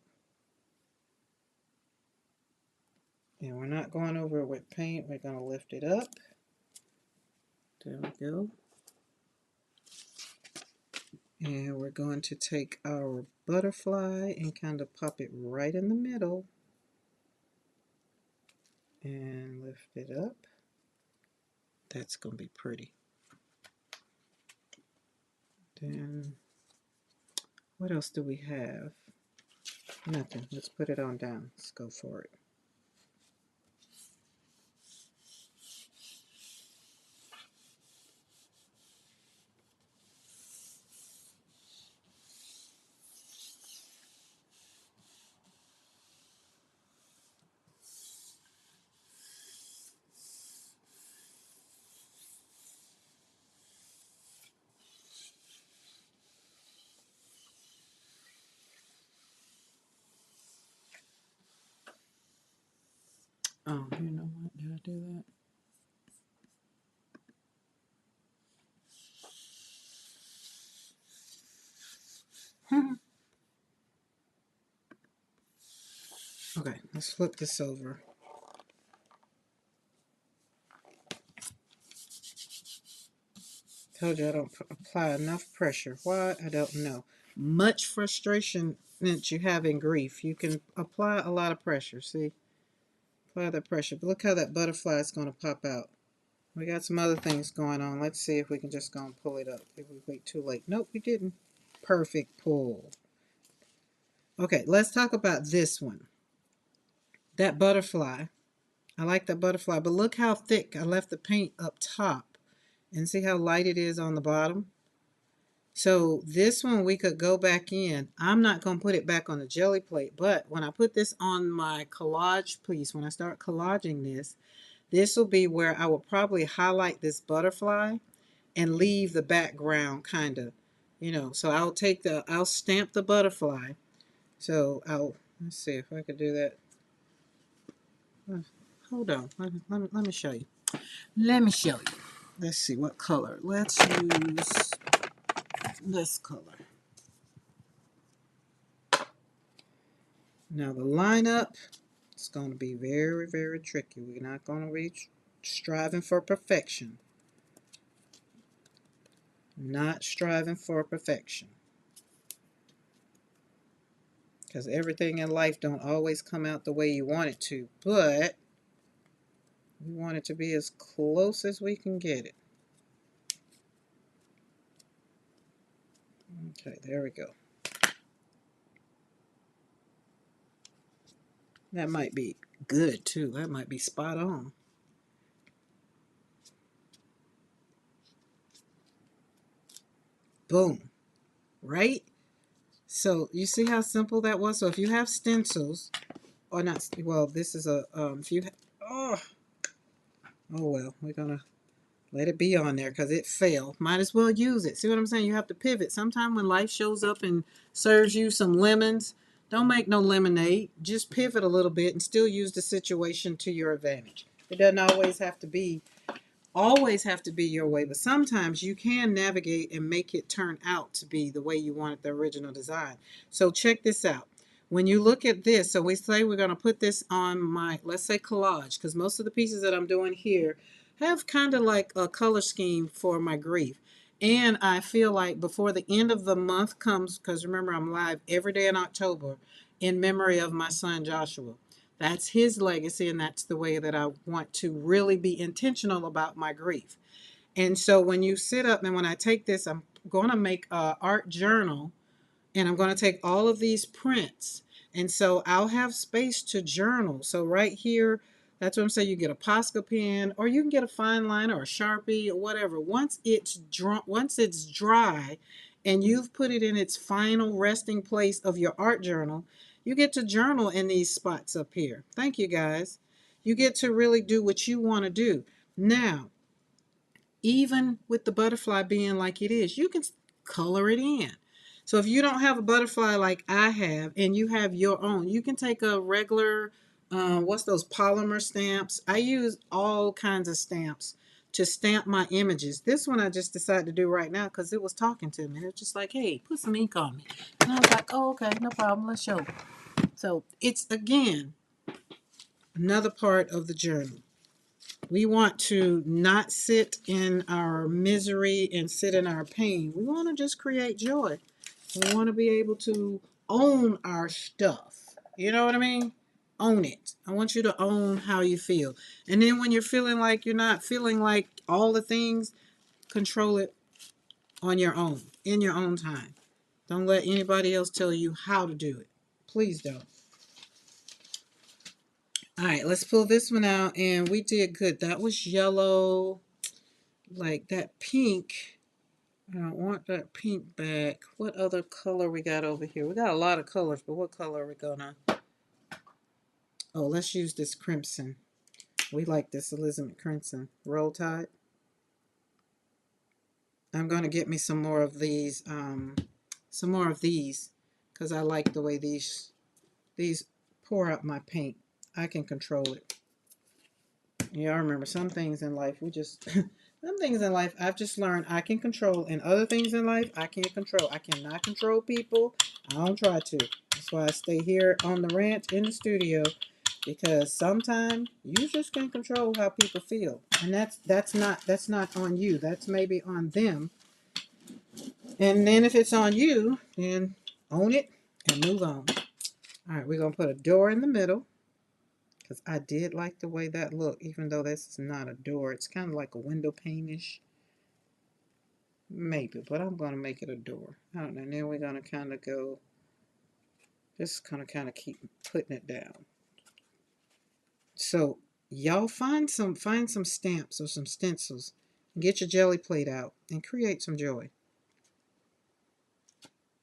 And we're not going over it with paint. We're going to lift it up. There we go. And we're going to take our butterfly and kind of pop it right in the middle. And lift it up. That's going to be pretty. Then, what else do we have? Nothing. Let's put it on down. Let's go for it. Oh, you know what? Did I do that? Okay, let's flip this over. Told you I don't apply enough pressure. Why? I don't know. much frustration that you have in grief, you can apply a lot of pressure. See, apply that pressure. But look how that butterfly is going to pop out. We got some other things going on. Let's see if we can just go and pull it up. If we wait too late. Nope, we didn't. Perfect pull. Okay, let's talk about this one. That butterfly. I like that butterfly, but look how thick I left the paint up top. And see how light it is on the bottom? So this one we could go back in. I'm not going to put it back on the jelly plate, but when I put this on my collage piece, when I start collaging this will be where I will probably highlight this butterfly and leave the background kind of, so I'll stamp the butterfly. So let's see if I could do that. Hold on, let me show you. Let me show you. Let's see what color. Let's use this color. Now the lineup, it's going to be very, very tricky. We're not going to reach striving for perfection. Not striving for perfection. Because everything in life don't always come out the way you want it to. But we want it to be as close as we can get it. Okay, there we go. That might be good too. That might be spot on. Boom. Right? So you see how simple that was? So if you have stencils, or not, well, this is a, if you, oh well, we're going to let it be on there because it failed. Might as well use it. See what I'm saying? You have to pivot. Sometimes when life shows up and serves you some lemons, don't make no lemonade. Just pivot a little bit and still use the situation to your advantage. It doesn't always have to be your way, but sometimes you can navigate and make it turn out to be the way you wanted the original design. So check this out. When you look at this, so we say we're going to put this on my, let's say, collage, because most of the pieces that I'm doing here have kind of like a color scheme for my grief. And I feel like before the end of the month comes, because remember I'm live every day in October in memory of my son Joshua. That's his legacy, and that's the way that I want to really be intentional about my grief. And so when you sit up and when I take this, I'm going to make an art journal, and I'm going to take all of these prints. And so I'll have space to journal. So right here, that's what I'm saying. You get a Posca pen, or you can get a fine liner or a Sharpie or whatever. Once it's dry and you've put it in its final resting place of your art journal, you get to journal in these spots up here. Thank you, guys. You get to really do what you want to do. Now, even with the butterfly being like it is, you can color it in. So if you don't have a butterfly like I have and you have your own, you can take a regular, what's those polymer stamps? I use all kinds of stamps to stamp my images. This one I just decided to do right now because it was talking to me. It was just like, hey, put some ink on me. And I was like, oh, okay, no problem. Let's show. So it's, again, another part of the journal. We want to not sit in our misery and sit in our pain. We want to just create joy. We want to be able to own our stuff. You know what I mean? Own it. I want you to own how you feel. And then when you're feeling like you're not feeling like all the things, control it on your own, in your own time. Don't let anybody else tell you how to do it. Please don't. All right, let's pull this one out, and we did good. That was yellow, like that pink. I don't want that pink back. What other color we got over here? We got a lot of colors, but what color are we gonna? Oh, let's use this crimson. We like this Elizabeth crimson. Roll Tide. I'm gonna get me some more of these, because I like the way these pour out my paint. I can control it. Yeah, I remember some things in life some things in life I've just learned I can control, and other things in life I can't control. I cannot control people. I don't try to. That's why I stay here on the ranch in the studio, because sometimes you just can't control how people feel, and that's not on you. That's maybe on them. And then if it's on you, then own it and move on. All right, we're going to put a door in the middle because I did like the way that looked, even though this is not a door. It's kind of like a window pane-ish. Maybe, but I'm going to make it a door. I don't know. And then we're going to kind of go, just kind of keep putting it down. So y'all find some stamps or some stencils. Get your jelly plate out and create some joy.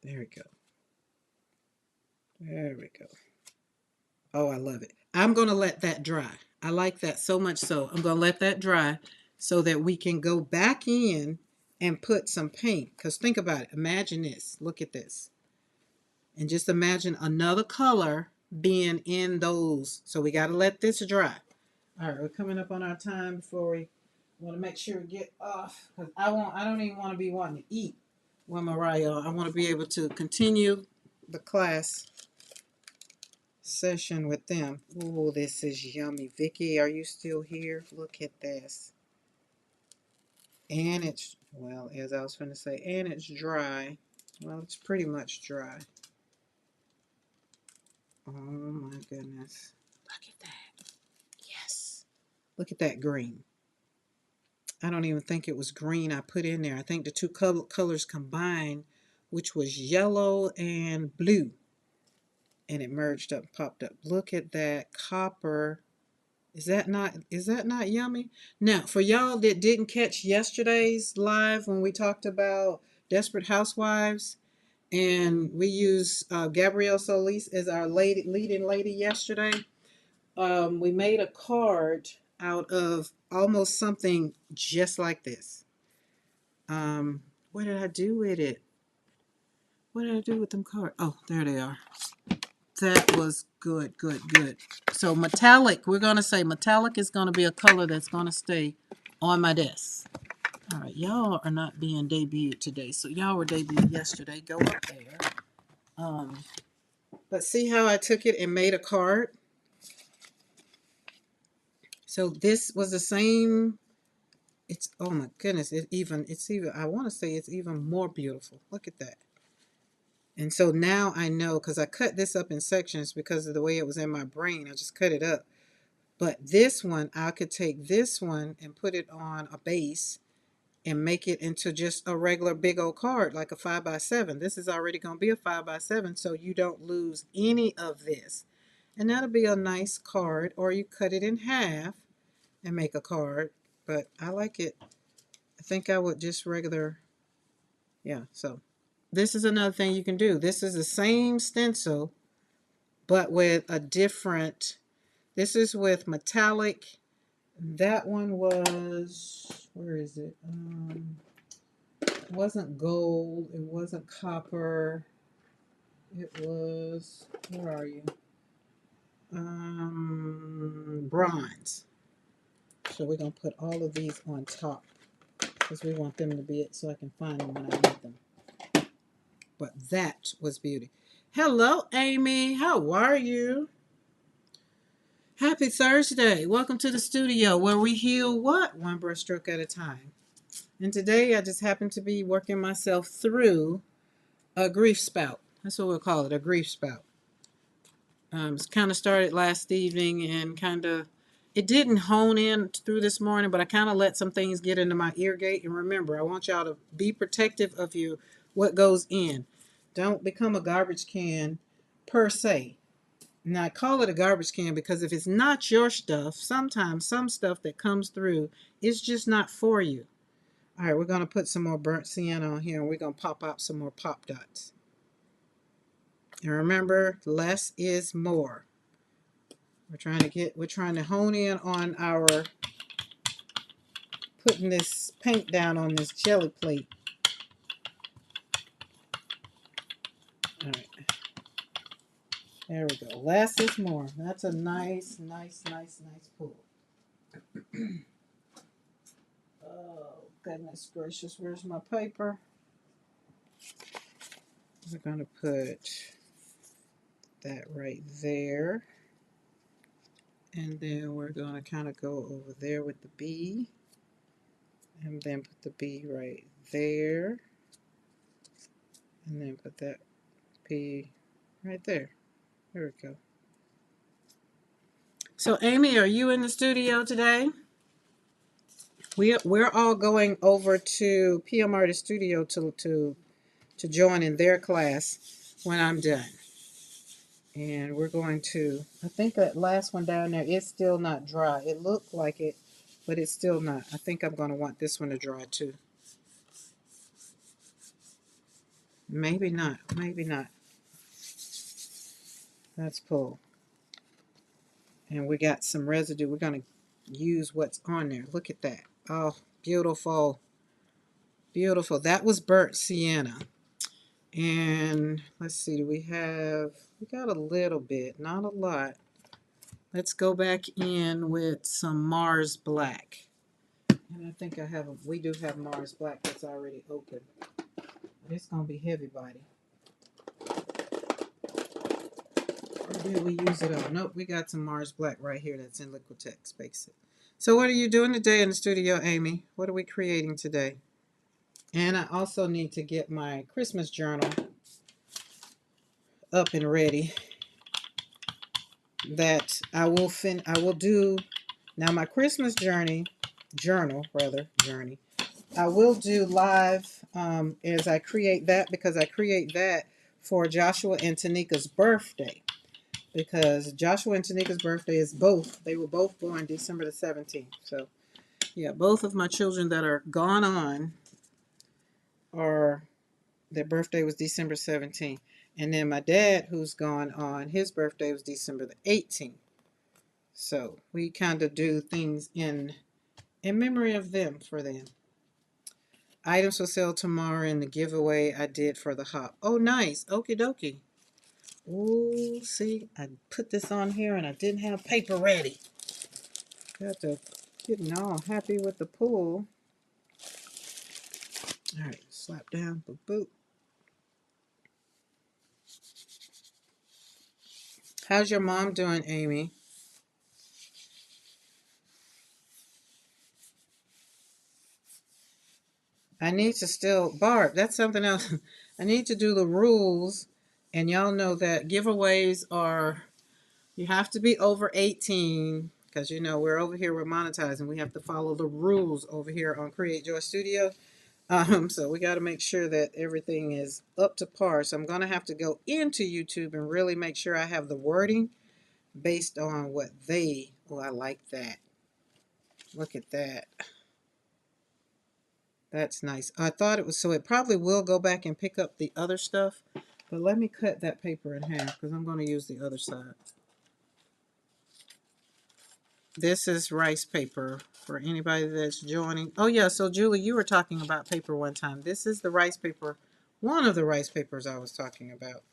There we go. There we go. Oh, I love it. I'm going to let that dry. I like that so much so. I'm going to let that dry so that we can go back in and put some paint. Because think about it. Imagine this. Look at this. And just imagine another color being in those. So we got to let this dry. All right, we're coming up on our time before we want to make sure we get off. Because I don't even want to be wanting to eat when Mariah. I want to be able to continue the class session with them. Oh, this is yummy. Vicky, are you still here? Look at this. And it's, well, as I was going to say, and it's dry. Well, it's pretty much dry. Oh my goodness. Look at that. Yes. Look at that green. I don't even think it was green I put in there. I think the two colors combined, which was yellow and blue. And it merged up, popped up. Look at that copper. Is that not yummy? Now, for y'all that didn't catch yesterday's live when we talked about Desperate Housewives, and we used Gabrielle Solis as our leading lady yesterday, we made a card out of almost something just like this. What did I do with it? What did I do with them cards? Oh, there they are. That was good. So metallic, we're going to say metallic is going to be a color that's going to stay on my desk. All right, y'all are not being debuted today. So y'all were debuted yesterday. Go up there. But see how I took it and made a card? So this was the same. It's, oh my goodness, it's even, I want to say it's even more beautiful. Look at that. And so now I know, because I cut this up in sections because of the way it was in my brain. I just cut it up. But this one, I could take this one and put it on a base and make it into just a regular big old card, like a 5x7. This is already going to be a 5x7, so you don't lose any of this. And that'll be a nice card, or you cut it in half and make a card. But I like it. I think I would just regular, yeah, so. This is another thing you can do. This is the same stencil, but with a different, this is with metallic. That one was, where is it? It wasn't gold. It wasn't copper. It was, where are you? Bronze. So we're going to put all of these on top because we want them to be it so I can find them when I need them. But that was beauty. Hello, Amy. How are you? Happy Thursday. Welcome to the studio where we heal what? One brushstroke at a time. And today I just happened to be working myself through a grief spout. That's what we'll call it, a grief spout. It's kind of started last evening and it didn't hone in through this morning, but I kind of let some things get into my ear gate. And remember, I want y'all to be protective of what goes in. Don't become a garbage can per se. Now, I call it a garbage can because if it's not your stuff, sometimes some stuff that comes through is just not for you. All right, we're going to put some more burnt sienna on here and we're going to pop out some more pop dots. And remember, less is more. We're trying to hone in on our putting this paint down on this jelly plate. All right. There we go. Less is more. That's a nice pull. Oh, goodness gracious. Where's my paper? We're going to put that right there. And then we're going to kind of go over there with the bee. And then put the bee right there. And then put that P right there. There we go. So Amy, are you in the studio today? We're all going over to PM Artist Studio to join in their class when I'm done. And we're going to, I think that last one down there is still not dry. It looked like it, but it's still not. I think I'm going to want this one to dry too. Maybe not. Maybe not. Let's pull. And we got some residue. We're going to use what's on there. Look at that. Oh, beautiful. Beautiful. That was burnt sienna. And let's see, we got a little bit, not a lot. Let's go back in with some Mars Black. And I think we do have Mars Black that's already open. It's going to be heavy body. Or did we use it all? Nope, we got some Mars Black right here that's in Liquitex Basic. So what are you doing today in the studio, Amy? What are we creating today? And I also need to get my Christmas journal up and ready. That I will do now. My Christmas journey. I will do live as I create that, because I create that for Joshua and Tanika's birthday, because Joshua and Tanika's birthday is they were both born December the 17th. So yeah, both of my children that are gone on their birthday was December 17th. And then my dad, who's gone on, his birthday was December the 18th. So we kind of do things in memory of them for them. Items for sale tomorrow in the giveaway I did for the hop. Oh, nice. Okie dokie. Ooh, see, I put this on here and I didn't have paper ready. Got to getting all happy with the pull. All right, slap down, boop, boop. How's your mom doing, Amy? I need to still, Barb, that's something else. I need to do the rules, and y'all know that giveaways are, you have to be over 18, because you know we're over here, we're monetizing. We have to follow the rules over here on Create Joy Studio. So we got to make sure that everything is up to par. So I'm going to have to go into YouTube and really make sure I have the wording based on what oh, I like that. Look at that. That's nice. I thought it was, so it probably will go back and pick up the other stuff. But let me cut that paper in half because I'm going to use the other side. This is rice paper for anybody that's joining. Oh, yeah. So, Julie, you were talking about paper one time. This is the rice paper, one of the rice papers I was talking about.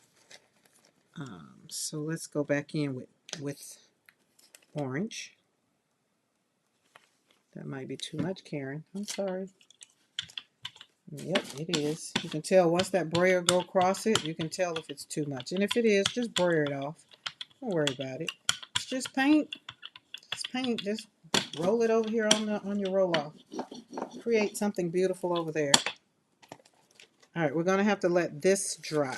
So let's go back in with orange. That might be too much, Karen. I'm sorry. Yep, it is. You can tell once that brayer go across it, you can tell if it's too much. And if it is, just brayer it off. Don't worry about it. It's just paint. It's paint. Just roll it over here on your roll off. Create something beautiful over there. All right, we're going to have to let this dry.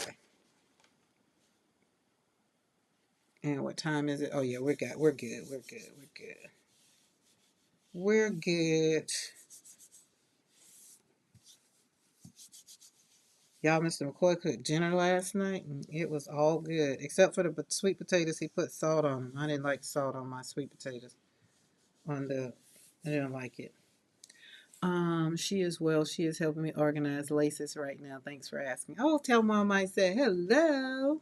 And what time is it? Oh yeah, we're good. We're good. We're good. Y'all, Mr. McCoy cooked dinner last night, and it was all good, except for the sweet potatoes. He put salt on them. I didn't like salt on my sweet potatoes. I didn't like it. She is well. She is helping me organize laces right now. Thanks for asking. Oh, tell Mom I said hello.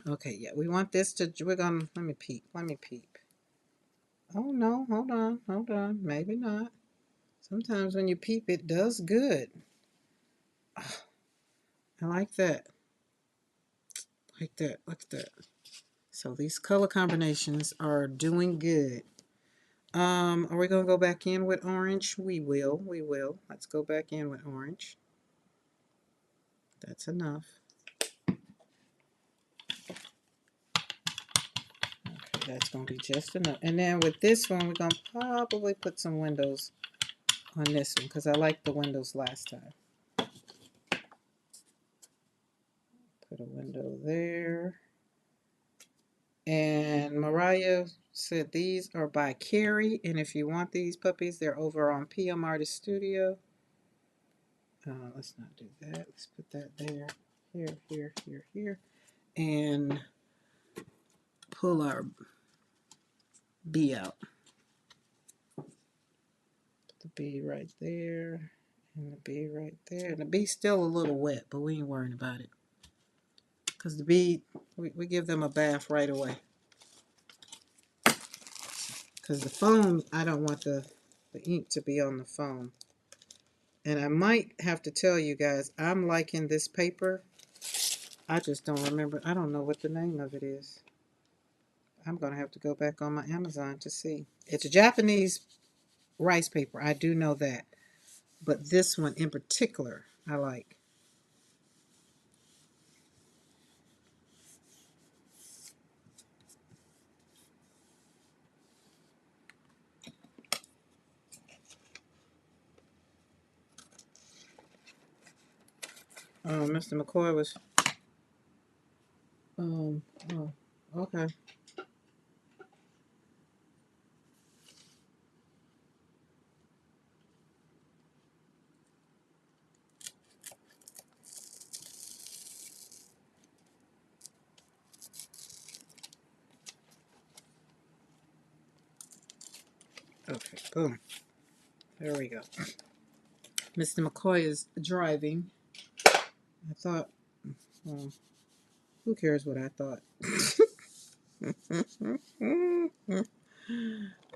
Okay, yeah, we want this to, let me peep. Oh no, hold on. Maybe not. Sometimes when you peep, it does good. Oh, I like that. Like that. Look at that. So these color combinations are doing good. Are we going to go back in with orange? We will. Let's go back in with orange. That's enough. Okay, that's going to be just enough. And then with this one, we're going to probably put some windows on this one because I liked the windows last time. Put a window there. And Mariah said these are by Carrie. And if you want these puppies, they're over on PM Artist Studio. Let's not do that. Let's put that there. Here, here, here, here. And pull our bee out. Put the bee right there. And the bee right there. And the bee's still a little wet, but we ain't worrying about it. Because the bee, we give them a bath right away. Because the foam, I don't want the ink to be on the foam. And I might have to tell you guys, I'm liking this paper. I just don't remember. I don't know what the name of it is. I'm going to have to go back on my Amazon to see. It's a Japanese rice paper. I do know that. But this one in particular, I like. Mr. McCoy was, oh, okay. Okay, boom. There we go. Mr. McCoy is driving. I thought, well, who cares what I thought?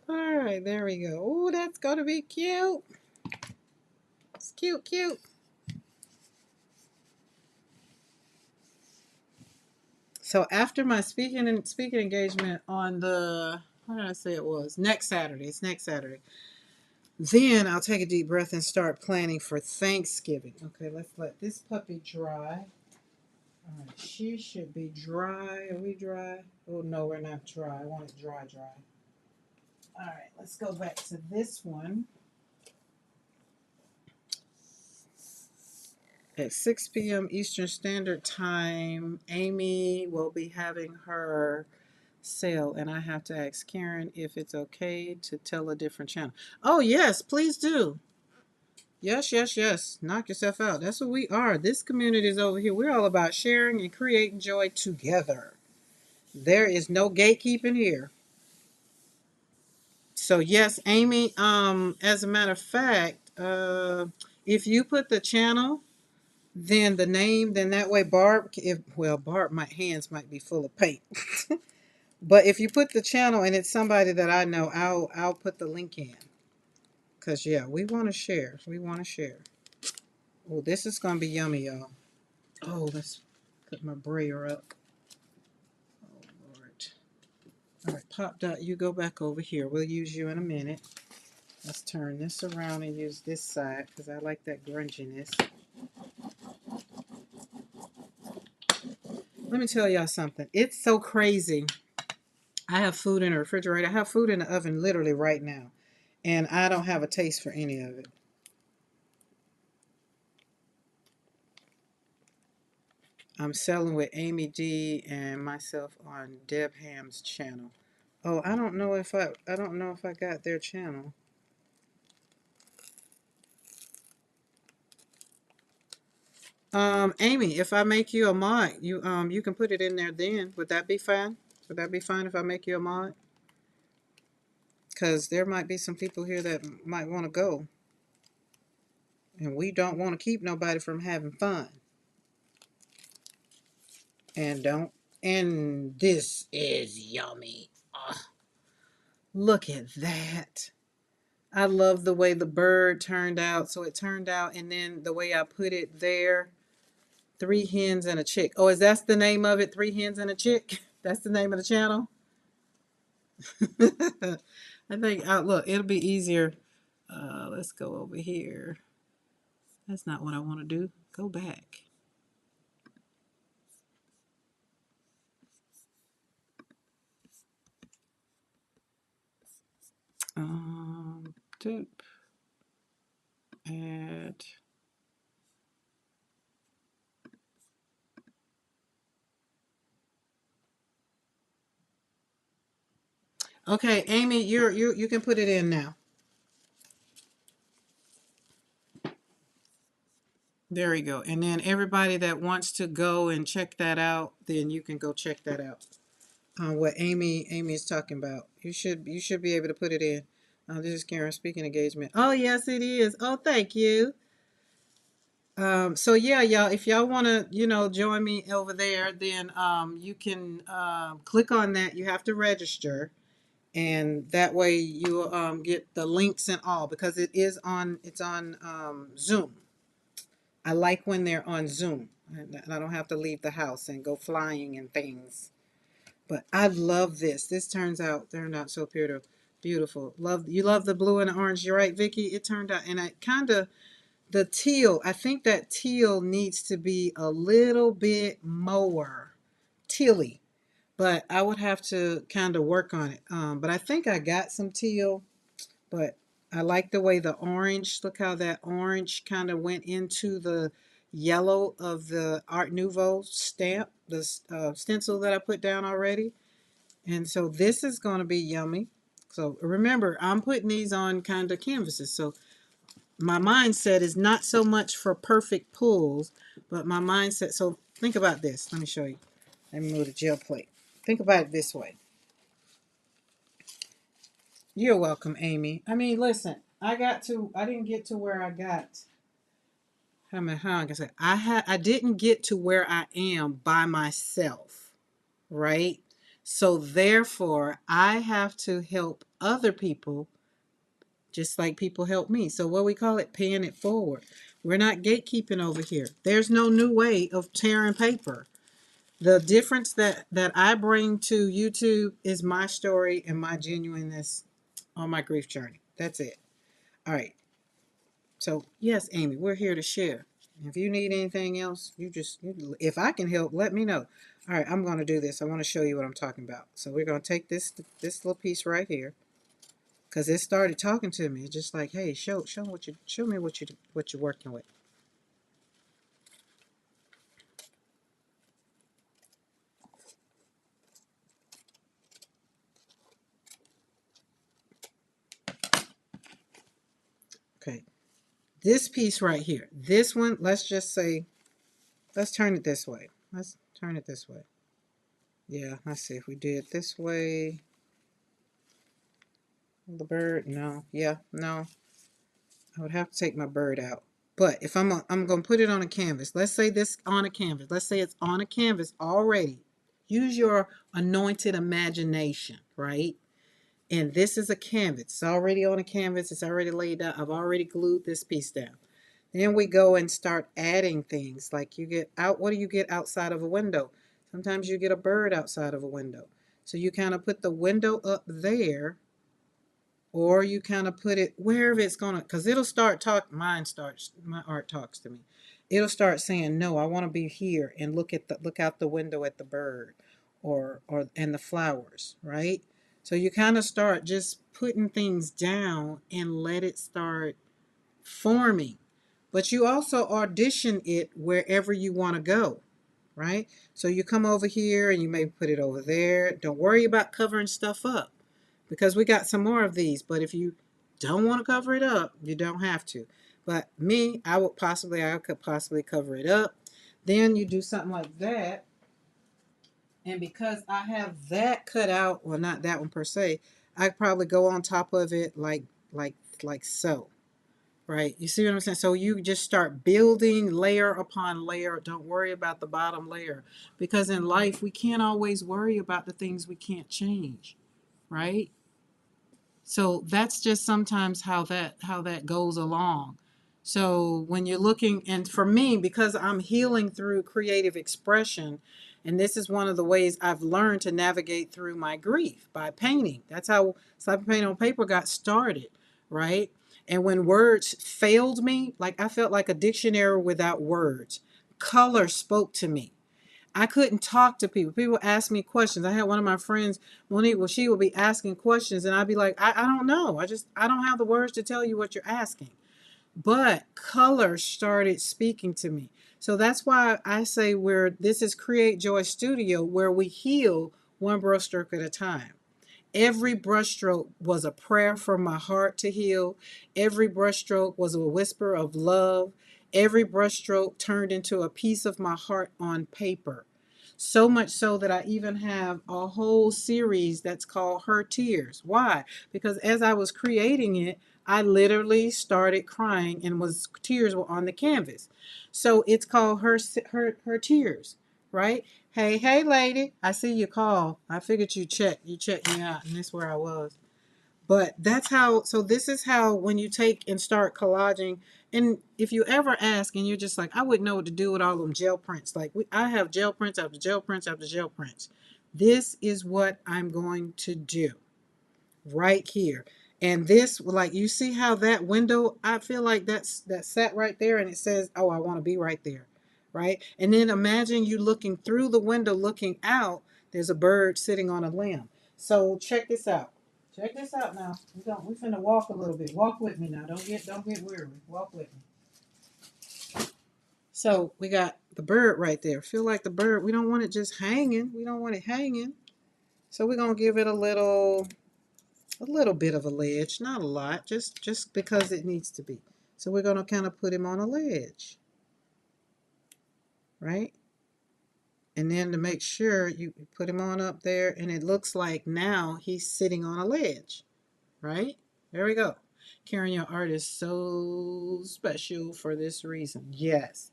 All right, there we go. Oh, that's going to be cute. It's cute, cute. So after my speaking engagement on the, what did I say it was? Next Saturday. It's next Saturday. Then I'll take a deep breath and start planning for Thanksgiving. Okay, let's let this puppy dry. All right, she should be dry. Are we dry? Oh, no, we're not dry. I want it dry, dry. All right, let's go back to this one. At 6 p.m. Eastern Standard Time, Amy will be having her sale, and I have to ask Karen if it's okay to tell a different channel. Oh, yes, please do. Yes, yes, yes. Knock yourself out. That's what we are. This community is over here. We're all about sharing and creating joy together. There is no gatekeeping here. So yes, Amy, as a matter of fact, if you put the channel, then the name, then that way Barb, Barb, my hands might be full of paint. But if you put the channel and it's somebody that I know, I'll put the link in. Cause yeah, we want to share. We want to share. Oh, this is gonna be yummy, y'all. Oh, let's put my brayer up. Oh Lord. All right, Pop Dot, you go back over here. We'll use you in a minute. Let's turn this around and use this side because I like that grunginess. Let me tell y'all something. It's so crazy. I have food in the refrigerator. I have food in the oven literally right now. And I don't have a taste for any of it. I'm selling with Amy D and myself on Deb Ham's channel. Oh, I don't know if I got their channel. Amy, if I make you a mod, you can put it in there then. Would that be fine? Would that be fine if I make you a mod? Because there might be some people here that might want to go. And we don't want to keep nobody from having fun. And this is yummy. Oh, look at that. I love the way the bird turned out. So it turned out, and then the way I put it there, 3 hens and a chick. Oh, is that the name of it? 3 hens and a chick? That's the name of the channel? I think, look, it'll be easier. Let's go over here. That's not what I want to do. Go back. Dupe. Add. Okay, Amy, you can put it in now. There you go. And then everybody that wants to go and check that out, then you can go check that out. What Amy is talking about. You should be able to put it in. This is Karen speaking engagement. Oh yes, it is. Oh, thank you. So yeah, y'all, if y'all want to, join me over there, then you can click on that. You have to register, and that way you'll get the links and all because it's on Zoom. I like when they're on Zoom, and I don't have to leave the house and go flying and things. But I love this. This turned out so beautiful. Love the blue and the orange. You're right, Vicky. It turned out, and I kind of the teal. I think that teal needs to be a little bit more tealy, but I would have to kind of work on it. But I think I got some teal, but I like the way the orange. Look how that orange kind of went into the yellow of the Art Nouveau stamp, the stencil that I put down already. And so this is going to be yummy. So remember, I'm putting these on kind of canvases. So my mindset is not so much for perfect pulls, but my mindset. So think about this. Let me show you. Let me move the gel plate. Think about it this way. You're welcome, Amy. I mean, listen, I didn't get to where I got. How I can say, I didn't get to where I am by myself, right? So therefore, I have to help other people just like people help me. So what we call it, paying it forward. We're not gatekeeping over here. There's no new way of tearing paper. The difference that I bring to YouTube is my story and my genuineness on my grief journey. That's it. All right. So yes, Amy, we're here to share. If you need anything else, if I can help, let me know. All right, I'm going to do this. I want to show you what I'm talking about. So we're going to take this little piece right here, because it started talking to me. It's just like, hey, show me what you're working with. Okay, this piece right here, this one, let's just say, let's turn it this way. Let's turn it this way. Yeah, let's see if we did it this way. The bird, no, yeah, no. I would have to take my bird out. But if I'm going to put it on a canvas. Let's say this on a canvas. Let's say it's on a canvas already. Use your anointed imagination, right? And this is a canvas. It's already on a canvas. It's already laid out. I've already glued this piece down. Then we go and start adding things like you get out. What do you get outside of a window? Sometimes you get a bird outside of a window. So you kind of put the window up there, or you kind of put it wherever it's going to, because it'll start talk. My art talks to me. It'll start saying, no, I want to be here and look out the window at the bird or and the flowers, right? So you kind of start just putting things down and let it start forming. But you also audition it wherever you want to go, right? So you come over here and you may put it over there. Don't worry about covering stuff up, because we got some more of these. But if you don't want to cover it up, you don't have to. But me, I could possibly cover it up. Then you do something like that. And because I have that cut out, well, not that one per se, I probably go on top of it like like so. Right. You see what I'm saying? So you just start building layer upon layer. Don't worry about the bottom layer, because in life we can't always worry about the things we can't change. Right. So that's just sometimes how that goes along. So when you're looking, and for me, because I'm healing through creative expression, and this is one of the ways I've learned to navigate through my grief, by painting. That's how Slapping Paint on Paper got started, right? And when words failed me, like I felt like a dictionary without words. Color spoke to me. I couldn't talk to people. People ask me questions. I had one of my friends, Monique, well, she would be asking questions, and I'd be like, I don't know. I don't have the words to tell you what you're asking. But color started speaking to me. So that's why I say this is Create Joy Studio, where we heal one brushstroke at a time. Every brushstroke was a prayer from my heart to heal. Every brushstroke was a whisper of love. Every brushstroke turned into a piece of my heart on paper. So much so that I even have a whole series that's called Her Tears. Why? Because as I was creating it, I literally started crying and was tears were on the canvas. So it's called Her Tears, right? Hey, hey, lady. I see you call. I figured you checked. You checked me out, and that's where I was. But that's how, so this is how when you take and start collaging, and if you ever ask and you're just like, I wouldn't know what to do with all them gel prints. Like, I have gel prints after gel prints after gel prints. This is what I'm going to do right here. And this, like, you see how that window, I feel like that sat right there and it says, oh, I want to be right there, right? And then imagine you looking through the window, looking out, there's a bird sitting on a limb. So check this out. Check this out now. We finna walk a little bit. Walk with me now. Don't get weary. Walk with me. So we got the bird right there. Feel like the bird. We don't want it just hanging. We don't want it hanging. So we're gonna give it a little bit of a ledge, not a lot, just because it needs to be. So we're going to kind of put him on a ledge, right? And then to make sure you put him on up there, and it looks like now he's sitting on a ledge, right? There we go. Karen, your art is so special for this reason. Yes.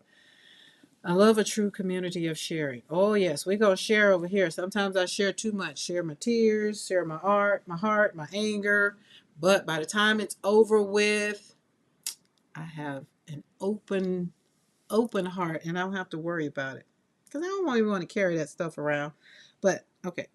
I love a true community of sharing. Oh, yes, we're going to share over here. Sometimes I share too much. Share my tears, share my art, my heart, my anger. But by the time it's over with, I have an open heart, and I don't have to worry about it. Because I don't even want to carry that stuff around. But, okay,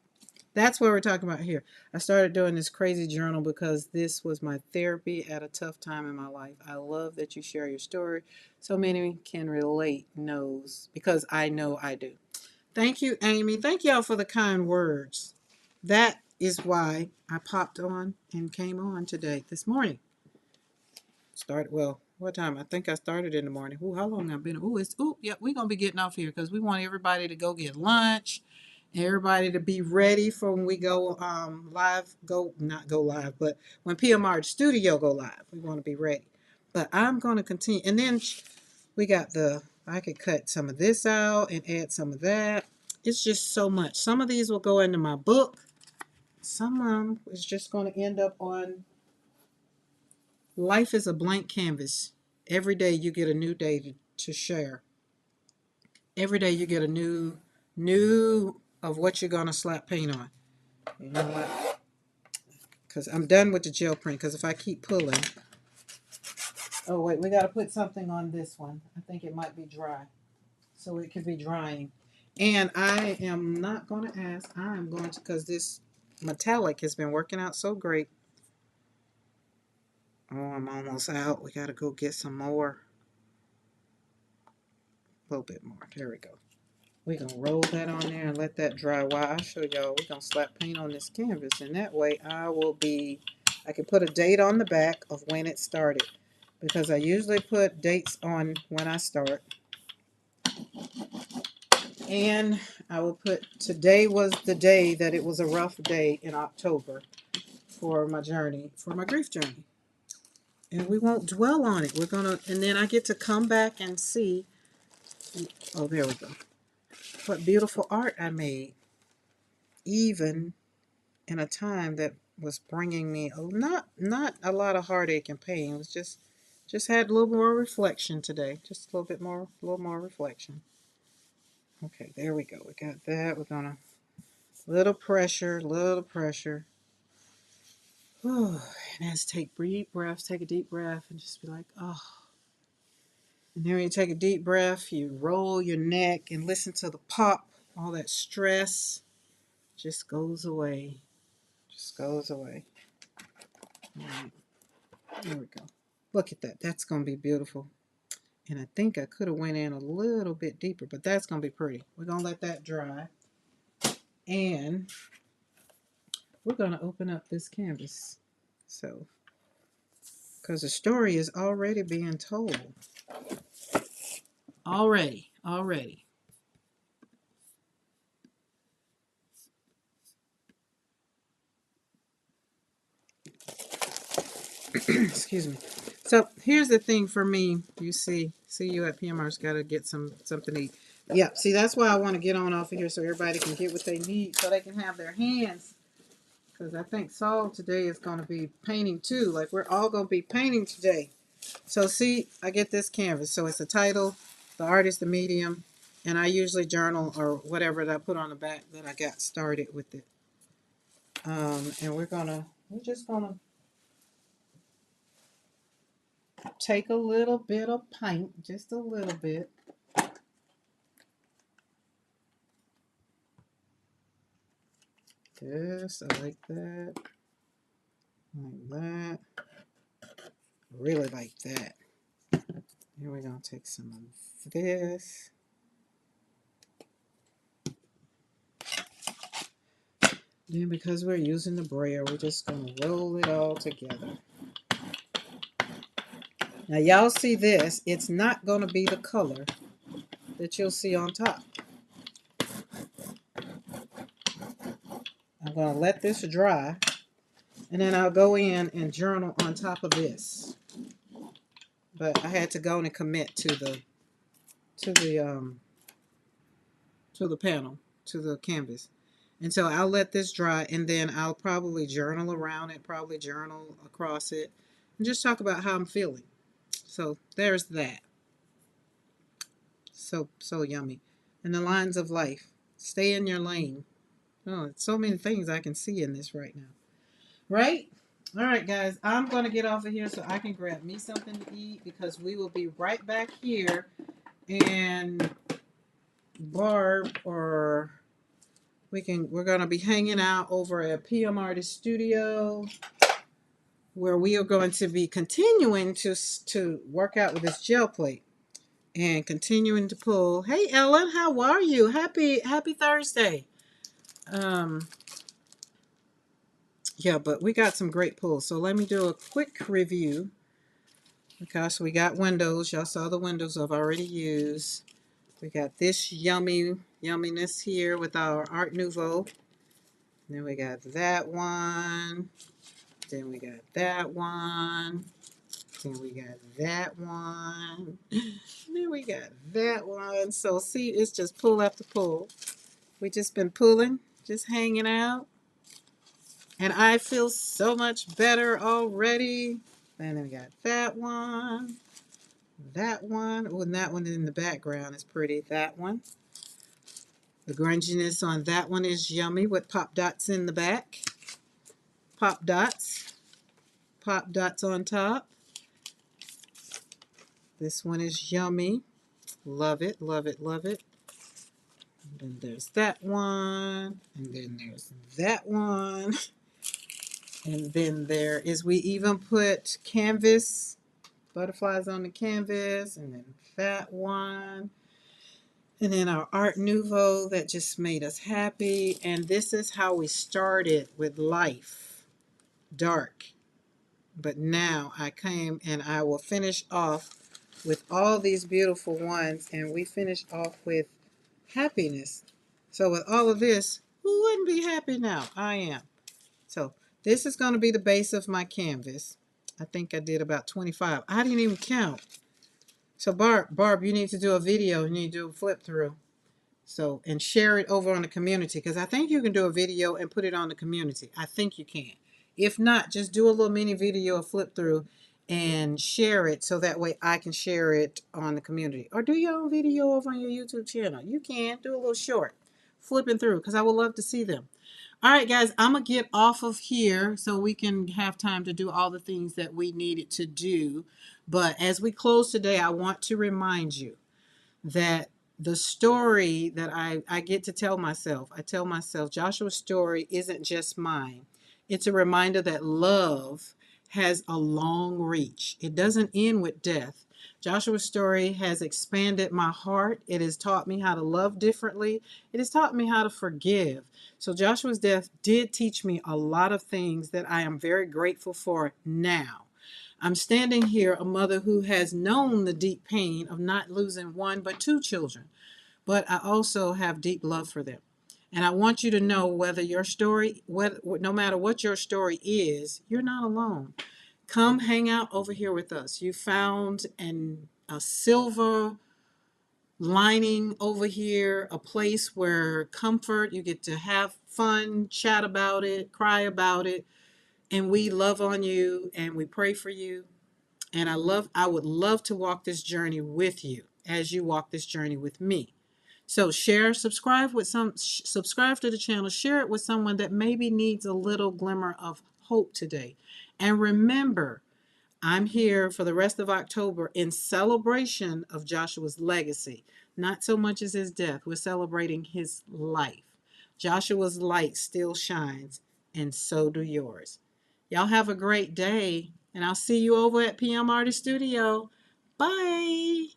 that's what we're talking about here. I started doing this crazy journal because this was my therapy at a tough time in my life. I love that you share your story. So many can relate, knows, because I know I do. Thank you, Amy. Thank y'all for the kind words. That is why I popped on and came on today, this morning. What time? I think I started in the morning. Ooh, how long I've been? Yeah, we're gonna be getting off here because we want everybody to go get lunch, everybody to be ready for when we go live. Not go live, but when PMR Studio go live, we want to be ready. But I'm gonna continue, and then we got I could cut some of this out and add some of that. It's just so much. Some of these will go into my book. Some of them is just going to end up on. Life is a blank canvas. Every day you get a new day to share. Every day you get a new of what you're going to slap paint on. You know what? Because I'm done with the gel print. Because if I keep pulling. Oh, wait. We got to put something on this one. I think it might be dry. So it could be drying. And I am not going to ask. I'm going to, because this metallic has been working out so great. Oh, I'm almost out. We got to go get some more. A little bit more. There we go. We're going to roll that on there and let that dry. While I show y'all, we're going to slap paint on this canvas. And that way I can put a date on the back of when it started. Because I usually put dates on when I start. And I will put, today was the day that it was a rough day in October for my journey, for my grief journey. And we won't dwell on it. And then I get to come back and see, oh, there we go. What beautiful art I made. Even in a time that was bringing me not a lot of heartache and pain. It was just had a little more reflection today. Just a little more reflection. Okay, there we go. We got that. We're gonna little pressure. Whew. And as take deep breaths, take a deep breath and just be like, oh. And then when you take a deep breath, you roll your neck and listen to the pop. All that stress just goes away. Just goes away. All right. There we go. Look at that. That's going to be beautiful. And I think I could have went in a little bit deeper, but that's going to be pretty. We're going to let that dry. And we're going to open up this canvas. So, because the story is already being told. Already. Excuse me. So here's the thing for me. You see you at PMR's got to get something to eat. Yeah, see, that's why I want to get on off of here so everybody can get what they need so they can have their hands. Because I think Saul today is going to be painting too. Like, we're all going to be painting today. So see, I get this canvas. So it's the title, the artist, the medium, and I usually journal or whatever that I put on the back that I got started with it. And we're just gonna take a little bit of paint, just a little bit. Just like that, like that. Really like that. Here we're gonna take some of this. Then because we're using the braille, we're just gonna roll it all together. Now y'all see this, it's not gonna be the color that you'll see on top. I'm gonna let this dry and then I'll go in and journal on top of this. But I had to go and commit to the panel, to the canvas. And so I'll let this dry and then I'll probably journal around it, probably journal across it, and just talk about how I'm feeling. So there's that. So yummy. And the lines of life. Stay in your lane. Oh, it's so many things I can see in this right now. Right? All right, guys. I'm going to get off of here so I can grab me something to eat because we will be right back here. And Barb or we're going to be hanging out over at PM Artist Studio where we are going to be continuing to work out with this gel plate and continuing to pull. Hey Ellen, how are you? Happy Thursday. Yeah, but we got some great pulls. So let me do a quick review. Okay, so we got windows. Y'all saw the windows I've already used. We got this yumminess here with our Art Nouveau. Then we got that one. Then we got that one. Then we got that one. Then we got that one. So see, it's just pull after pull. We just been pulling, just hanging out. And I feel so much better already. And then we got that one. That one. Oh, and that one in the background is pretty. That one. The grunginess on that one is yummy with pop dots in the back. Pop dots. Pop dots on top. This one is yummy. Love it, love it, love it. And then there's that one. And then there's that one. And then there is, we even put canvas, butterflies on the canvas. And then that one. And then our Art Nouveau that just made us happy. And this is how we started with life. Dark. But now I came and I will finish off with all these beautiful ones. And we finish off with happiness. So with all of this, who wouldn't be happy now? I am. So this is going to be the base of my canvas. I think I did about 25. I didn't even count. So Barb, you need to do a video. You need to do a flip through. So, and share it over on the community because I think you can do a video and put it on the community. I think you can. If not, just do a little mini video, a flip through, and share it so that way I can share it on the community. Or do your own video over on your YouTube channel. You can do a little short, flipping through because I would love to see them. All right, guys, I'm going to get off of here so we can have time to do all the things that we needed to do. But as we close today, I want to remind you that the story that I get to tell myself, I tell myself Joshua's story isn't just mine. It's a reminder that love has a long reach. It doesn't end with death. Joshua's story has expanded my heart. It has taught me how to love differently. It has taught me how to forgive. So Joshua's death did teach me a lot of things that I am very grateful for now. I'm standing here, a mother who has known the deep pain of not losing one but two children, but I also have deep love for them. And I want you to know whether your story, no matter what your story is, you're not alone. Come hang out over here with us. You found a silver lining over here, a place where comfort, you get to have fun, chat about it, cry about it, and we love on you and we pray for you. And I would love to walk this journey with you as you walk this journey with me. So share, subscribe to the channel, share it with someone that maybe needs a little glimmer of hope today. And remember, I'm here for the rest of October in celebration of Joshua's legacy, not so much as his death. We're celebrating his life. Joshua's light still shines, and so do yours. Y'all have a great day, and I'll see you over at PM Artist Studio. Bye.